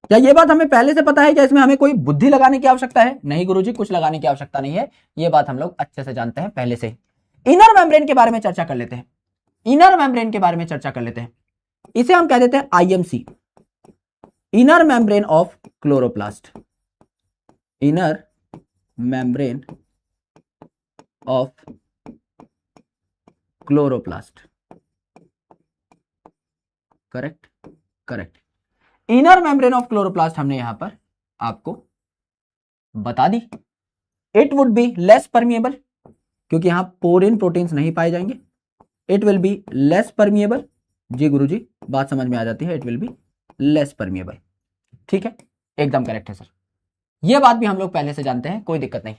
क्या ये बात हमें पहले से पता है? क्या इसमें हमें कोई बुद्धि लगाने की आवश्यकता है? नहीं गुरुजी, कुछ लगाने की आवश्यकता नहीं है, ये बात हम लोग अच्छे से जानते हैं पहले से। इनर मेम्ब्रेन के बारे में चर्चा कर लेते हैं। इनर मेम्ब्रेन के बारे में चर्चा कर लेते हैं। इसे हम कह देते हैं IMC, inner membrane of chloroplast. Inner membrane of chloroplast. Correct, correct. Inner membrane of chloroplast हमने यहां पर आपको बता दी। It would be less permeable, क्योंकि यहां पोरिन प्रोटीन्स नहीं पाए जाएंगे। It will be less permeable. जी गुरुजी, बात समझ में आ जाती है। It will be less permeable. ठीक है, एकदम करेक्ट है सर। यह बात भी हम लोग पहले से जानते हैं, कोई दिक्कत नहीं।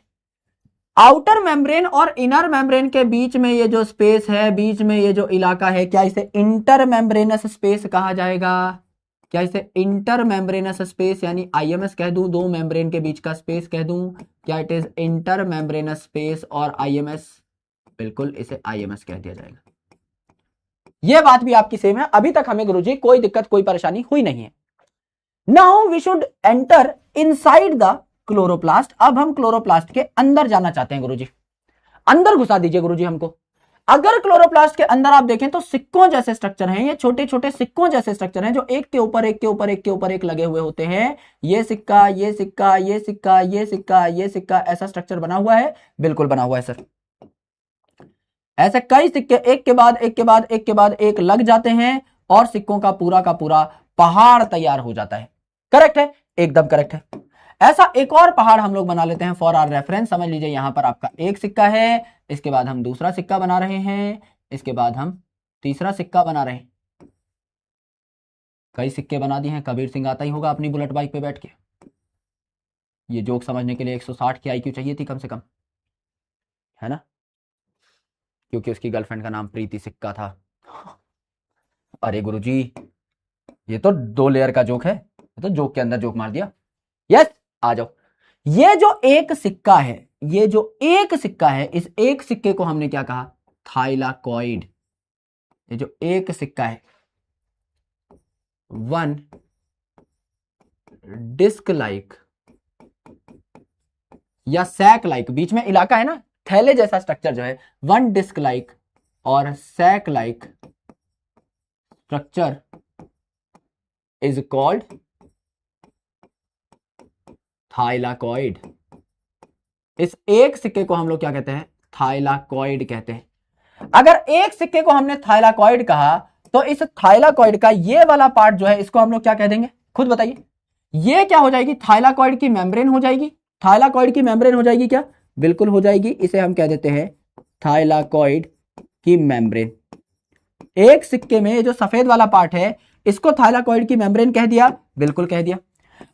आउटर मेम्ब्रेन और इनर मेम्ब्रेन के बीच में ये जो स्पेस है, बीच में ये जो इलाका है, क्या इसे इंटर मेम्ब्रेनस स्पेस कहा जाएगा? क्या इसे इंटर मेम्ब्रेनस स्पेस यानी आईएमएस कह दूं? दो मेम्ब्रेन के बीच का स्पेस कह दूं? क्या it is inter membranes space और आईएमएस? बिल्कुल, इसे आईएमएस कह दिया जाएगा। यह बात भी आपकी सेम है। अभी तक हमें गुरुजी कोई दिक्कत, कोई परेशानी हुई नहीं है। Now we should enter inside the chloroplast. अब हम क्लोरोप्लास्ट के अंदर जाना चाहते हैं गुरुजी। अंदर घुसा दीजिए गुरुजी हमको। अगर क्लोरोप्लास्ट के अंदर आप देखें तो सिक्कों जैसे स्ट्रक्चर हैं, ये छोटे छोटे सिक्कों जैसे स्ट्रक्चर हैं जो एक के ऊपर एक के ऊपर एक के ऊपर एक लगे हुए होते हैं। ये सिक्का, ये सिक्का, ये सिक्का, ये सिक्का, ये सिक्का, ऐसा स्ट्रक्चर बना हुआ है। बिल्कुल बना हुआ है सर। ऐसे कई सिक्के एक के बाद एक के बाद एक के बाद एक लग जाते हैं और सिक्कों का पूरा पहाड़ तैयार हो जाता है। करेक्ट है, एकदम करेक्ट है। ऐसा एक और पहाड़ हम लोग बना लेते हैं फॉर आवर रेफरेंस। समझ लीजिए यहां पर आपका एक सिक्का है, इसके बाद हम दूसरा सिक्का बना रहे हैं, इसके बाद हम तीसरा सिक्का बना रहे हैं। कई सिक्के बना दिए हैं। कबीर सिंह आता ही होगा अपनी बुलेट बाइक पे बैठ के। ये जोक समझने के लिए 160 की आईक्यू चाहिए थी कम से कम, है ना? क्योंकि उसकी गर्लफ्रेंड का नाम प्रीति सिक्का था। अरे गुरुजी, ये तो 2 लेयर का जोक है, ये तो जोक के अंदर जोक मार दिया। यस, आ जाओ। ये जो एक सिक्का है, ये जो एक सिक्का है, इस एक सिक्के को हमने क्या कहा? थाइलाकॉइड। ये जो एक सिक्का है, वन डिस्क लाइक या सैक लाइक, बीच में इलाका है ना, थैले जैसा स्ट्रक्चर जो है, वन डिस्क लाइक और sac like structure is called thylakoid. इस एक सिक्के को हम लोग क्या कहते हैं? थाइलाकॉइड कहते हैं। अगर एक सिक्के को हमने थाइलाकॉइड कहा तो इस थाइलाकॉइड का ये वाला पार्ट जो है, इसको हम लोग क्या कह देंगे? खुद बताइए। ये क्या हो जाएगी? थाइलाकॉइड की मेम्ब्रेन हो जाएगी। थाइलाकॉइड की मेम्ब्रेन हो जाएगी क्या? बिल्कुल हो जाएगी। इसे हम कह देते हैं थाइलाकॉइड की मेम्ब्रेन। एक सिक्के में जो सफेद वाला पार्ट है, इसको थाइलाकॉइड की मेम्ब्रेन कह दिया। बिल्कुल कह दिया।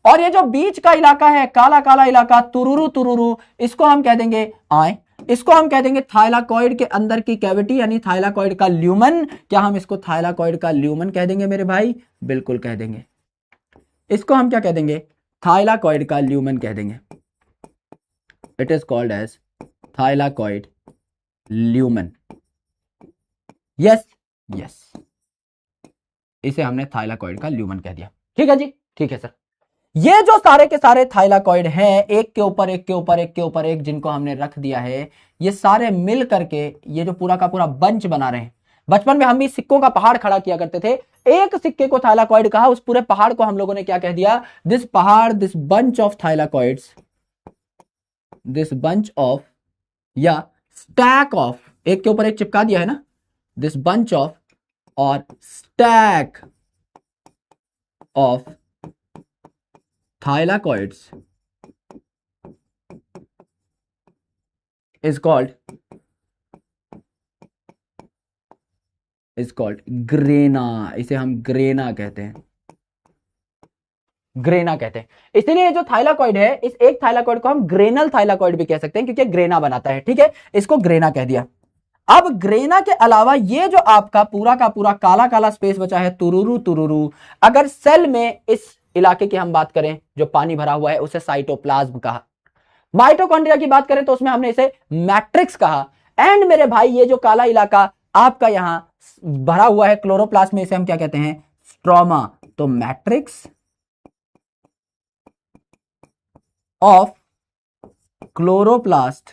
और ये जो बीच का इलाका है, काला काला इलाका, तुरुरु तुरुरु, इसको हम कह देंगे आए। इसको हम कह देंगे थाइलाकॉइड के अंदर की कैविटी यानी थाइलाकॉइड का ल्यूमन। क्या हम इसको थाइलाकॉइड का ल्यूमन कह देंगे मेरे भाई? बिल्कुल कह देंगे। इसको हम क्या कह देंगे? थाइलाकॉइड का ल्यूमन कह देंगे। It is called as thylakoid lumen. Yes, yes, इसे हमने थाइलाकॉइड का ल्यूमन कह दिया। ठीक है जी, ठीक है सर। ये जो सारे के सारे थाइलाकॉइड हैं, एक के ऊपर एक के ऊपर एक के ऊपर एक, जिनको हमने रख दिया है, ये सारे मिल करके ये जो पूरा का पूरा बंच बना रहे हैं। बचपन में हम भी सिक्कों का पहाड़ खड़ा किया करते थे। एक सिक्के को थाइलाकॉइड कहा, उस पूरे पहाड़ को हम लोगों ने क्या कह दिया? दिस पहाड़, this bunch of thylakoids, this bunch of या स्टैक ऑफ, एक के ऊपर एक चिपका दिया है ना, दिस बंच ऑफ और stack of thylakoids is called grana. इसे हम ग्रेना कहते हैं, ग्रेना कहते हैं। इसलिए जो थाइलाकॉइड है, इस एक थाइलाकॉइड को हम ग्रेनल थाइलाकॉइड भी कह सकते हैं, क्योंकि ग्रेना बनाता है। ठीक है, इसको ग्रेना कह दिया। अब ग्रेना के अलावा ये जो आपका पूरा का पूरा काला काला स्पेस बचा है, तुरुरु तुरुरु, अगर सेल में इस इलाके की हम बात करें जो पानी भरा हुआ है, उसे साइटोप्लाज्म कहा। माइटोकॉन्ड्रिया की बात करें तो उसमें हमने इसे मैट्रिक्स कहा। एंड मेरे भाई ये जो काला इलाका आपका यहां भरा हुआ है क्लोरोप्लास्ट में, इसे हम क्या कहते हैं? स्ट्रोमा। तो matrix of chloroplast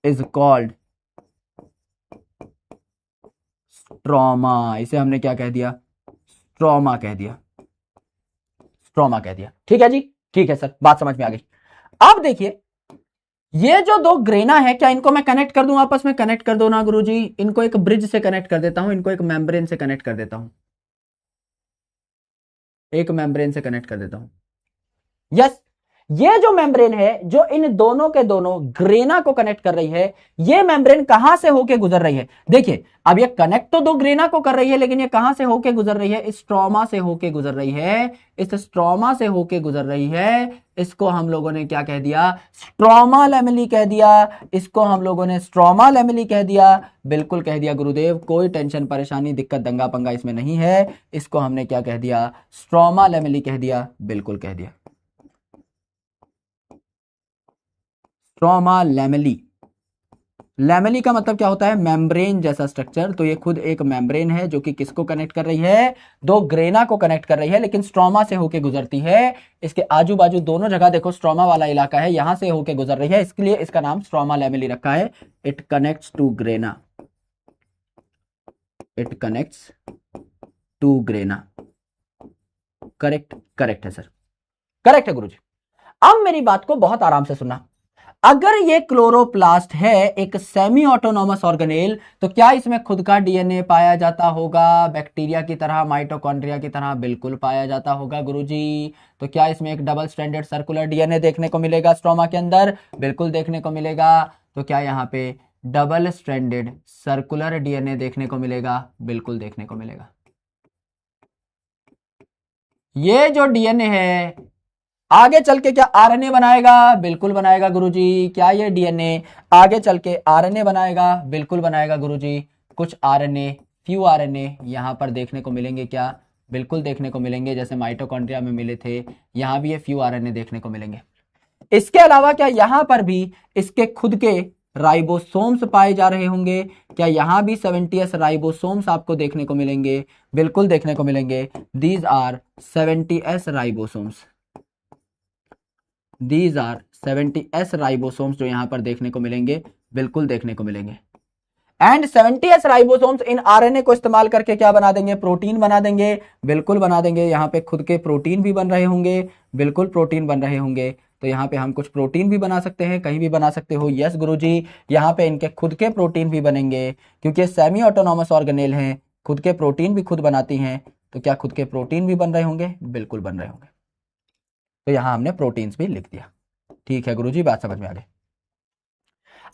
is called stroma. इसे हमने क्या कह दिया? स्ट्रोमा कह दिया, स्ट्रोमा कह दिया। ठीक है जी, ठीक है सर, बात समझ में आ गई। अब देखिए ये जो दो ग्रेना है, क्या इनको मैं कनेक्ट कर दूं आपस में? कनेक्ट कर दो ना गुरुजी। इनको एक ब्रिज से कनेक्ट कर देता हूं, इनको एक मेम्ब्रेन से कनेक्ट कर देता हूं, एक मेम्ब्रेन से कनेक्ट कर देता हूं। यस, ये जो मेम्ब्रेन है जो इन दोनों के दोनों ग्रेना को कनेक्ट कर रही है, ये मेम्ब्रेन कहां से होके गुजर रही है? देखिए अब ये कनेक्ट तो दो ग्रेना को कर रही है, लेकिन ये कहां से होके गुजर रही है? स्ट्रोमा से होके गुजर रही है। इस स्ट्रोमा से होके गुजर रही है, इसको हम लोगों ने क्या कह दिया? स्ट्रोमा लैमेली कह दिया। इसको हम लोगों ने स्ट्रोमा लैमेली कह दिया। बिल्कुल कह दिया गुरुदेव, कोई टेंशन परेशानी दिक्कत दंगा पंगा इसमें नहीं है। इसको हमने क्या कह दिया? स्ट्रोमा लैमेली कह दिया। बिल्कुल कह दिया स्ट्रोमा लैमेली। लैमेली का मतलब क्या होता है? मेम्ब्रेन जैसा स्ट्रक्चर। तो ये खुद एक मेम्ब्रेन है जो कि किसको कनेक्ट कर रही है? दो ग्रेना को कनेक्ट कर रही है, लेकिन स्ट्रोमा से होके गुजरती है। इसके आजू बाजू दोनों जगह देखो स्ट्रोमा वाला इलाका है, यहां से होके गुजर रही है, इसके लिए इसका नाम स्ट्रोमा लैमेली रखा है। It connects to grana, it connects to grana. Correct, correct है सर, करेक्ट है गुरुजी। अब मेरी बात को बहुत आराम से सुनना। अगर ये क्लोरोप्लास्ट है एक सेमी ऑटोनॉमस ऑर्गेनेल, तो क्या इसमें खुद का डीएनए पाया जाता होगा? बैक्टीरिया की तरह, माइटोकॉन्ड्रिया की तरह? बिल्कुल पाया जाता होगा गुरुजी। तो क्या इसमें एक डबल स्ट्रैंडेड सर्कुलर डीएनए देखने को मिलेगा स्ट्रोमा के अंदर? बिल्कुल देखने को मिलेगा। तो क्या यहाँ पे डबल स्ट्रैंडेड सर्कुलर डीएनए देखने को मिलेगा? बिल्कुल देखने को मिलेगा। ये जो डीएनए है आगे चल के क्या आरएनए बनाएगा? बिल्कुल बनाएगा गुरुजी। क्या ये डीएनए आगे चल के आरएनए बनाएगा? बिल्कुल बनाएगा गुरुजी। कुछ आरएनए, फ्यू आरएनए यहां पर देखने को मिलेंगे क्या? बिल्कुल देखने को मिलेंगे, जैसे माइटोकॉन्ड्रिया में मिले थे, यहां भी ये फ्यू आरएनए देखने को मिलेंगे। इसके अलावा क्या यहां पर भी इसके खुद के राइबोसोम्स पाए जा रहे होंगे? क्या यहां भी 70s राइबोसोम्स आपको देखने को मिलेंगे? बिल्कुल देखने को मिलेंगे। These are 70s ribosomes, these are 70s ribosomes जो यहां पर देखने को मिलेंगे, बिल्कुल देखने को मिलेंगे। And 70s ribosomes in RNA को इस्तेमाल करके क्या बना देंगे? प्रोटीन बना देंगे। बिल्कुल बना देंगे। यहां पे खुद के प्रोटीन भी बन रहे होंगे, बिल्कुल प्रोटीन बन रहे होंगे। तो यहाँ पे हम कुछ प्रोटीन भी बना सकते हैं, कहीं भी बना सकते हो। यस गुरुजी, यहाँ पे इनके खुद के प्रोटीन भी बनेंगे, क्योंकि सेमी ऑटोनॉमस ऑर्गेनेल हैं, खुद के प्रोटीन भी खुद बनाती हैं। तो क्या खुद के प्रोटीन भी बन रहे होंगे? बिल्कुल बन रहे होंगे। तो यहां हमने प्रोटीन्स भी लिख दिया। ठीक है गुरुजी, बात समझ में आ गई।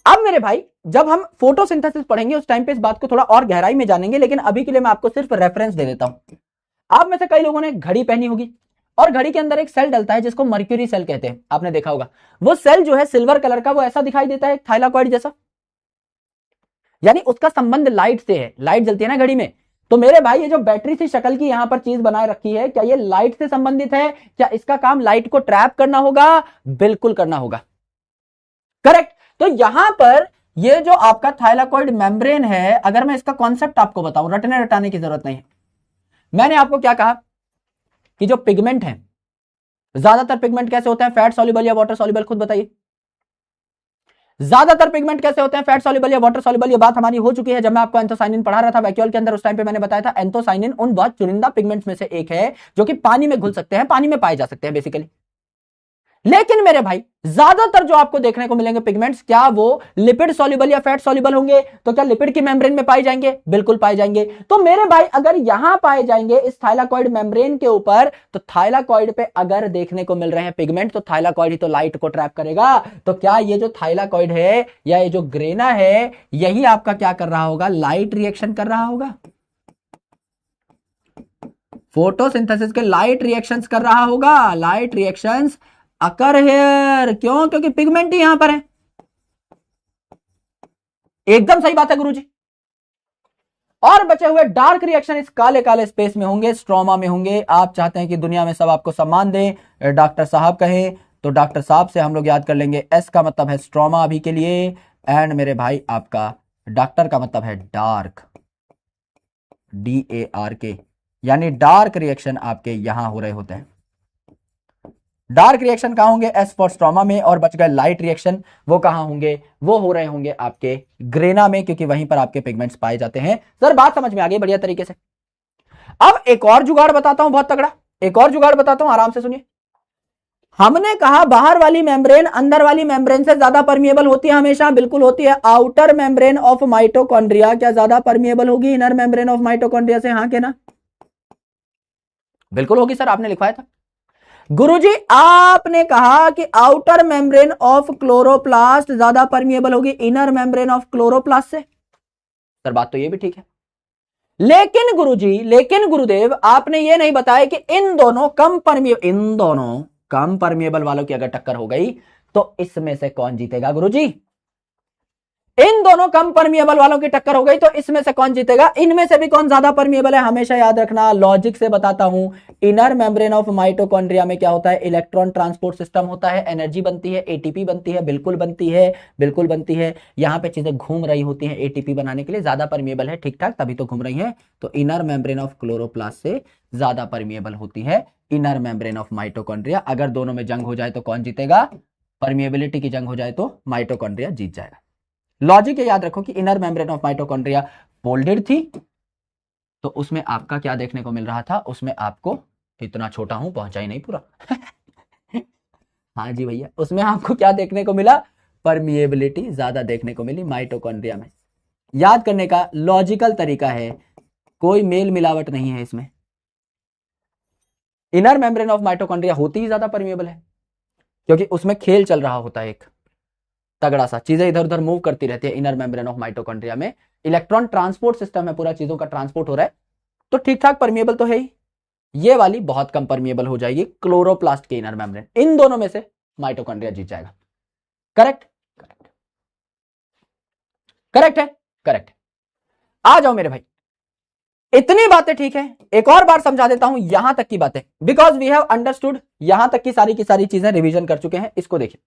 अब मेरे भाई जब हम फोटोसिंथेसिस पढ़ेंगे उस टाइम पे इस बात को थोड़ा और गहराई में जानेंगे, लेकिन अभी के लिए मैं आपको सिर्फ रेफरेंस दे देता हूं। आप में से कई लोगों ने घड़ी पहनी होगी और घड़ी के अंदर एक सेल डलता है जिसको मर्क्यूरी सेल कहते हैं, आपने देखा होगा। वो सेल जो है सिल्वर कलर का, वो ऐसा दिखाई देता है थाइलाकॉइड जैसा, यानी उसका संबंध लाइट से है। लाइट जलती है ना घड़ी में, तो मेरे भाई ये जो बैटरी सी शक्ल की यहां पर चीज बनाए रखी है, क्या ये लाइट से संबंधित है? क्या इसका काम लाइट को ट्रैप करना होगा? बिल्कुल करना होगा। करेक्ट। तो यहां पर ये जो आपका थाइलाकॉइड मेम्ब्रेन है, अगर मैं इसका कॉन्सेप्ट आपको बताऊं, रटने रटाने की जरूरत नहीं है। मैंने आपको क्या कहा कि जो पिगमेंट है, ज्यादातर पिगमेंट कैसे होते हैं? फैट सॉल्युबल या वाटर सॉल्युबल? खुद बताइए। ज्यादातर पिगमेंट कैसे होते हैं? फैट सॉल्युबल या वाटर सॉल्युबल? ये बात हमारी हो चुकी है जब मैं आपको एंथोसाइनिन पढ़ा रहा था वैक्यूल के अंदर। उस टाइम पे मैंने बताया था एंथोसाइनिन उन बहुत चुनिंदा पिगमेंट्स में से एक है जो कि पानी में घुल सकते हैं, पानी में पाए जा सकते हैं बेसिकली। लेकिन मेरे भाई ज्यादातर जो आपको देखने को मिलेंगे पिगमेंट्स, क्या वो लिपिड सॉल्युबल या फैट सॉल्युबल होंगे? तो क्या लिपिड की मेम्ब्रेन में पाए जाएंगे? बिल्कुल पाए जाएंगे। तो मेरे भाई अगर यहां पाए जाएंगे इस थाइलाकॉइड मेम्ब्रेन के ऊपर, तो थाइलाकॉइड पे अगर देखने को मिल रहे हैं पिगमेंट, तो थाइलाकॉइड ही तो लाइट को ट्रैप करेगा। तो क्या ये जो थाइलाकॉइड है या ये जो ग्रेना है, यही आपका क्या कर रहा होगा? लाइट रिएक्शन कर रहा होगा, फोटोसिंथेसिस के लाइट रिएक्शंस कर रहा होगा। लाइट रिएक्शंस अकर हेयर, क्यों? क्योंकि पिगमेंट ही यहां पर है। एकदम सही बात है गुरुजी। और बचे हुए डार्क रिएक्शन इस काले काले स्पेस में होंगे, स्ट्रोमा में होंगे। आप चाहते हैं कि दुनिया में सब आपको सम्मान दें, डॉक्टर साहब कहें, तो डॉक्टर साहब से हम लोग याद कर लेंगे। एस का मतलब है स्ट्रोमा अभी के लिए, एंड मेरे भाई आपका डॉक्टर का मतलब है डार्क, DARK, यानी डार्क रिएक्शन आपके यहां हो रहे होते हैं। डार्क रिएक्शन कहां होंगे? एस फॉर स्ट्रोमा में। और बच गए लाइट रिएक्शन, वो कहां होंगे? वो हो रहे होंगे आपके ग्रेना में, क्योंकि वहीं पर आपके पिगमेंट्स पाए जाते हैं। सर बात समझ में आ गई बढ़िया तरीके से। अब एक और जुगाड़ बताता हूं, बहुत तगड़ा एक और जुगाड़ बताता हूं, आराम से सुनिए। हमने कहा बाहर वाली मेम्ब्रेन अंदर वाली मेम्ब्रेन से ज्यादा परमिएबल होती है हमेशा, बिल्कुल होती है। आउटर मेम्ब्रेन ऑफ माइटोकॉन्ड्रिया क्या ज्यादा परमिएबल होगी इनर मेम्ब्रेन ऑफ माइटोकॉन्ड्रिया से? हाँ के ना? बिल्कुल होगी सर, आपने लिखवाया था। गुरुजी आपने कहा कि आउटर मेम्ब्रेन ऑफ क्लोरोप्लास्ट ज्यादा परमिएबल होगी इनर मेम्ब्रेन ऑफ क्लोरोप्लास्ट से। सर बात तो ये भी ठीक है, लेकिन गुरुजी, लेकिन गुरुदेव आपने ये नहीं बताया कि इन दोनों कम परमिएबल वालों की अगर टक्कर हो गई तो इसमें से कौन जीतेगा? गुरुजी इन दोनों कम परमिएबल वालों की टक्कर हो गई तो इसमें से कौन जीतेगा? इनमें से भी कौन ज्यादा परमिएबल है? हमेशा याद रखना, लॉजिक से बताता हूं। इनर मेम्ब्रेन ऑफ माइटोकॉन्ड्रिया में क्या होता है? इलेक्ट्रॉन ट्रांसपोर्ट सिस्टम होता है, एनर्जी बनती है, एटीपी बनती है, बिल्कुल बनती है, बिल्कुल बनती है। यहां पे चीजें घूम रही होती हैं एटीपी बनाने के लिए, ज्यादा परमिएबल है, ठीक ठाक, तभी तो घूम रही है। तो इनर मेम्ब्रेन ऑफ क्लोरोप्लास्ट से ज्यादा परमिएबल होती है इनर मेम्ब्रेन ऑफ माइटोकॉन्ड्रिया। अगर दोनों में जंग हो जाए तो कौन जीतेगा? परमिएबिलिटी की जंग हो जाए तो माइटोकॉन्ड्रिया जीत जाएगा। लॉजिक याद रखो कि inner membrane of mitochondria folded थी, तो उसमें आपका क्या देखने को मिल रहा था? उसमें आपको, इतना छोटा हूं, पहुंचा ही नहीं पूरा हाँ जी भैया, उसमें आपको क्या देखने को मिला? परमिएबिलिटी ज्यादा देखने को मिली माइटोकॉन्ड्रिया में। याद करने का लॉजिकल तरीका है, कोई मेल मिलावट नहीं है इसमें। इनर मेम्ब्रेन ऑफ माइटोकॉन्ड्रिया होती ही ज्यादा परमिएबल है, क्योंकि उसमें खेल चल रहा होता है, एक तगड़ा सा, चीजें इधर उधर मूव करती रहती है इनर मेम्ब्रेन ऑफ माइटोकॉन्ड्रिया में। इलेक्ट्रॉन ट्रांसपोर्ट सिस्टम है, पूरा चीजों का ट्रांसपोर्ट हो रहा है, तो ठीक ठाक परमिएबल तो है ही। ये वाली बहुत कम परमिएबल हो जाएगी क्लोरोप्लास्ट के इनर मेम्ब्रेन। इन दोनों में से माइटोकॉन्ड्रिया जीत जाएगा। करेक्ट? करेक्ट है, करेक्ट। आ जाओ मेरे भाई, इतनी बातें ठीक है, एक और बार समझा देता हूं यहां तक की बातें, बिकॉज वी हैव अंडरस्टूड। यहां तक की सारी चीजें रिवीजन कर चुके हैं। इसको देखिए,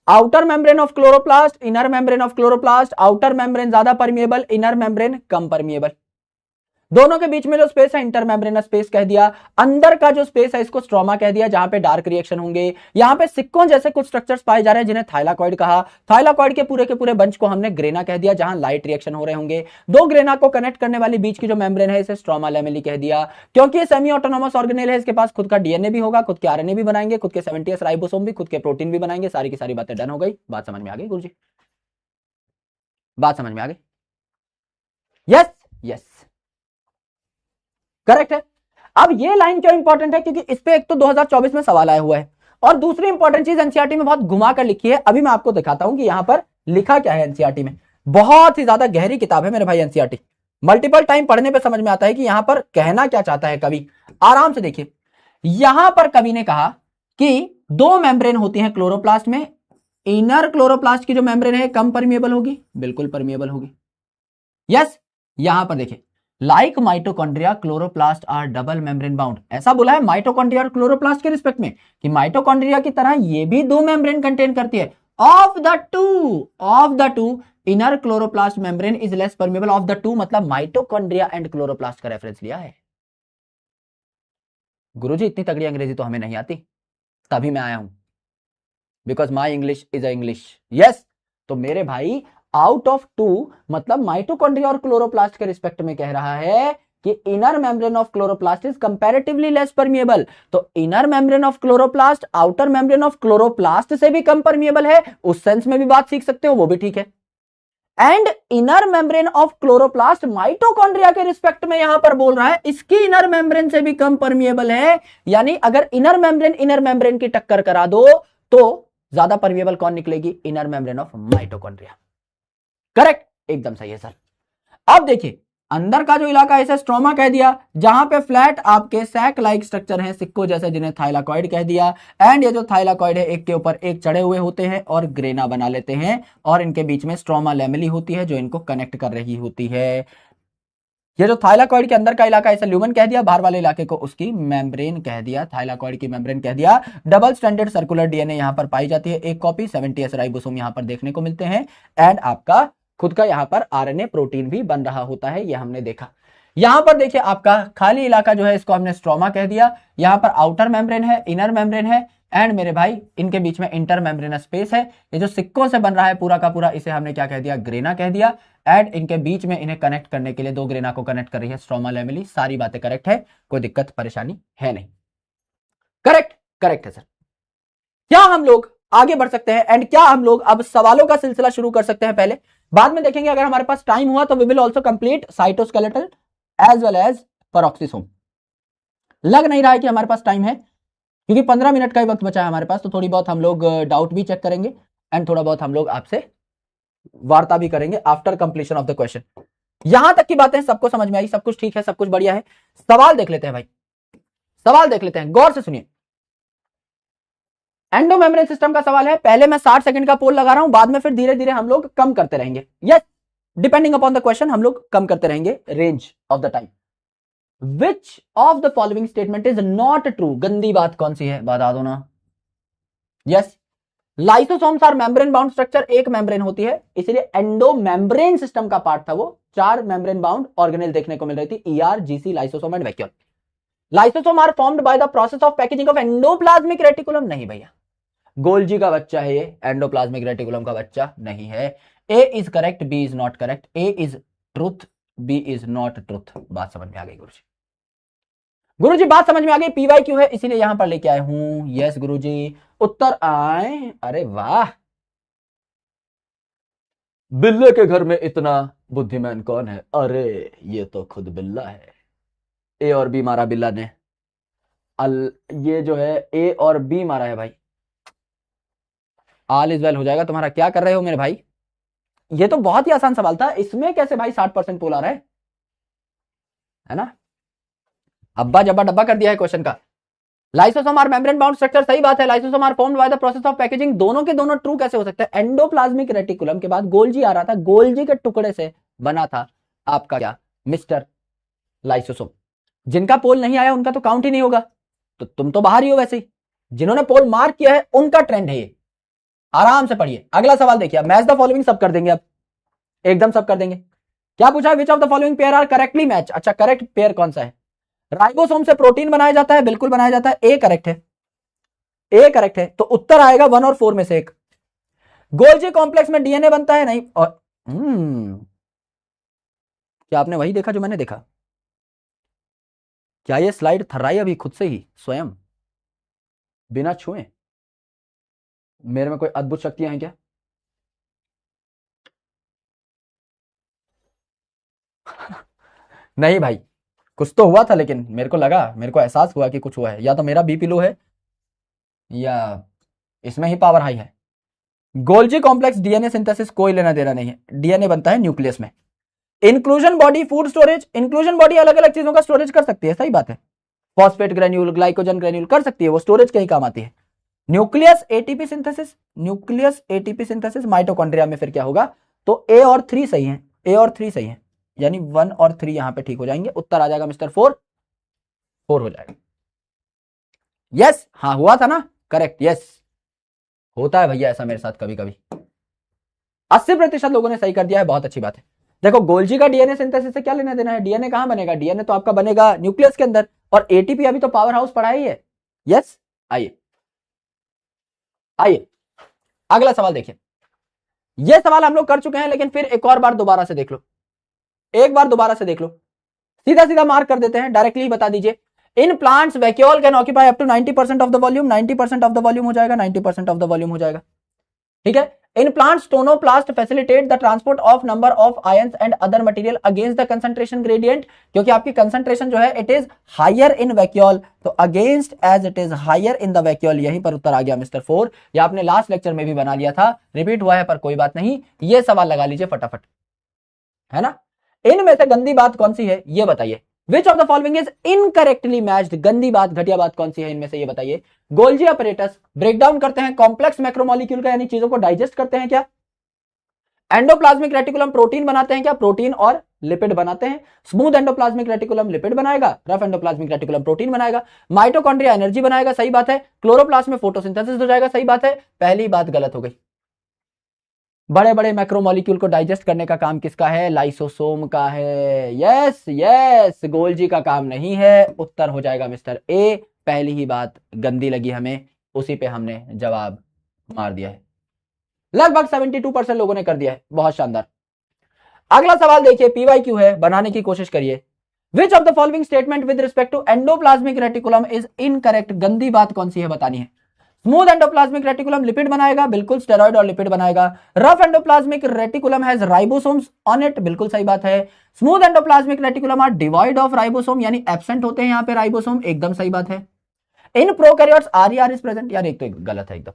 outer membrane of chloroplast, inner membrane of chloroplast, outer membrane ज्यादा परमिएबल, इनर मेम्ब्रेन कम परमिएबल। दोनों के बीच में जो स्पेस है इंटर मेम्ब्रेनस स्पेस कह दिया। अंदर का जो स्पेस है इसको स्ट्रोमा कह दिया, जहां पे डार्क रिएक्शन होंगे। यहां पे सिक्कों जैसे कुछ स्ट्रक्चर्स पाए जा रहे हैं जिन्हें थाइलाकॉइड कहा। थाइलाकॉइड के पूरे बंच को हमने ग्रेना कह दिया, जहां लाइट रिएक्शन हो रहे होंगे। दो ग्रेना को कनेक्ट करने वाली बीच की जो मेम्ब्रेन है इसे स्ट्रोमा लैमेली कह दिया, क्योंकि ये सेमी ऑटोनोमस ऑर्गेनेल है, इसके पास खुद का डीएनए भी होगा, खुद के आरएनए भी बनाएंगे, खुद के 70s राइबोसोम भी, खुद के प्रोटीन भी बनाएंगे। सारी की सारी बातें डन हो गई। बात समझ में आ गई गुरुजी? बात समझ में आ गई? यस यस, करेक्ट है। अब ये लाइन क्यों इंपॉर्टेंट है? क्योंकि इस पे एक तो 2024 में सवाल आया हुआ है, और दूसरी इंपॉर्टेंट चीज एनसीईआरटी में बहुत घुमा कर लिखी है। अभी मैं आपको दिखाता हूं कि यहां पर लिखा क्या है एनसीईआरटी में। बहुत ही ज्यादा गहरी किताब है मेरे भाई एनसीईआरटी, मल्टीपल टाइम पढ़ने पे समझ में आता है कि यहां पर कहना क्या चाहता है कवि। आराम से देखिए, यहां पर कवि ने कहा कि दो मेम्ब्रेन होती हैं क्लोरोप्लास्ट में। इनर क्लोरोप्लास्ट की जो मेम्ब्रेन है कम परमिएबल होगी, बिल्कुल परमिएबल होगी। यस, यहां पर देखिए, like mitochondria chloroplast are double membrane bound. ऐसा बोला है माइटोकॉन्ड्रिया और क्लोरोप्लास्ट के रिस्पेक्ट में कि माइटोकॉन्ड्रिया की तरह ये भी दो मेम्ब्रेन कंटेन करती है। Of the two inner chloroplast membrane is less permeable. Of the two मतलब माइटोकॉन्ड्रिया एंड क्लोरोप्लास्ट का रेफरेंस लिया है। गुरुजी इतनी तगड़ी अंग्रेजी तो हमें नहीं आती, तभी मैं आया हूं, because my English is a English. Yes, तो मेरे भाई आउट ऑफ टू मतलब माइटोकॉन्ड्रिया और क्लोरोप्लास्ट के रिस्पेक्ट में कह रहा है कि inner membrane of chloroplast is comparatively less permeable. तो inner membrane of chloroplast outer membrane of chloroplast से भी कम परमिएबल है, उस सेंस में भी बात सीख सकते हो, वो भी ठीक है। And inner membrane of chloroplast mitochondria के रिस्पेक्ट में यहां पर बोल रहा है इसकी इनर मेम्ब्रेन से भी कम परमिएबल है, यानी अगर इनर मेम्ब्रेन की टक्कर करा दो तो ज्यादा परमिएबल कौन निकलेगी? Inner membrane of mitochondria. Correct, एकदम सही है सर। अब देखिए अंदर का जो इलाका है इसे स्ट्रोमा कह दिया, जहां पे फ्लैट आपके सैक लाइक स्ट्रक्चर है सिक्को जैसे, जिन्हें थाइलाकॉइड कह दिया। एंड ये जो थाइलाकॉइड है एक के ऊपर एक चढ़े हुए होते हैं और ग्रेना बना लेते हैं, और इनके बीच में स्ट्रोमा लेमेली होती है जो इनको कनेक्ट कर रही होती है। ये जो थाइलाकॉइड के अंदर का इलाका इसे ल्यूमन कह दिया, बाहर वाले इलाके को उसकी मेम्ब्रेन कह दिया, थाइलाकॉइड की मेम्ब्रेन कह दिया। डबल स्ट्रैंडेड सर्कुलर डीएनए यहां पर पाई जाती है, एक कॉपी 70s राइबोसोम यहां पर देखने को मिलते हैं। एंड आपका खुद का यहां पर आरएनए प्रोटीन भी बन रहा होता है, यह हमने देखा। यहां पर देखिए आपका खाली इलाका जो है इसको हमने स्ट्रोमा कह दिया, यहां पर आउटर मेम्ब्रेन है, इनर मेम्ब्रेन है, एंड मेरे भाई इनके बीच में इंटर मेम्ब्रेनस स्पेस है। ये जो सिक्कों से बन रहा है पूरा का पूरा, इसे हमने क्या कह दिया? ग्रेना कह दिया। एंड इनके बीच में इन्हें कनेक्ट करने के लिए दो ग्रेना को कनेक्ट कर रही है स्ट्रोमा लेमेली। सारी बातें करेक्ट है, कोई दिक्कत परेशानी है नहीं। करेक्ट, करेक्ट है सर। क्या हम लोग आगे बढ़ सकते हैं एंड क्या हम लोग अब सवालों का सिलसिला शुरू कर सकते हैं? पहले बाद में देखेंगे, अगर हमारे पास टाइम हुआ तो we will also complete cytoskeletal as well as peroxisome. लग नहीं रहा है कि हमारे पास टाइम है, क्योंकि 15 मिनट का ही वक्त बचा है हमारे पास, तो थोड़ी बहुत हम लोग डाउट भी चेक करेंगे एंड थोड़ा बहुत हम लोग आपसे वार्ता भी करेंगे after completion of the question. यहां तक की बातें सबको समझ में आई, सब कुछ ठीक है, सब कुछ बढ़िया है। सवाल देख लेते हैं भाई, सवाल देख लेते हैं, गौर से सुनिए। एंडो मेम्ब्रेन सिस्टम का सवाल है। पहले मैं 60 सेकंड का पोल लगा रहा हूं, बाद में फिर धीरे धीरे हम लोग कम करते रहेंगे। Yes, depending upon the question हम लोग कम करते रहेंगे range of the time. Which of the following statement is not true? गंदी बात कौन सी है, बता दो ना। Yes, lysosomes are membrane bound structure, एक मेम्ब्रेन होती है, इसलिए एंडो मेम्ब्रेन सिस्टम का पार्ट था वो। 4 मेम्ब्रेन बाउंड ऑर्गेनेल देखने को मिल रही थी, ER, GC, lysosome and vacuole. Lysosome are formed by the process of packaging of endoplasmic reticulum. नहीं भैया, गोल्जी का बच्चा है ये, एंडोप्लाज्मिक रेटिकुलम का बच्चा नहीं है। A is correct, B is not correct. A is truth, B is not truth. बात समझ में आ गई गुरुजी? गुरुजी बात समझ में आ गई। पीवाई क्यू है इसीलिए यहां पर लेके आए हूं। यस गुरुजी, उत्तर आए। अरे वाह, बिल्ले के घर में इतना बुद्धिमान कौन है? अरे ये तो खुद बिल्ला है। ए और बी मारा बिल्ला ने। ये जो है ए और बी मारा है भाई। ऑल इज वेल हो जाएगा तुम्हारा। क्या कर रहे हो मेरे भाई? ये तो बहुत ही आसान सवाल था, इसमें कैसे भाई 60% पोल आ रहा है ना? अब्बा जब्बा डब्बा कर दिया है क्वेश्चन का। Lysosome are membrane bound structure, सही बात है। Lysosome are formed by the process of packaging, दोनों के दोनों ट्रू कैसे हो सकते हैं? एंडोप्लाज्मिक रेटिकुलम के बाद गोल्जी आ रहा था, गोल्जी के टुकड़े से बना था आपका क्या? Mister lysosome. जिनका पोल नहीं आया उनका तो काउंट ही नहीं होगा, तो तुम तो बाहर ही हो वैसे ही। जिन्होंने पोल मार्क किया है उनका ट्रेंड है ये। आराम से पढ़िए। अगला सवाल देखिए, मैच द फॉलोइंग सब कर देंगे अब, एकदम सब कर देंगे। क्या पूछा है? Which of the following pair are correctly match. अच्छा, करेक्ट पेयर कौन सा है? राइबोसोम से प्रोटीन बनाया जाता है, बिल्कुल बनाया जाता है। ए करेक्ट है, ए करेक्ट है, तो उत्तर आएगा 1 और 4 में से एक। गोल्जी कॉम्प्लेक्स में डीएनए बनता है, नहीं। और क्या आपने वही देखा जो मैंने देखा? क्या ये स्लाइड थर्राई अभी खुद से ही स्वयं बिना छुए? मेरे में कोई अद्भुत शक्तियां हैं क्या? नहीं भाई, कुछ तो हुआ था, लेकिन मेरे को लगा, मेरे को एहसास हुआ कि कुछ हुआ है। या तो मेरा बीपी लो है या इसमें ही पावर हाई है। गोल्जी कॉम्प्लेक्स डीएनए सिंथेसिस कोई लेना देना नहीं है, डीएनए बनता है न्यूक्लियस में। Inclusion body food storage, inclusion body अलग अलग चीजों का स्टोरेज कर सकती है, सही बात है। फॉस्फेट ग्रेन्यूल, ग्लाइकोजन ग्रेन्यूल कर सकती है, वो स्टोरेज के ही काम आती है। Nucleus ATP synthesis, nucleus ATP synthesis mitochondria में फिर क्या होगा? तो ए और 3 सही है, ए और 3 सही है, यानी 1 और 3 यहां पे ठीक हो जाएंगे। उत्तर आ जाएगा मिस्टर 4, 4 हो जाएगा। यस, हाँ हुआ था ना, करेक्ट। यस, होता है भैया ऐसा मेरे साथ कभी कभी। 80% लोगों ने सही कर दिया है, बहुत अच्छी बात है। देखो गोल्जी का डीएनए सिंथेसिस से क्या लेना देना है? डीएनए कहां बनेगा? डीएनए तो आपका बनेगा न्यूक्लियस के अंदर, और एटीपी अभी तो पावर हाउस पढ़ा ही है। यस, आइए आइए अगला सवाल देखिए। यह सवाल हम लोग कर चुके हैं, लेकिन फिर एक और बार दोबारा से देख लो, एक बार दोबारा से देख लो। सीधा सीधा मार्क कर देते हैं, डायरेक्टली बता दीजिए। In plants vacuole can occupy up to 90% of the volume, 90% of the volume हो जाएगा, 90% ऑफ द वॉल्यूम हो जाएगा, ठीक है। In plants tonoplast facilitate the transport of number of ions and other material against the concentration gradient, क्योंकि आपकी concentration जो है it is higher in vacuole, तो against as it is higher in the vacuole, यहीं पर उत्तर आ गया mister 4। या आपने लास्ट लेक्चर में भी बना लिया था, रिपीट हुआ है पर कोई बात नहीं, ये सवाल लगा लीजिए फटाफट, है ना। इनमें से गंदी बात कौन सी है ये बताइए। विच of the following is incorrectly matched, गंदी बात घटिया बात कौन सी है इनमें से ये बताइए। गोल्जी अपरेटस ब्रेक डाउन करते हैं कॉम्प्लेक्स मैक्रोमोलिक्यूल का, यानी चीजों को डाइजेस्ट करते हैं क्या। एंडोप्लाज्मिक रेटिकुलम प्रोटीन बनाते हैं क्या, प्रोटीन और लिपिड बनाते हैं। स्मूथ एंडोप्लाज्मिक रेटिकुलम लिपिड बनाएगा, रफ एंडोप्लाज्मिक रेटिकुलम प्रोटीन बनाएगा। माइटोकॉन्ड्रिया एनर्जी बनाएगा, सही बात है। क्लोरोप्लास्ट में फोटोसिंथेसिस हो जाएगा, सही बात है। पहली बात गलत हो गई। बड़े बड़े मैक्रोमोलिक्यूल को डाइजेस्ट करने का काम किसका है, लाइसोसोम का है। यस यस, गोल्जी का काम नहीं है, उत्तर हो जाएगा मिस्टर ए। पहली ही बात गंदी लगी हमें, उसी पे हमने जवाब मार दिया है। लगभग 72% लोगों ने कर दिया है, बहुत शानदार। अगला सवाल देखिए, पीवाईक्यू है, बनाने की कोशिश करिए। Which of the following statement with respect to endoplasmic reticulum is incorrect, गंदी बात कौन सी है बतानी है। स्मूथ एंडोप्लाज्मिक रेटिकुलम लिपिड बनाएगा, बिल्कुल स्टेरॉइड और लिपिड बनाएगा। Rough endoplasmic reticulum has ribosomes on it, बिल्कुल सही बात है। Smooth endoplasmic reticulum are devoid of ribosome, यानी एब्सेंट होते हैं यहां पे राइबोसोम, एकदम सही बात है। In prokaryotes RER is present, यार एक तो गलत है एकदम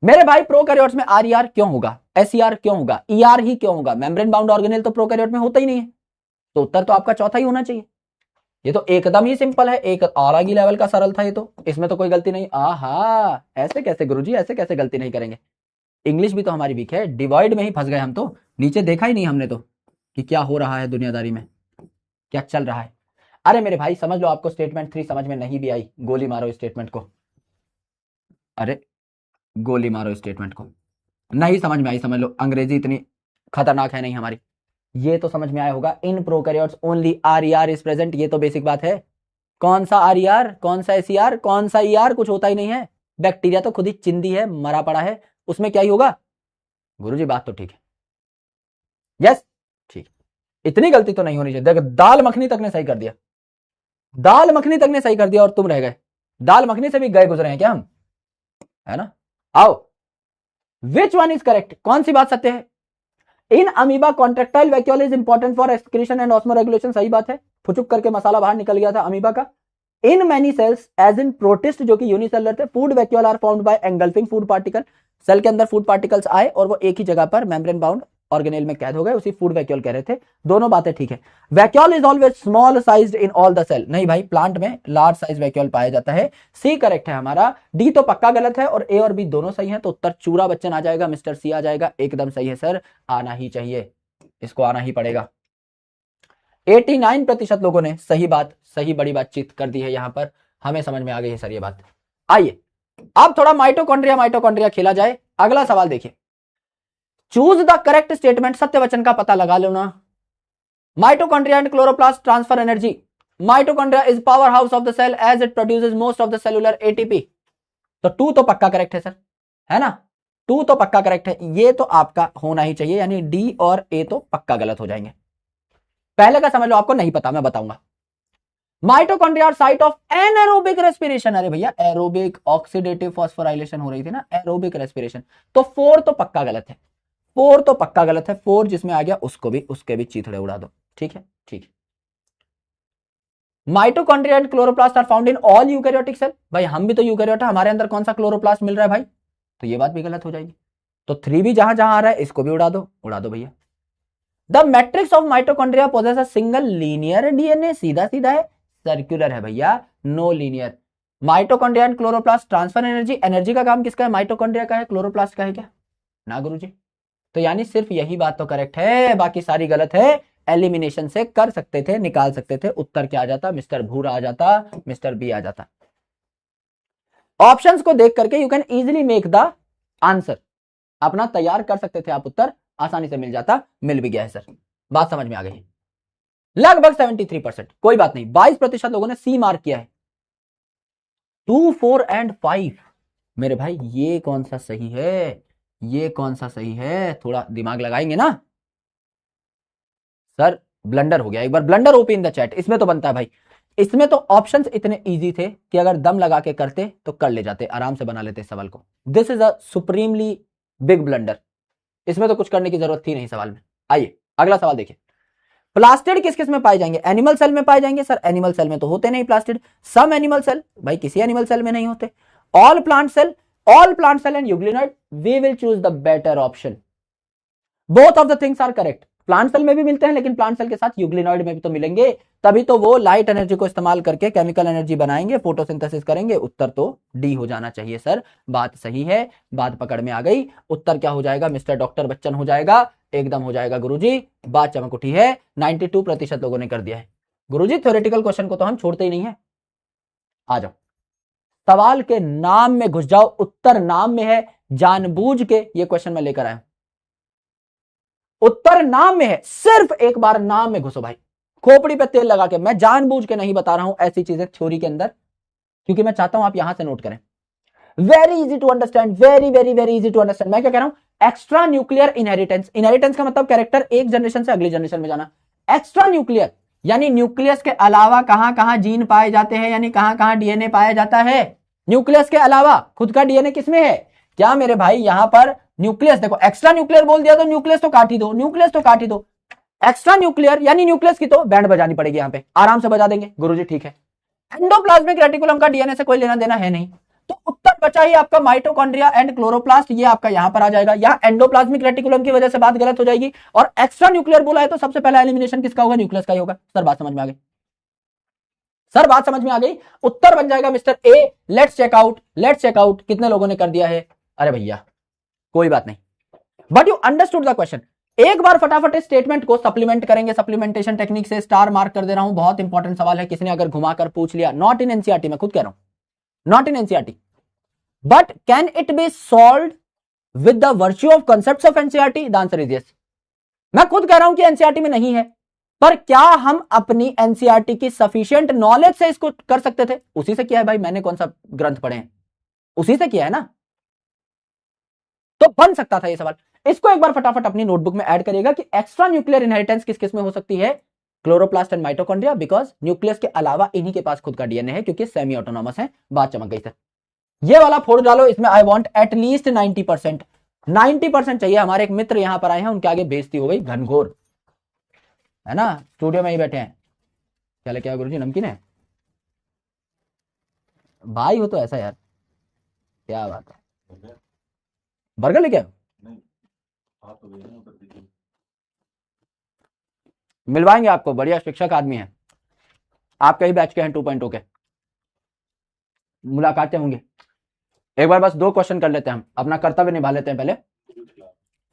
मेरे भाई। प्रोकैरियोट्स में आरईआर क्यों होगा, एसईआर क्यों होगा, ईआर ही क्यों होगा। मेम्ब्रेन बाउंड ऑर्गेनेल तो प्रोकैरियोट में होता ही नहीं है, तो उत्तर तो आपका चौथा ही होना चाहिए। ये तो एकदम ही सिंपल है, एक अलग ही लेवल का सरल था ये तो, इसमें तो कोई गलती नहीं। आहा, ऐसे कैसे गुरुजी, ऐसे कैसे गलती नहीं करेंगे। इंग्लिश भी तो हमारी वीक है, डिवाइड में ही फंस गए हम तो, नीचे देखा ही नहीं हमने तो कि क्या हो रहा है दुनियादारी में, क्या चल रहा है। अरे मेरे भाई समझ लो, आपको स्टेटमेंट 3 समझ में नहीं भी आई, गोली मारो स्टेटमेंट को। अरे गोली मारो स्टेटमेंट को, नहीं समझ में आई समझ लो, अंग्रेजी इतनी खतरनाक है नहीं हमारी। ये तो समझ में आया होगा, in prokaryotes only RER is present, ये तो बेसिक बात है। कौन सा आरईआर, कौन सा एसईआर, कौन सा ईआर, कुछ होता ही नहीं है। बैक्टीरिया तो खुद ही चिंदी है, मरा पड़ा है, उसमें क्या ही होगा। गुरुजी बात तो ठीक है, यस ठीक, इतनी गलती तो नहीं होनी चाहिए। देख, दाल मखनी तक ने सही कर दिया, दाल मखनी तक ने सही कर दिया और तुम रह गए। दाल मखनी से भी गए गुजरे हैं क्या हम, है ना। आओ, विच वन इज करेक्ट, कौन सी बात सत्य है। In amoeba contractile vacuole is important for excretion and osmoregulation, सही बात है। फुचुक करके मसाला बाहर निकल गया था अमीबा का। In many cells as in protist, जो कि यूनिसेलुलर थे, food vacuole are found by engulfing food particle, cell के अंदर फूड पार्टिकल्स आए और वो एक ही जगह पर मेम्ब्रेन बाउंड ऑर्गेनेल में कैद हो गए, उसी फूड वैक्यूल कह रहे थे। दोनों बातें ठीक है। Vacuole is always small sized in all the cell, नहीं भाई, प्लांट में लार्ज साइज वैक्यूल पाया जाता है। सी करेक्ट है हमारा, डी तो पक्का गलत है और ए और बी दोनों सही है, तो उत्तर चूरा बच्चन आ जाएगा, मिस्टर सी आ जाएगा, एकदम सही है सर, आना ही चाहिए, इसको आना ही पड़ेगा। 89% लोगों ने सही बात, सही बड़ी बातचीत कर दी है यहां पर, हमें समझ में आ गई है सर ये बात। आइए अब थोड़ा माइटोकॉन्ड्रिया माइटोकॉन्ड्रिया खेला जाए। अगला सवाल देखिए, चूज द करेक्ट स्टेटमेंट, सत्य वचन का पता लगा लो ना। Mitochondria and chloroplast transfer energy, mitochondria is power house of the cell as it produces most of the cellular ATP, तो 2 तो पक्का करेक्ट है सर, है ना, 2 तो पक्का करेक्ट है, ये तो आपका होना ही चाहिए, यानी डी और ए तो पक्का गलत हो जाएंगे। पहले का समझ लो, आपको नहीं पता मैं बताऊंगा। Mitochondria are site of anaerobic respiration, अरे भैया एरोबिक ऑक्सीडेटिव फॉस्फोराइलेशन हो रही थी ना, एरोबिक रेस्पिरेशन, तो 4 तो पक्का गलत है, 4 तो पक्का गलत है, 4 जिसमें आ गया उसको भी, उसके भी चीथड़े उड़ा दो, ठीक है ठीक है। Mitochondria and chloroplast are found in all eukaryotic cell, भाई हम भी तो यूकैरियोट है, हमारे अंदर कौन सा क्लोरोप्लास्ट मिल रहा है भाई, तो ये बात भी गलत हो जाएगी। तो 3 भी जहां जहां आ रहा है इसको भी उड़ा दो भैया। The matrix of mitochondria possess a single linear DNA, सीधा सीधा है, सर्कुलर है भैया, no linear. Mitochondria and chloroplast transfer energy, energy का काम किसका है, माइटोकॉन्ड्रिया का है, क्लोरोप्लास्ट का है क्या, ना गुरुजी। तो यानी सिर्फ यही बात तो करेक्ट है, बाकी सारी गलत है। एलिमिनेशन से कर सकते थे, निकाल सकते थे, उत्तर क्या आ जाता, मिस्टर भूरा आ जाता, मिस्टर बी आ जाता। ऑप्शंस को देख करके you can easily make the answer, अपना तैयार कर सकते थे आप, उत्तर आसानी से मिल जाता, मिल भी गया है सर, बात समझ में आ गई। लगभग 73%, कोई बात नहीं, 22% लोगों ने सी मार्क किया है। 2, 4 एंड 5, मेरे भाई ये कौन सा सही है, ये कौन सा सही है, थोड़ा दिमाग लगाएंगे ना सर। ब्लंडर हो गया, एक बार blunder OP in the chat. इसमें तो बनता है भाई, इसमें तो ऑप्शंस इतने इजी थे कि अगर दम लगा के करते तो कर ले जाते, आराम से बना लेते सवाल को। This is a supremely big blunder, इसमें तो कुछ करने की जरूरत थी नहीं सवाल में। आइए अगला सवाल देखिए, प्लास्टिड किस किस में पाए जाएंगे? एनिमल सेल में पाए जाएंगे। सर एनिमल सेल में तो होते नहीं प्लास्टिड। सम एनिमल सेल, भाई किसी एनिमल सेल में नहीं होते। All plant cell, all plant cell and euglenoid. We will choose the better option. Both of the things are correct. Plant cell में भी मिलते हैं, लेकिन प्लांट सेल के साथ यूग्लिनॉइड में भी तो मिलेंगे, तभी तो वो लाइट एनर्जी को इस्तेमाल करके केमिकल एनर्जी बनाएंगे, फोटोसिंथेसिस करेंगे। उत्तर तो डी हो जाना चाहिए सर, बात सही है, बात पकड़ में आ गई। उत्तर क्या हो जाएगा? मिस्टर डॉक्टर बच्चन हो जाएगा, एकदम हो जाएगा गुरुजी, बात चमक उठी है। 92% लोगों ने कर दिया है गुरुजी। थ्योरेटिकल क्वेश्चन को तो हम छोड़ते ही नहीं है। आ जाओ, सवाल के नाम में घुस जाओ, उत्तर नाम में है, जानबूझ के ये क्वेश्चन मैं लेकर आया। उत्तर नाम में है, सिर्फ एक बार नाम में घुसो भाई, खोपड़ी पे तेल लगा के। मैं जानबूझ के नहीं बता रहा हूं ऐसी चीजें थ्योरी के अंदर, क्योंकि मैं चाहता हूं आप यहां से नोट करें। Very easy to understand, very very very easy to understand. मैं क्या कह रहा हूं? Extra nuclear inheritance. इनहेरिटेंस का मतलब कैरेक्टर एक जनरेशन से अगली जनरेशन में जाना। एक्स्ट्रा न्यूक्लियर यानी न्यूक्लियस के अलावा कहां कहां जीन पाए जाते हैं, यानी कहां कहां डीएनए पाया जाता है। न्यूक्लियस के अलावा खुद का डीएनए किसमें है? क्या मेरे भाई यहां पर न्यूक्लियस, देखो एक्स्ट्रा न्यूक्लियर बोल दिया तो न्यूक्लियस तो काट ही दो, न्यूक्लियस तो काट ही दो। एक्स्ट्रा न्यूक्लियर यानी न्यूक्लियस की तो बैंड बजानी पड़ेगी, यहां पे आराम से बजा देंगे गुरुजी, ठीक है। एंडोप्लाज्मिक रेटिकुलम का डीएनए से कोई लेना देना है नहीं, तो उत्तर बचा ही आपका माइटोकॉन्ड्रिया एंड क्लोरोप्लास्ट। ये आपका यहां पर आ जाएगा। यहां एंडोप्लाज्मिक रेटिकुलम की वजह से बात गलत हो जाएगी, और एक्स्ट्रा न्यूक्लियर बोला है तो सबसे पहला एलिमिनेशन किसका होगा? न्यूक्लियस का ही होगा। सर बात समझ में आ गई? सर बात समझ में आ गई? उत्तर बन जाएगा mister A. Let's check out, let's check out कितने लोगों ने कर दिया है। अरे भैया कोई बात नहीं, but you understood the question. एक बार फटाफट इस स्टेटमेंट को सप्लीमेंट करेंगे, सप्लीमेंटेशन टेक्निक से स्टार मार्क कर दे रहा हूं, बहुत इंपॉर्टेंट सवाल है। किसी ने अगर घुमाकर पूछ लिया, नॉट इन एनसीईआरटी, मैं खुद कह रहा हूं not in NCERT, but can it be solved with the virtue of concepts of NCERT? The answer is yes. मैं खुद कह रहा हूं कि एनसीईआरटी में नहीं है, पर क्या हम अपनी एनसीईआरटी की सफिशिएंट नॉलेज से इसको कर सकते थे? उसी से किया है भाई, मैंने कौन सा ग्रंथ पढ़े हैं, उसी से किया है ना, तो बन सकता था ये सवाल। इसको एक बार फटाफट अपनी नोटबुक में ऐड करिएगा कि एक्स्ट्रा न्यूक्लियर इनहेरिटेंस किस किस में हो सकती है? Chloroplast and mitochondria, because nucleus के अलावा इन्हीं के पास खुद का डीएनए है, क्योंकि सेमी ऑटोनॉमस है। बात चमक गई सर। ये वाला फोड़ डालो, इसमें आई वांट एटलीस्ट 90%, 90% चाहिए। हमारे एक मित्र यहां पर आए हैं, उनके आगे बेइज्जती हो गई घनघोर, है ना, स्टूडियो में ही बैठे हैं। क्या लेके आए गुरुजी? नमकीन है? भाई हो तो ऐसा यार, क्या बात है, बर्गर लेके आए? मिलवाएंगे आपको, बढ़िया शिक्षक आदमी है, आपके ही बैच के हैं 2.0 के, मुलाकातें होंगी। एक बार बस 2 क्वेश्चन कर लेते हैं, हम अपना कर्तव्य निभा लेते हैं पहले,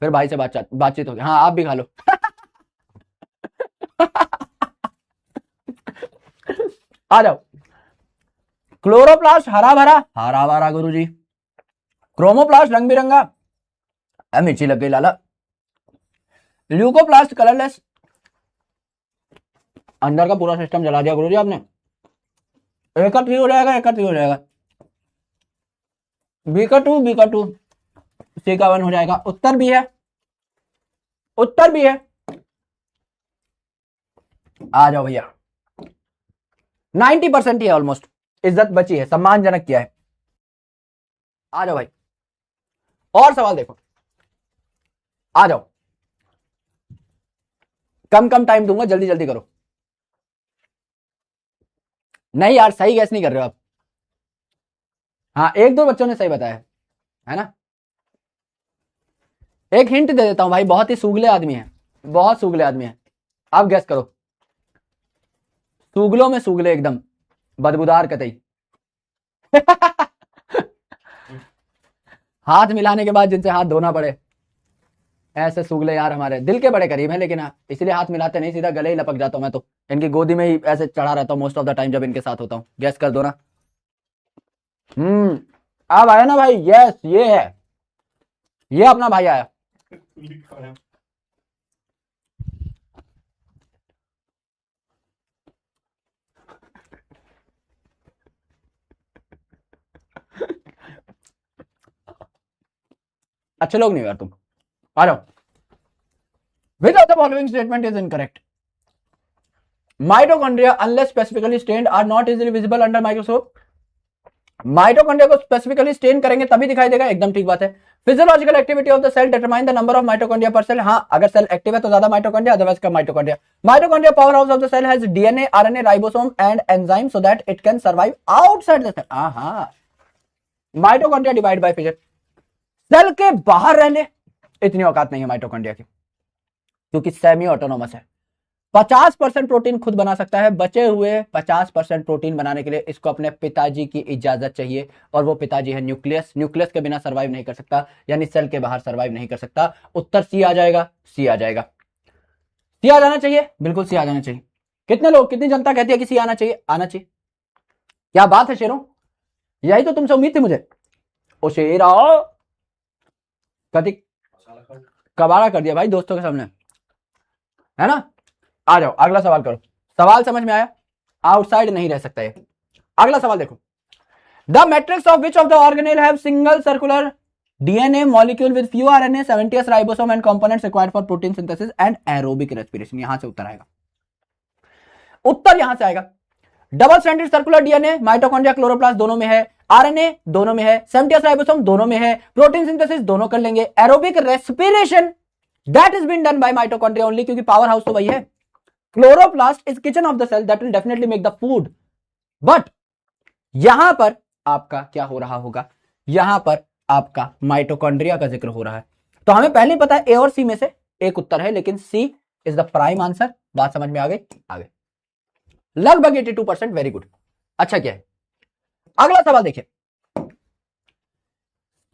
फिर भाई से बातचीत होगी। हाँ आप भी खा लो। आ जाओ। क्लोरोप्लास्ट हरा भरा, हरा भरा गुरुजी। क्रोमोप्लास्ट रंग बिरंगा, मिर्ची लग गई लाला। ल्यूकोप्लास्ट कलरलेस, अंदर का पूरा सिस्टम जला दिया गुरुजी आपने। एकत्र हो जाएगा, एकत्र हो जाएगा। बी का 2 सी का 1 हो जाएगा। उत्तर भी है, उत्तर भी है। आ जाओ भैया, 90% ही है ऑलमोस्ट, इज्जत बची है, सम्मानजनक किया है। आ जाओ भाई, और सवाल देखो, आ जाओ, कम कम टाइम दूंगा, जल्दी जल्दी करो। नहीं यार सही गैस नहीं कर रहे हो आप। हाँ 1-2 बच्चों ने सही बताया है ना। एक हिंट दे देता हूं भाई, बहुत ही सूगले आदमी है, बहुत सूगले आदमी है। आप गैस करो, सूगलों में सूगले, एकदम बदबूदार कतई। हाथ मिलाने के बाद जिनसे हाथ धोना पड़े, ऐसे सूगले यार हमारे दिल के बड़े करीब हैं, लेकिन इसीलिए हाथ मिलाते नहीं, सीधा गले ही लपक जाता हूं मैं तो। इनकी गोदी में ही ऐसे चढ़ा रहता हूं मोस्ट ऑफ द टाइम जब इनके साथ होता हूं। गैस कर दो ना। अब आया ना भाई, यस ये है, ये अपना भाई आया। अच्छे लोग नहीं यार तुम। आ जाओ। Which of the following statement is incorrect? Mitochondria unless specifically stained are not easily visible under microscope. Mitochondria को स्पेसिफिकली स्टेन करेंगे तभी दिखाई देगा, एकदम ठीक बात है। Physiological activity of the cell determine the number of mitochondria per cell. हाँ, अगर सेल एक्टिव है तो ज्यादा माइटोकॉन्ड्रिया, अदरवाइज कम mitochondria. Mitochondria power house of the cell has DNA, RNA, ribosome and enzyme so that it can survive outside the cell. हाँ, mitochondria divide by fission. Cell के बाहर रहने इतनी औकात नहीं है माइटोकॉन्ड्रिया की, क्योंकि सेमी ऑटोनोमस है। 50% प्रोटीन खुद बना सकता है, बचे हुए 50% प्रोटीन बनाने के लिए इसको अपने पिताजी की इजाजत चाहिए, और वो पिताजी है न्यूक्लियस। न्यूक्लियस के बिना सर्वाइव नहीं कर सकता, यानी सेल के बाहर सर्वाइव नहीं कर सकता। उत्तर सी आ जाएगा, सी आ जाएगा। सी आ जाना चाहिए, बिल्कुल सी आ जाना चाहिए। कितने लोग, कितनी जनता कहती है कि सी आना चाहिए? आना चाहिए। क्या बात है शेरों, यही तो तुमसे उम्मीद थी मुझे। ओ शेरा, कभी कबाड़ा कर दिया भाई दोस्तों के सामने, है ना। आ जाओ, अगला सवाल करो। सवाल समझ में आया? आउटसाइड नहीं रह सकता ये। अगला सवाल देखो। The matrix of which of the organelle have single circular DNA molecule with few RNA 70 ribosome and components required for protein synthesis and aerobic respiration. यहां से उत्तर आएगा, उत्तर यहां से आएगा। Double stranded circular DNA mitochondria chloroplast दोनों में है, RNA दोनों में है, 70 राइबोसोम दोनों में है, प्रोटीन सिंथेसिस दोनों कर लेंगे, aerobic respiration that is been done by mitochondria only, क्योंकि पावर हाउस तो वही है। Chloroplast is kitchen of the cell that will definitely make the food. But यहां पर आपका क्या हो रहा होगा? यहां पर आपका माइटोकॉन्ड्रिया का जिक्र हो रहा है। तो हमें पहले पता है ए और सी में से एक उत्तर है, लेकिन C is the prime answer. बात समझ में आ गई? आ गई, लगभग 82%। Very good. अच्छा क्या है? अगला सवाल देखिए।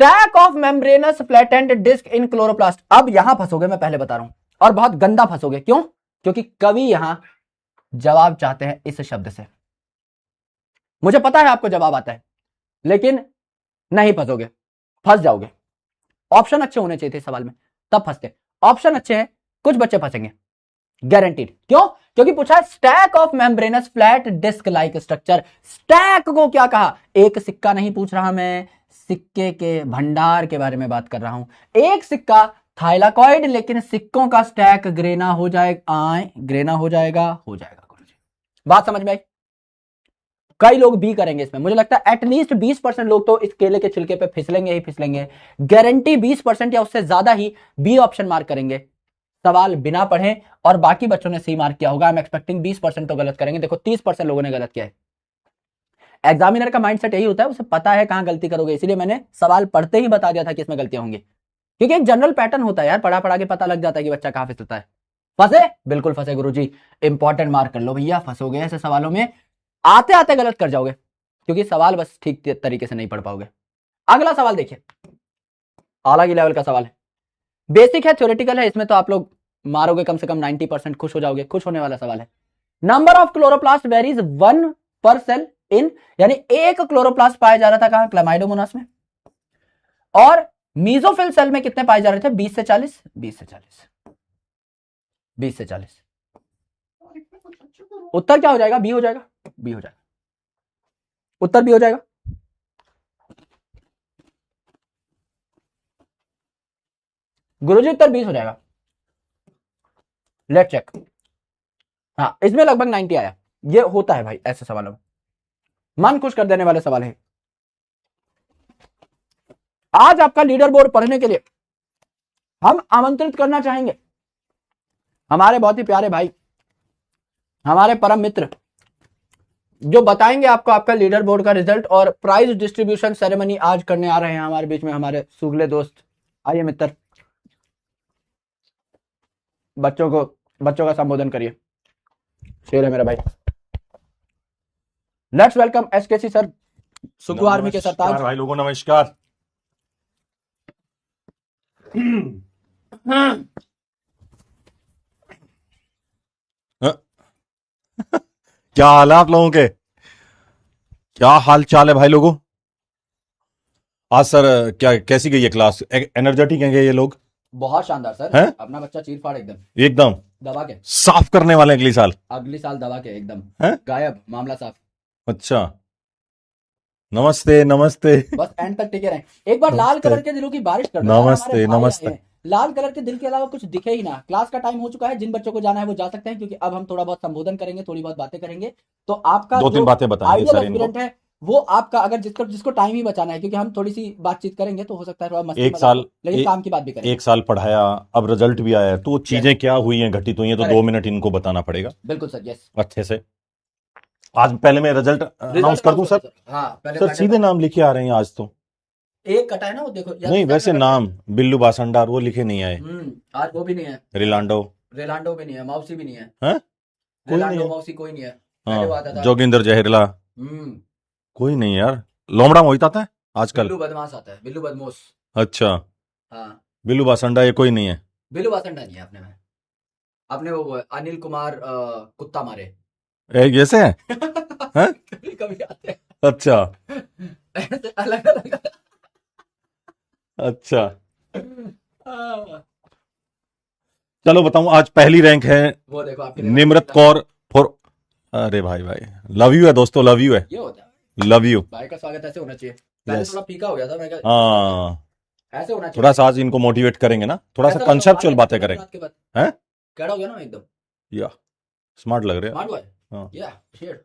Stack of membranous flattened disc in chloroplast. अब यहां फंसोगे, मैं पहले बता रहा हूं, और बहुत गंदा फंसोगे। क्यों? क्योंकि कवि यहां जवाब चाहते हैं इस शब्द से। मुझे पता है आपको जवाब आता है, लेकिन नहीं फंसोगे, फंस जाओगे। ऑप्शन अच्छे होने चाहिए थे सवाल में, तब फंसते। ऑप्शन अच्छे हैं, कुछ बच्चे फंसेंगे गारंटीड। क्यों? क्योंकि पूछा stack of membranous flat disc like structure. Stack को क्या कहा? एक सिक्का नहीं पूछ रहा मैं, सिक्के के भंडार के बारे में बात कर रहा हूं। एक सिक्का थाइलाकॉइड, लेकिन सिक्कों का स्टैक ग्रेना हो जाएगा, ग्रेना हो जाएगा, हो जाएगा। गुरुजी, बात समझ में आई? कई लोग बी करेंगे इसमें, मुझे लगता है एटलीस्ट 20% लोग तो इस केले के छिलके पे फिसलेंगे ही फिसलेंगे। गारंटी 20% या उससे ज्यादा ही बी ऑप्शन मार्क करेंगे, सवाल बिना पढ़े। और बाकी बच्चों ने सी मार्क किया होगा। आई एम एक्सपेक्टिंग 20% तो गलत करेंगे। देखो 30% लोगों ने गलत किया है। एग्जामिनर का माइंडसेट यही होता है, उसे पता है कहां गलती करोगे, इसीलिए मैंने सवाल पढ़ते ही बता दिया था कि इसमें गलतियां होंगी, क्योंकि एक जनरल पैटर्न होता है यार, पढ़ा पढ़ा के पता लग जाता है कि बच्चा कहां फिसलता है। फंसे? बिल्कुल फंसे गुरुजी। इंपॉर्टेंट मार्क कर लो भैया, फंसोगे ऐसे सवालों में, आते आते गलत कर जाओगे, क्योंकि सवाल बस ठीक तरीके से नहीं पढ़ पाओगे। अगला सवाल देखिए, अलग ही लेवल का सवाल है, बेसिक है, थ्योरेटिकल है, इसमें तो आप लोग मारोगे कम से कम 90%, खुश हो जाओगे। खुश होने वाला सवाल है। नंबर ऑफ क्लोरोप्लास्ट वेरीज 1 पर सेल इन, यानी एक क्लोरोप्लास्ट पाया जा रहा था कहां? क्लामाइडोमोनास में। और मीजोफिल सेल में कितने पाए जा रहे थे? 20 से 40, 20 से 40, 20 से 40। उत्तर क्या हो जाएगा? बी हो जाएगा, बी हो जाएगा, उत्तर बी हो जाएगा। गुरुजी उत्तर 20 हो जाएगा। Let check. हाँ, इसमें लगभग 90 आया। ये होता है भाई ऐसे सवालों में, मन खुश कर देने वाले सवाल है। आज आपका लीडर बोर्ड पढ़ने के लिए हम आमंत्रित करना चाहेंगे हमारे बहुत ही प्यारे भाई, हमारे परम मित्र, जो बताएंगे आपको आपका लीडर बोर्ड का रिजल्ट और प्राइज डिस्ट्रीब्यूशन सेरेमनी आज करने आ रहे हैं हमारे बीच में, हमारे सुगले दोस्त। आइए मित्र, बच्चों का संबोधन करिए। शेर है मेरा भाई। Let's welcome SKC sir, Sukhu army के सरताज। भाई लोगों नमस्कार। क्या हाल है आप लोगों के? क्या हाल चाल है भाई लोगों? आज सर क्या कैसी गई है क्लास? एनर्जेटिक हैं ये लोग? बहुत शानदार सर हैं? अपना बच्चा चीर फाड़ एकदम एकदम दबा के साफ करने वाले अगली साल दबा के एकदम हैं? गायब, मामला साफ। अच्छा, नमस्ते नमस्ते बस एंड तक टिके रहे। एक बार लाल नमस्ते। कलर के दिलों की बारिश कर दो यार, हमारे नमस्ते भाई नमस्ते आए हैं। लाल कलर के दिल के अलावा कुछ दिखे ही ना। क्लास का टाइम हो चुका है, जिन बच्चों को जाना है वो जा सकते हैं, क्योंकि अब हम थोड़ा बहुत संबोधन करेंगे, थोड़ी बहुत बातें करेंगे। तो आपका दो तीन बातें बताएंगे आइडियल सर इनको। एस्पिरेंट है वो आपका, अगर जिसको टाइम ही बचाना है, क्योंकि हम थोड़ी सी बातचीत करेंगे तो हो सकता है थोड़ा मस्ती एक मजाक साल हो, लेकिन काम की बात भी करेंगे। एक साल पढ़ाया, अब रिजल्ट भी आया है, तो वो चीजें क्या हुई हैं, घटित हुई हैं, तो Correct. 2 मिनट इनको बताना पड़ेगा बिल्कुल सर, यस। अच्छे से। आज पहले मैं रिजल्ट अनाउंस कर दूं सर? हाँ, पहले सर सीधे नाम लिखे आ रहे हैं आज तो। एक कटा है ना वो, देखो नहीं वैसे नाम बिल्लू बासंडार वो लिखे नहीं आए। आज वो भी नहीं है, रिलांडो भी नहीं है, मौसी भी नहीं है। हैं? कोई नहीं है। मौसी कोई नहीं है। पहले वो आता हाँ था। जोगिंदर जहरीला कोई नहीं यार। लोमड़ा मोहित आता है आजकल। बिल्लू बदमाश आता है, बिल्लू बदमोश। अच्छा हाँ, बिल्लू बासंडा ये कोई नहीं है। बिल्लू बासंडा नहीं है अपने में। अपने वो है, अनिल कुमार कुत्ता मारे। जैसे है हैं? कभी कभी आते हैं अच्छा ऐसे अलग अलग। अच्छा चलो बताऊं, आज पहली रैंक है वो देखो आपके निम्रत कौर फॉर। अरे भाई भाई लव यू है दोस्तों, लव यू है, ये होता है लव यू। भाई का स्वागत ऐसे होना चाहिए। पहले Yes. थोड़ा फीका हो गया था, मैं कहा हाँ ऐसे होना चाहिए। थोड़ा सा आज इनको मोटिवेट करेंगे ना, थोड़ा सा ऐसा कंसेप्चुअल आज बातें रात करेंगे। के बाद हैं? कैड़ा हो गया ना एकदम। या स्मार्ट लग रहे हैं। Smart boy. हाँ। या शेड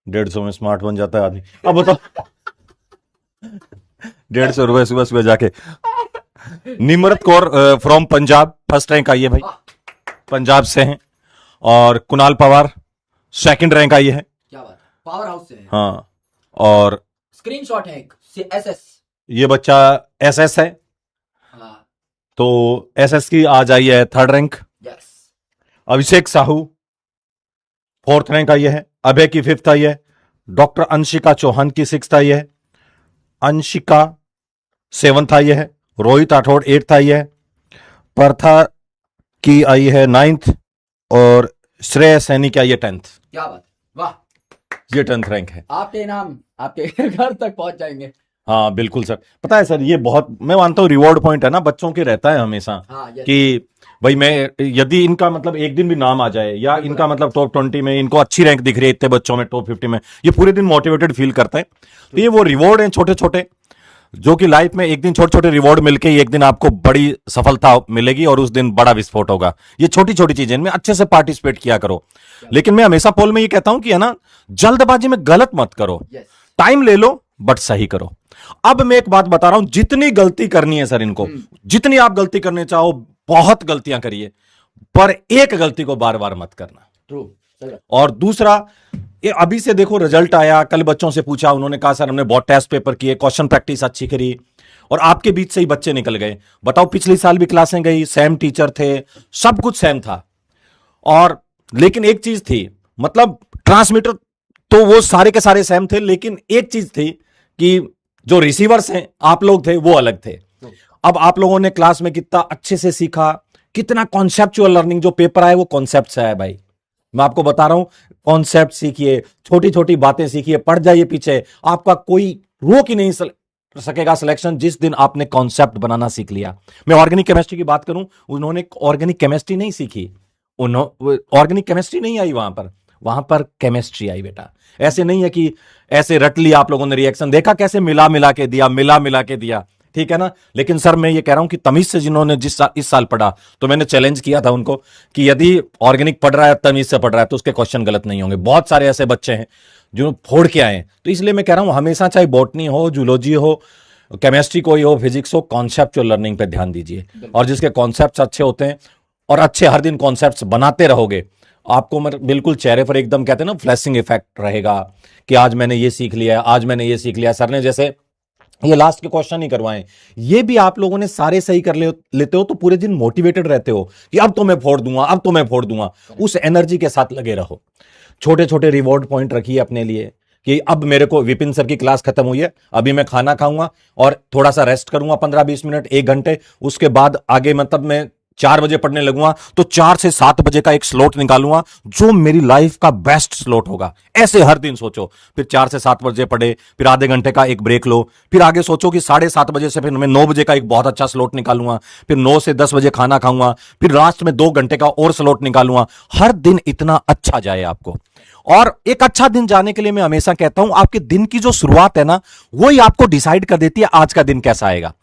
150 में स्मार्ट बन जाता है आदमी। अब बताओ 150 रुपए सुबह सुबह जाके। Nimrat Kaur from Punjab first rank आई है भाई, पंजाब से हैं। और कुणाल पवार सेकंड रैंक आई है। क्या बात, पावर हाउस से है। हाँ और स्क्रीनशॉट है एक एसएस। ये बच्चा एसएस है, हाँ तो एसएस की आज आई है थर्ड रैंक। यस। अभिषेक साहू फोर्थ रैंक आई है। अभय की फिफ्थ आई है। डॉक्टर अंशिका चौहान की सिक्स्थ आई है। अंशिका सेवंथ आई है। रोहित राठौड़ एट्थ आई है। पर्था की आई है नाइन्थ। और श्रेय सैनी की आई है 10th। क्या बात, वाह। ये 10th रैंक है। आपके इनाम आपके घर तक पहुंच जाएंगे। हाँ बिल्कुल सर, पता है सर ये बहुत मैं मानता हूँ रिवॉर्ड पॉइंट है ना बच्चों के, रहता है हमेशा। हाँ, कि भाई मैं यदि इनका मतलब एक दिन भी नाम आ जाए, या इनका मतलब टॉप 20 में इनको अच्छी रैंक दिख रही है इतने बच्चों में, टॉप 50 में, ये पूरे दिन मोटिवेटेड फील करता है। तो ये वो रिवॉर्ड है छोटे छोटे, जो कि लाइफ में एक दिन छोटे छोटे रिवॉर्ड मिलके एक दिन आपको बड़ी सफलता मिलेगी और उस दिन बड़ा विस्फोट होगा। ये छोटी छोटी चीजें, इनमें अच्छे से पार्टिसिपेट किया करो। लेकिन मैं हमेशा पोल में ये कहता हूं कि है ना, जल्दबाजी में गलत मत करो, टाइम ले लो बट सही करो। अब मैं एक बात बता रहा हूं, जितनी गलती करनी है सर इनको, जितनी आप गलती करने चाहो बहुत गलतियां करिए, पर एक गलती को बार बार मत करना। ट्रू। और दूसरा, ये अभी से देखो रिजल्ट आया, कल बच्चों से पूछा, उन्होंने कहा सर हमने बहुत टेस्ट पेपर किए, क्वेश्चन प्रैक्टिस अच्छी करी, और आपके बीच से ही बच्चे निकल गए। बताओ पिछले साल भी क्लासें गई, सेम टीचर थे, सब कुछ सेम था, और लेकिन एक चीज थी, मतलब ट्रांसमीटर तो वो सारे के सारे सेम थे, लेकिन एक चीज थी कि जो रिसीवर्स हैं आप लोग थे वो अलग थे। अब आप लोगों ने क्लास में कितना अच्छे से सीखा, कितना कॉन्सेप्चुअल लर्निंग, जो पेपर आया वो कॉन्सेप्ट से आया भाई। मैं आपको बता रहा हूं, कॉन्सेप्ट सीखिए, छोटी छोटी बातें सीखिए, पढ़ जाइए पीछे, आपका कोई रोक ही नहीं सकेगा सिलेक्शन जिस दिन आपने कॉन्सेप्ट बनाना सीख लिया। मैं ऑर्गेनिक केमिस्ट्री की बात करूं, उन्होंने ऑर्गेनिक केमिस्ट्री नहीं सीखी, ऑर्गेनिक केमिस्ट्री नहीं आई वहां पर केमिस्ट्री आई बेटा। ऐसे नहीं है कि ऐसे रट लिया आप लोगों ने, रिएक्शन देखा कैसे मिला मिला के दिया, ठीक है ना। लेकिन सर मैं ये कह रहा हूं कि तमीज से जिन्होंने इस साल पढ़ा, तो मैंने चैलेंज किया था उनको कि यदि ऑर्गेनिक पढ़ रहा है, तमीज से पढ़ रहा है, तो उसके क्वेश्चन गलत नहीं होंगे। बहुत सारे ऐसे बच्चे हैं जो फोड़ के आए। तो इसलिए मैं कह रहा हूं हमेशा, चाहे बॉटनी हो, जूलॉजी हो, केमिस्ट्री कोई हो, फिजिक्स हो, कॉन्सेप्चुअल लर्निंग पे ध्यान दीजिए। और जिसके कॉन्सेप्ट अच्छे होते हैं और अच्छे हर दिन कॉन्सेप्ट बनाते रहोगे, आपको मतलब बिल्कुल चेहरे पर एकदम कहते हैं ना फ्लैशिंग इफेक्ट रहेगा कि आज मैंने ये सीख लिया, आज मैंने ये सीख लिया। सर ने जैसे ये लास्ट के क्वेश्चन ही करवाएं, ये भी आप लोगों ने सारे सही कर लेते हो तो पूरे दिन मोटिवेटेड रहते हो कि अब तो मैं फोड़ दूंगा, अब तो मैं फोड़ दूंगा। उस एनर्जी के साथ लगे रहो। छोटे छोटे रिवॉर्ड पॉइंट रखिए अपने लिए कि अब मेरे को विपिन सर की क्लास खत्म हुई है, अभी मैं खाना खाऊंगा और थोड़ा सा रेस्ट करूंगा 15-20 मिनट, 1 घंटे, उसके बाद आगे मतलब मैं 4 बजे पढ़ने लगूंगा, तो 4 से 7 बजे का एक स्लॉट निकालूंगा जो मेरी लाइफ का बेस्ट स्लॉट होगा। ऐसे हर दिन सोचो, फिर 4 से 7 बजे पढ़े, फिर आधे घंटे का एक ब्रेक लो, फिर आगे सोचो कि 7:30 बजे से फिर मैं 9 बजे का एक बहुत अच्छा स्लॉट निकालूंगा, फिर 9 से 10 बजे खाना खाऊंगा, फिर लास्ट में 2 घंटे का और स्लॉट निकालूंगा। हर दिन इतना अच्छा जाए आपको। और एक अच्छा दिन जाने के लिए मैं हमेशा कहता हूं, आपके दिन की जो शुरुआत है ना, वही आपको डिसाइड कर देती है आज का दिन कैसा आएगा।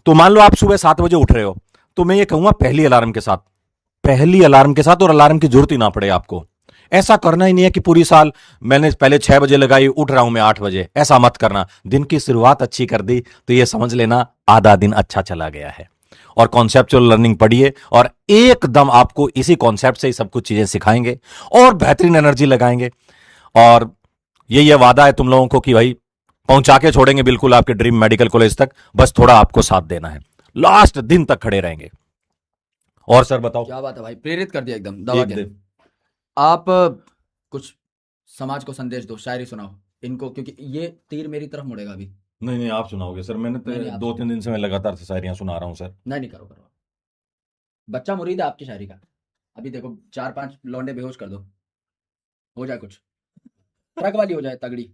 तो मान लो आप सुबह 7 बजे उठ रहे हो, तो मैं ये कहूंगा पहली अलार्म के साथ, पहली अलार्म के साथ, और अलार्म की जरूरत ही ना पड़े आपको। ऐसा करना ही नहीं है कि पूरी साल मैंने पहले 6 बजे लगाई, उठ रहा हूं मैं 8 बजे, ऐसा मत करना। दिन की शुरुआत अच्छी कर दी तो ये समझ लेना आधा दिन अच्छा चला गया है। और कॉन्सेप्चुअल लर्निंग पढ़िए और एकदम आपको इसी कॉन्सेप्ट से ही सब कुछ चीजें सिखाएंगे और बेहतरीन एनर्जी लगाएंगे। और ये वादा है तुम लोगों को कि भाई पहुंचा के छोड़ेंगे बिल्कुल आपके ड्रीम मेडिकल कॉलेज तक, बस थोड़ा आपको साथ देना है, लास्ट दिन तक खड़े रहेंगे। और सर बताओ। क्या बात है भाई, प्रेरित कर दिया एकदम दवा एक के। दिन आप कुछ समाज को संदेश दो, शायरी सुनाओ इनको, क्योंकि ये तीर मेरी तरफ मुड़ेगा अभी। नहीं नहीं, आप सुनाओगे सर, मैंने नहीं, नहीं, आप 2-3 दिन से मैं लगातार शायरियां सुना रहा हूं सर। नहीं नहीं, करो करो, बच्चा मुरीद है आपकी शायरी का। अभी देखो 4-5 लौंडे बेहोश कर दो, हो जाए कुछ, ट्रक वाली हो जाए तगड़ी।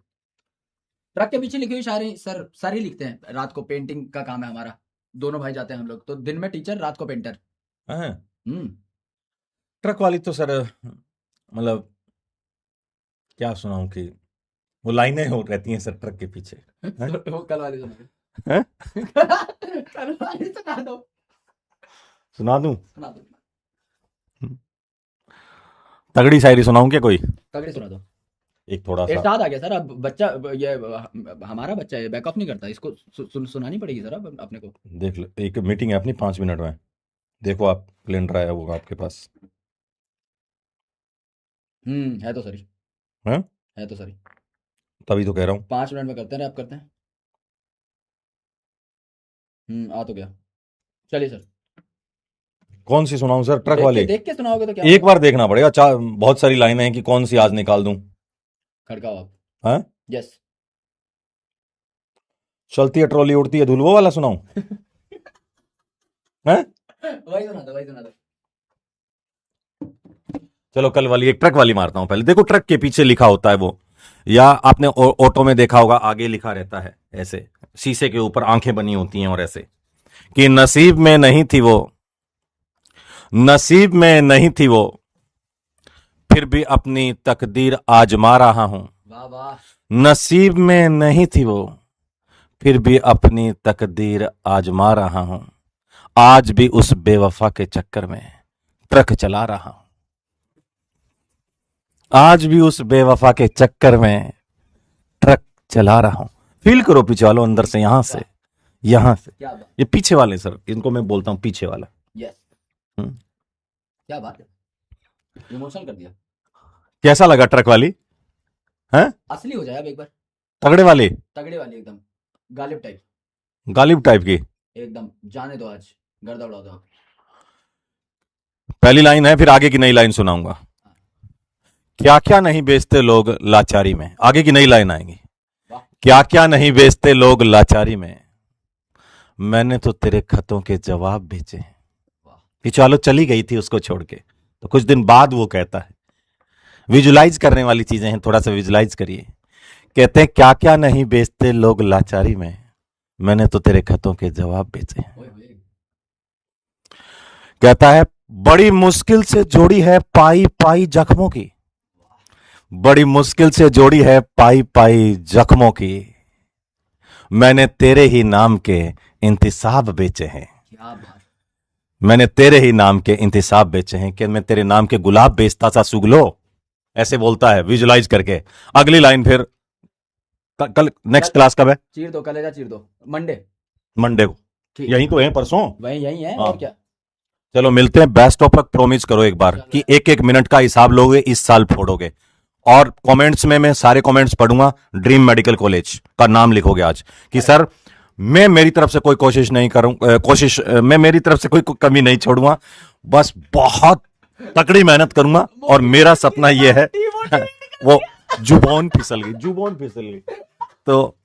ट्रक के पीछे लिखी हुई शायरी सर ही लिखते हैं। रात को पेंटिंग का काम है हमारा, दोनों भाई जाते हैं हम लोग, तो दिन में टीचर, रात को पेंटर। हैं? हम्म। ट्रक वाली तो सर मतलब क्या सुनाऊं कि वो लाइनें हो रहती हैं सर ट्रक के पीछे। हैं? वो कल वाली सुना दो। हैं? कल वाली सुना दो। सुना दूं? सुना दो, तगड़ी शायरी सुनाऊं क्या कोई? तगड़ी सुना दो। एक थोड़ा सा। इरशाद आ गया सर, अब बच्चा ये हमारा बच्चा है, बैक ऑफ नहीं करता, इसको सुनानी पड़ेगी सर अब अपने को। देख लो, एक मीटिंग है अपनी 5 मिनट में, देखो आप कैलेंडर आया होगा आपके पास। है तो सर, हैं? है तो सर। तभी तो कह रहा हूँ। 5 मिनट में करते हैं, आप करते हैं। आ तो गया, चलिए सर। कौन सी सुनाऊं सर? ट्रक वाली? देख के सुनाओगे तो क्या एक बार देखना पड़ेगा, बहुत सारी लाइनें हैं कि कौन सी आज निकाल दूं। खड़काओ आप। हैं? यस। चलती है ट्रॉली उड़ती है धूल, वो वाला सुनाऊं? हैं? वही सुना दो, वही सुना दो। चलो कल वाली, एक ट्रक वाली मारता हूं पहले। देखो ट्रक के पीछे लिखा होता है वो, या आपने ऑटो में देखा होगा, आगे लिखा रहता है ऐसे, शीशे के ऊपर आंखें बनी होती हैं और ऐसे कि नसीब में नहीं थी वो, नसीब में नहीं थी वो, फिर भी अपनी तकदीर आजमा रहा हूं। वाह वाह। नसीब में नहीं थी वो, फिर भी अपनी तकदीर आजमा रहा हूं। आज भी उस बेवफा के चक्कर में ट्रक चला रहा हूं। आज भी उस बेवफा के चक्कर में ट्रक चला रहा हूं। फील करो पीछे वालों, अंदर से, यहां से, यहां से। क्या बात। ये पीछे वाले सर, इनको मैं बोलता हूं पीछे वाला। यस। क्या बात है, इमोशनल कर दिया। कैसा लगा ट्रक वाली? हैं? असली हो जाए अब एक बार। तगड़े वाली? तगड़े वाली एकदम, गालिब टाइप। गालिब टाइप की? एकदम जाने दो, आज गर्दा उड़ा दो आप। पहली लाइन है, फिर आगे की नई लाइन सुनाऊंगा। क्या क्या नहीं बेचते लोग लाचारी में, आगे की नई लाइन आएंगी। वाह। क्या क्या नहीं बेचते लोग लाचारी में, मैंने तो तेरे खतों के जवाब भेजे। वाह। कि चलो चली गई थी उसको छोड़ के, तो कुछ दिन बाद वो कहता है, विजुलाइज करने वाली चीजें हैं, थोड़ा सा विजुलाइज करिए। कहते हैं क्या क्या नहीं बेचते लोग लाचारी में, मैंने तो तेरे खतों के जवाब भेजे। ओए होए। कहता है बड़ी मुश्किल से जोड़ी है पाई पाई जख्मों की, बड़ी मुश्किल से जोड़ी है पाई पाई जख्मों की, मैंने तेरे ही नाम के इंतिसाब बेचे हैं। क्या बात। मैंने तेरे ही नाम के इंतिसाब बेचे हैं, कि मैं तेरे नाम के गुलाब बेचता था सुगलो, ऐसे बोलता है विजुलाइज करके। अगली लाइन फिर कल नेक्स्ट क्लास कब है? चीर दो, कलेजा चीर दो, मंडे। मंडे को। ठीक। यहीं तो है परसों। वही यही है, हाँ। और क्या। चलो मिलते हैं, बेस्ट ऑफ लक प्रोमिस करो एक बार कि एक एक मिनट का हिसाब लोगे, इस साल फोड़ोगे। और कमेंट्स में मैं सारे कमेंट्स पढ़ूंगा, ड्रीम मेडिकल कॉलेज का नाम लिखोगे आज कि सर मैं मेरी तरफ से कोई कोशिश नहीं करूं, मैं मेरी तरफ से कोई कमी नहीं छोड़ूंगा, बस बहुत तकड़ी मेहनत करूंगा। और मेरा सपना यह है वो जुबान फिसल गई, जुबान फिसल गई तो,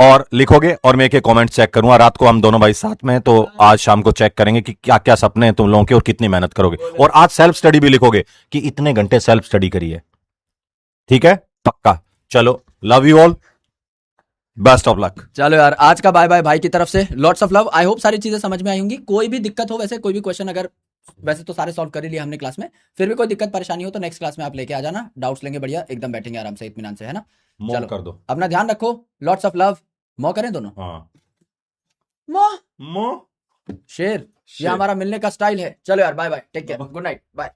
और लिखोगे और मैं एक एक कमेंट चेक करूंगा। रात को हम दोनों भाई साथ में हैं, तो आज शाम को चेक करेंगे कि क्या क्या सपने हैं तुम लोगों के और कितनी मेहनत करोगे। और आज सेल्फ स्टडी भी लिखोगे कि इतने घंटे सेल्फ स्टडी करी है। ठीक है, पक्का। चलो, love you all, best of luck. चलो यार, आज का बाय बाय भाई की तरफ से, lots of love. I hope सारी चीजें समझ में आई होंगी। कोई भी दिक्कत हो, वैसे कोई भी क्वेश्चन, अगर वैसे तो सारे सॉल्व कर ही लिए हमने क्लास में, फिर भी कोई दिक्कत परेशानी हो तो नेक्स्ट क्लास में आप लेके आ जाना, डाउट्स लेंगे बढ़िया, एकदम बैठेंगे आराम से इत्मीनान से, है ना। मौन चलो कर दो। अपना ध्यान रखो, लॉट्स ऑफ लव। मौ करें दोनों। हाँ। मोह मो शेर, ये हमारा मिलने का स्टाइल है। चलो यार, bye bye, take care, good night, bye.